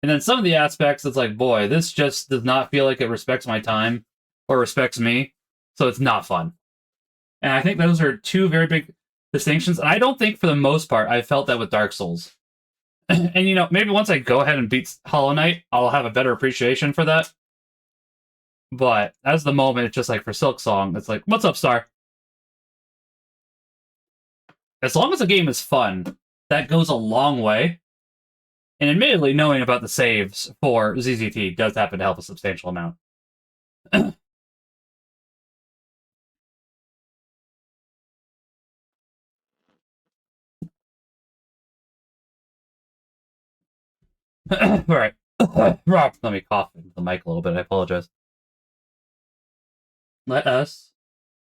And then some of the aspects, it's like, boy, this just does not feel like it respects my time or respects me. So it's not fun. And I think those are two very big distinctions. And I don't think for the most part I felt that with Dark Souls. And you know, maybe once I go ahead and beat Hollow Knight, I'll have a better appreciation for that. But as the moment, it's just like for Silksong, it's like, what's up, Star? As long as the game is fun, that goes a long way. And admittedly, knowing about the saves for ZZT does happen to help a substantial amount. Alright. Let me cough into the mic a little bit. I apologize. let us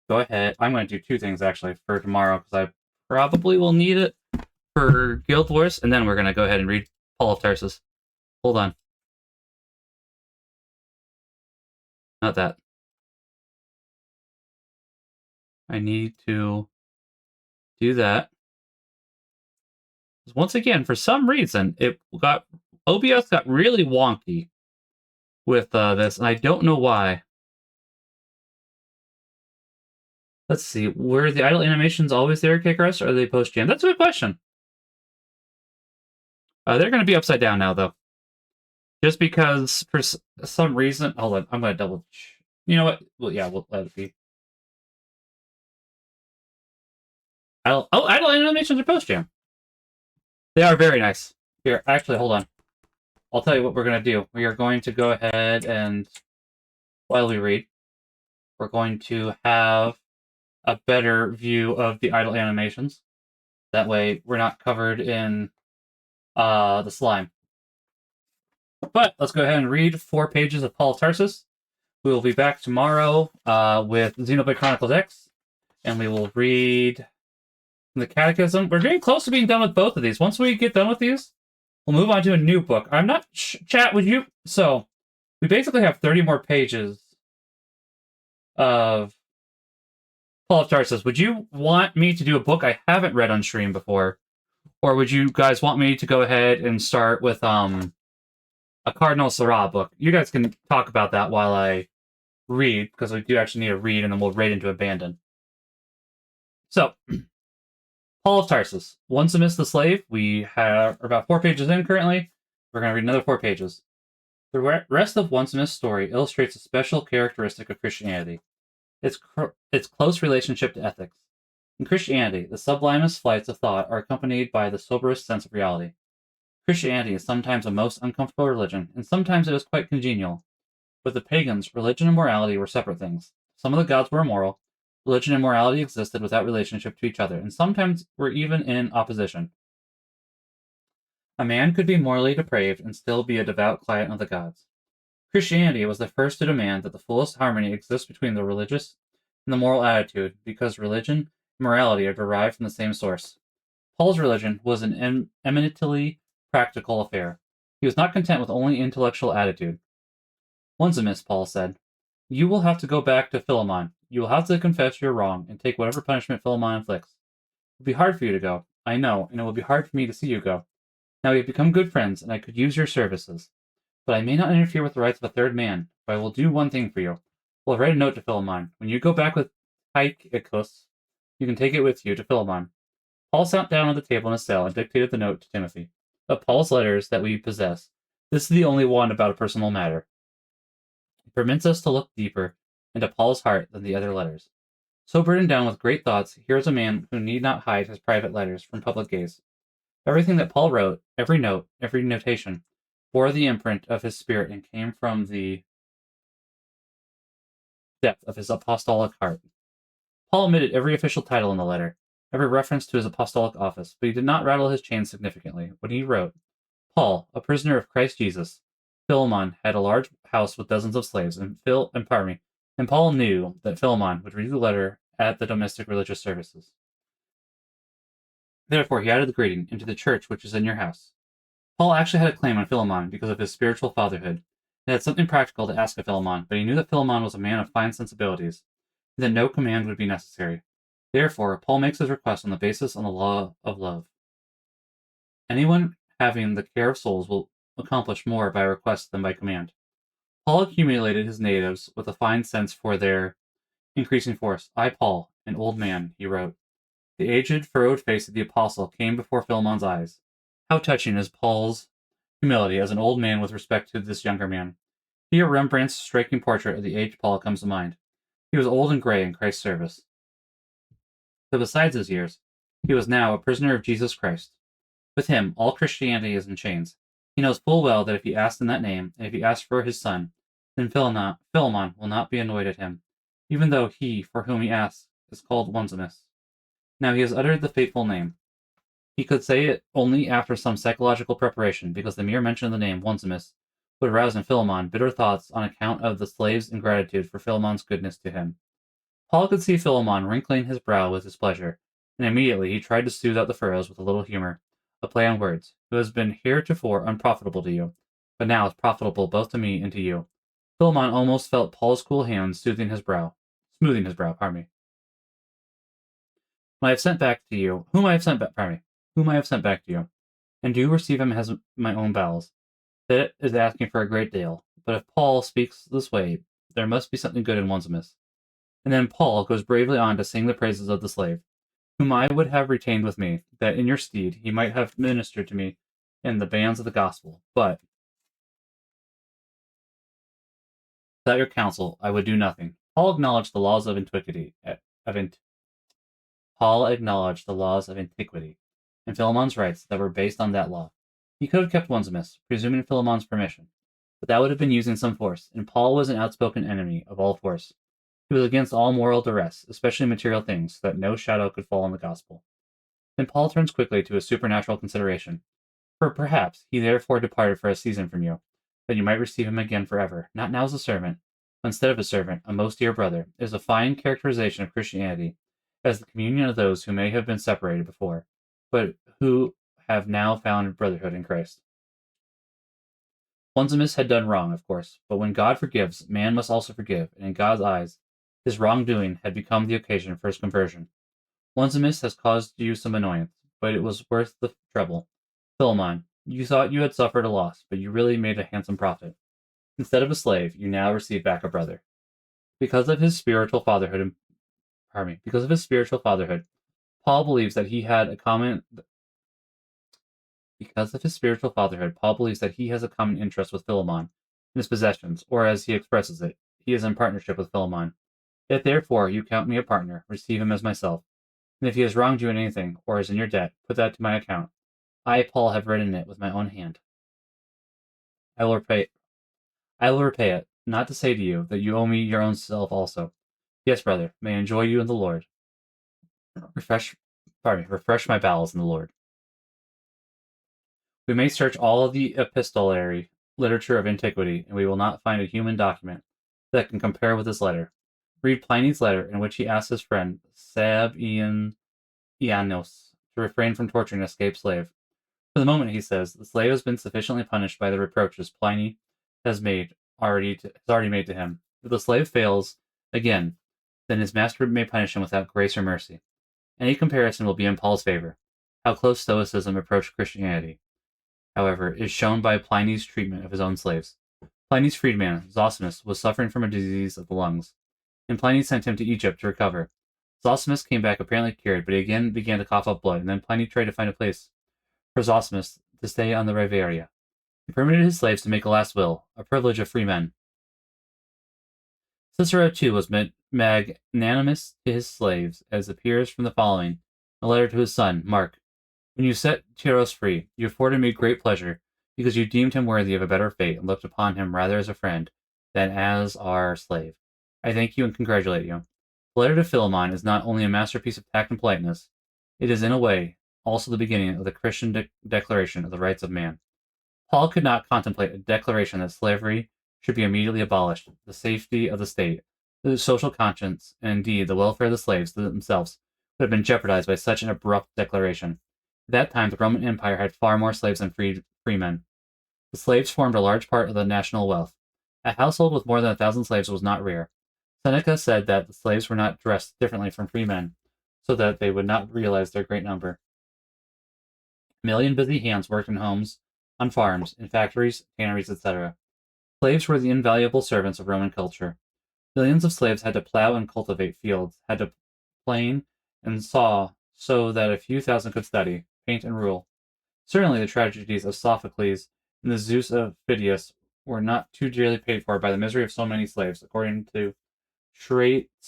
go ahead. I'm going to do two things actually for tomorrow because I probably will need it for Guild Wars, and then we're going to go ahead and read Paul of Tarsus. Hold on. Not that. I need to do that. Once again, for some reason, OBS got really wonky with this, and I don't know why. Let's see. Were the idle animations always there, Kickers, or are they post-jam? That's a good question. They're going to be upside down now, though. Just because, for some reason... Hold on, I'm going to double... You know what? Well, yeah, we'll let it be. Idle animations are post-jam. They are very nice. Here, actually, hold on. I'll tell you what we're going to do. We are going to go ahead and, while we read, we're going to have a better view of the idle animations. That way, we're not covered in the slime. But let's go ahead and read 4 pages of Paul of Tarsus. We will be back tomorrow with Xenoblade Chronicles X, and we will read the Catechism. We're getting close to being done with both of these. Once we get done with these, we'll move on to a new book. I'm not... Chat, would you... So, we basically have 30 more pages of Paul of Tarsus. Would you want me to do a book I haven't read on stream before? Or would you guys want me to go ahead and start with a Cardinal Sarah book? You guys can talk about that while I read, because we do actually need to read, and then we'll raid into Abandon. So, Paul of Tarsus. Once amidst the slave, we are about 4 pages in currently. We're going to read another 4 pages. The rest of Once Amidst story illustrates a special characteristic of Christianity, its close relationship to ethics. In Christianity, the sublimest flights of thought are accompanied by the soberest sense of reality. Christianity is sometimes a most uncomfortable religion, and sometimes it is quite congenial. With the pagans, religion and morality were separate things. Some of the gods were immoral. Religion and morality existed without relationship to each other, and sometimes were even in opposition. A man could be morally depraved and still be a devout client of the gods. Christianity was the first to demand that the fullest harmony exists between the religious and the moral attitude, because religion and morality are derived from the same source. Paul's religion was an eminently practical affair. He was not content with only intellectual attitude. Once amiss, Paul said, "You will have to go back to Philemon. You will have to confess your wrong and take whatever punishment Philemon inflicts. It will be hard for you to go, I know, and it will be hard for me to see you go. Now we have become good friends, and I could use your services. But I may not interfere with the rights of a third man, but I will do one thing for you. We'll write a note to Philemon. When you go back with Tychicus, you can take it with you to Philemon." Paul sat down at the table in his cell and dictated the note to Timothy. Of Paul's letters that we possess, this is the only one about a personal matter. It permits us to look deeper into Paul's heart than the other letters. So burdened down with great thoughts, here is a man who need not hide his private letters from public gaze. Everything that Paul wrote, every note, every notation, bore the imprint of his spirit and came from the depth of his apostolic heart. Paul omitted every official title in the letter, every reference to his apostolic office, but he did not rattle his chains significantly. When he wrote, "Paul, a prisoner of Christ Jesus, Philemon had a large house with dozens of slaves, and Paul knew that Philemon would read the letter at the domestic religious services. Therefore, he added the greeting, into the church which is in your house." Paul actually had a claim on Philemon because of his spiritual fatherhood. He had something practical to ask of Philemon, but he knew that Philemon was a man of fine sensibilities, and that no command would be necessary. Therefore, Paul makes his request on the basis of the law of love. Anyone having the care of souls will accomplish more by request than by command. Paul accumulated his natives with a fine sense for their increasing force. "I, Paul, an old man," he wrote. The aged, furrowed face of the apostle came before Philemon's eyes. How touching is Paul's humility as an old man with respect to this younger man. Here Rembrandt's striking portrait of the aged Paul comes to mind. He was old and gray in Christ's service. But besides his years, he was now a prisoner of Jesus Christ. With him, all Christianity is in chains. He knows full well that if he asks in that name, and if he asks for his son, then Philemon will not be annoyed at him, even though he for whom he asks is called Onesimus. Now he has uttered the fateful name. He could say it only after some psychological preparation, because the mere mention of the name Onesimus would arouse in Philemon bitter thoughts on account of the slave's ingratitude for Philemon's goodness to him. Paul could see Philemon wrinkling his brow with displeasure, and immediately he tried to soothe out the furrows with a little humor, a play on words, who has been heretofore unprofitable to you, but now is profitable both to me and to you. Philemon almost felt Paul's cool hand smoothing his brow, pardon me. Whom I have sent back to you, and do receive him as my own bowels. That is asking for a great deal, but if Paul speaks this way, there must be something good in Onesimus. And then Paul goes bravely on to sing the praises of the slave, whom I would have retained with me, that in your stead he might have ministered to me in the bands of the gospel. But without your counsel, I would do nothing. Paul acknowledged the laws of antiquity, and Philemon's rights that were based on that law. He could have kept Onesimus, presuming Philemon's permission, but that would have been using some force, and Paul was an outspoken enemy of all force. He was against all moral duress, especially material things, so that no shadow could fall on the gospel. Then Paul turns quickly to a supernatural consideration. For perhaps he therefore departed for a season from you, that you might receive him again forever, not now as a servant, but instead of a servant, a most dear brother, is a fine characterization of Christianity, as the communion of those who may have been separated before, but who have now found brotherhood in Christ. Onesimus had done wrong, of course, but when God forgives, man must also forgive, and in God's eyes, his wrongdoing had become the occasion for his conversion. Onesimus has caused you some annoyance, but it was worth the trouble. Philemon, you thought you had suffered a loss, but you really made a handsome profit. Instead of a slave, you now receive back a brother. Because of his spiritual fatherhood, Paul believes that he has a common interest with Philemon in his possessions, or as he expresses it, he is in partnership with Philemon. If therefore you count me a partner, receive him as myself. And if he has wronged you in anything, or is in your debt, put that to my account. I, Paul, have written it with my own hand. I will repay it, not to say to you that you owe me your own self also. Yes, brother, may I enjoy you in the Lord. Refresh my bowels in the Lord. We may search all of the epistolary literature of antiquity, and we will not find a human document that can compare with this letter. Read Pliny's letter, in which he asks his friend Sabinianus to refrain from torturing an escaped slave. For the moment, he says, the slave has been sufficiently punished by the reproaches Pliny has already made to him. If the slave fails again, then his master may punish him without grace or mercy. Any comparison will be in Paul's favor. How close Stoicism approached Christianity, however, is shown by Pliny's treatment of his own slaves. Pliny's freedman, Zosimus, was suffering from a disease of the lungs, and Pliny sent him to Egypt to recover. Zosimus came back apparently cured, but he again began to cough up blood, and then Pliny tried to find a place for Zosimus to stay on the Riviera. He permitted his slaves to make a last will, a privilege of free men. Cicero, too, was magnanimous to his slaves, as appears from the following, a letter to his son, Mark. When you set Tyros free, you afforded me great pleasure, because you deemed him worthy of a better fate, and looked upon him rather as a friend than as our slave. I thank you and congratulate you. The letter to Philemon is not only a masterpiece of tact and politeness, it is in a way also the beginning of the Christian declaration of the rights of man. Paul could not contemplate a declaration that slavery should be immediately abolished, the safety of the state, the social conscience, and indeed the welfare of the slaves themselves would have been jeopardized by such an abrupt declaration. At that time, the Roman Empire had far more slaves than freemen. The slaves formed a large part of the national wealth. A household with more than 1,000 slaves was not rare. Seneca said that the slaves were not dressed differently from freemen, so that they would not realize their great number. A million busy hands worked in homes, on farms, in factories, tanneries, etc. Slaves were the invaluable servants of Roman culture. Millions of slaves had to plow and cultivate fields, had to plane and saw, so that a few thousand could study, paint, and rule. Certainly the tragedies of Sophocles and the Zeus of Phidias were not too dearly paid for by the misery of so many slaves, according to Trotsky.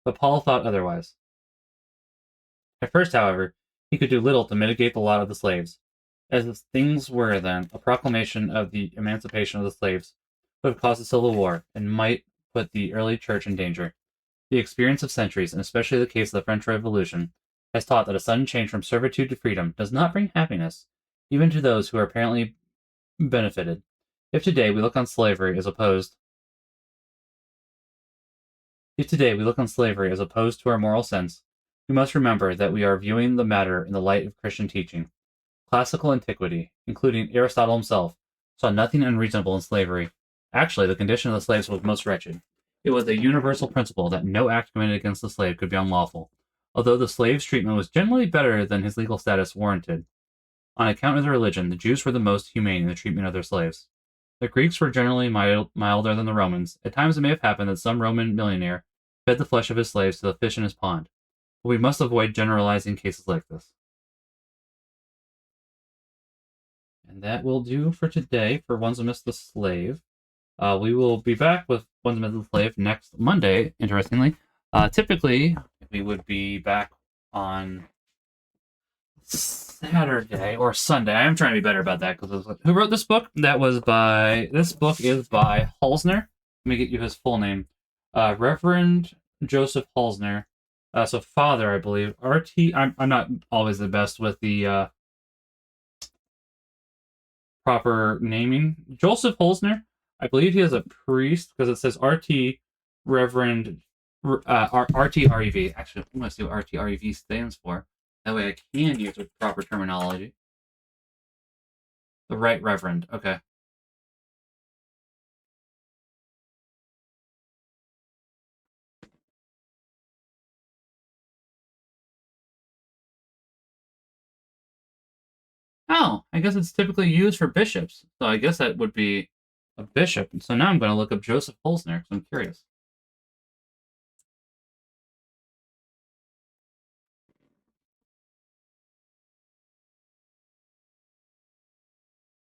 But Paul thought otherwise. At first, however, he could do little to mitigate the lot of the slaves. As things were then, a proclamation of the emancipation of the slaves would have caused a civil war, and might put the early church in danger. The experience of centuries, and especially the case of the French Revolution, has taught that a sudden change from servitude to freedom does not bring happiness, even to those who are apparently benefited. If today we look on slavery as opposed to our moral sense, we must remember that we are viewing the matter in the light of Christian teaching. Classical antiquity, including Aristotle himself, saw nothing unreasonable in slavery. Actually, the condition of the slaves was most wretched. It was a universal principle that no act committed against the slave could be unlawful, although the slave's treatment was generally better than his legal status warranted. On account of their religion, the Jews were the most humane in the treatment of their slaves. The Greeks were generally milder than the Romans. At times it may have happened that some Roman millionaire fed the flesh of his slaves to the fish in his pond. But we must avoid generalizing cases like this. And that will do for today for Ones Amidst the Slave. We will be back with Ones Amidst the Slave next Monday, interestingly. Typically, we would be back on Saturday or Sunday. I am trying to be better about that because who wrote this book? This book is by Halsner. Let me get you his full name. Reverend Joseph Halsner. So father, I believe. RT. I'm not always the best with the proper naming. Joseph Halsner. I believe he is a priest because it says RT Reverend RTREV. Actually, I'm going to see what RTREV stands for. That way I can use the proper terminology. The Right Reverend. Okay. Oh, I guess it's typically used for bishops. So I guess that would be a bishop. So now I'm going to look up Joseph Holzner because I'm curious.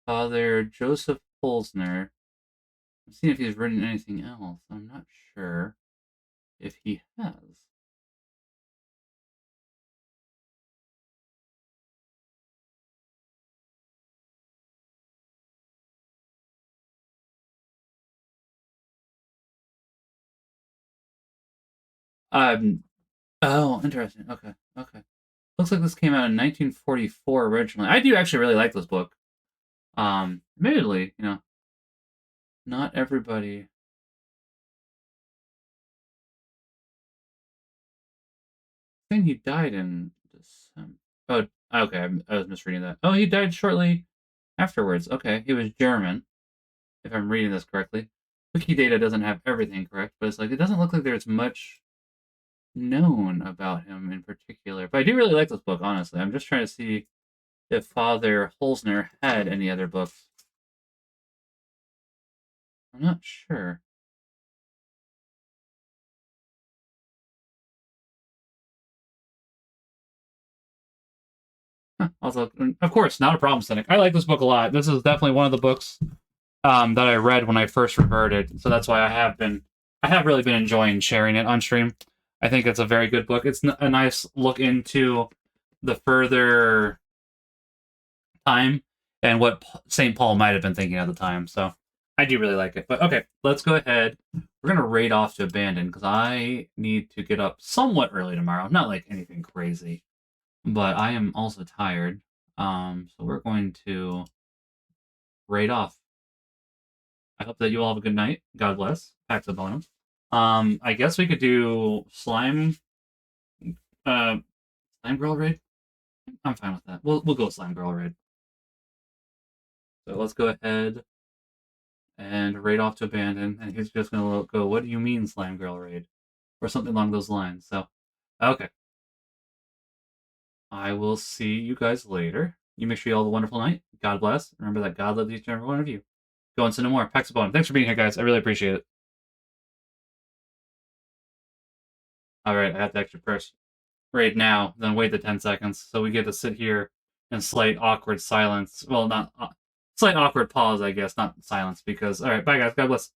Father Joseph Holzner. I'm seeing if he's written anything else. I'm not sure if he has. Oh, interesting. Okay. Looks like this came out in 1944 originally. I do actually really like this book. Admittedly, not everybody. I think he died in December. Oh, okay. I was misreading that. Oh, he died shortly afterwards. Okay, he was German, if I'm reading this correctly. Wikidata doesn't have everything correct, but it's like it doesn't look like there's much known about him in particular. But I do really like this book, honestly. I'm just trying to see if Father Holzner had any other books. I'm not sure. Also, of course, not a problem, Cynic. I like this book a lot. This is definitely one of the books that I read when I first reverted. So that's why I have really been enjoying sharing it on stream. I think it's a very good book. It's a nice look into the further time and what St. Paul might have been thinking at the time. So I do really like it. But okay, let's go ahead. We're going to raid off to Abandon because I need to get up somewhat early tomorrow. Not like anything crazy, but I am also tired. So we're going to raid off. I hope that you all have a good night. God bless. Pax a bonum. I guess we could do slime girl raid. I'm fine with that. We'll go with slime girl raid. So let's go ahead and raid off to Abandon, and he's just gonna go, what do you mean slime girl raid? Or something along those lines. So okay. I will see you guys later. You make sure you all have a wonderful night. God bless. Remember that God loves each and every one of you. Go and send no more. Pax a bonum. Thanks for being here, guys. I really appreciate it. Alright, I have to actually press raid now, then wait the 10 seconds. So we get to sit here in slight awkward silence. Well, not slight awkward pause, I guess, not silence, because alright, bye guys, God bless.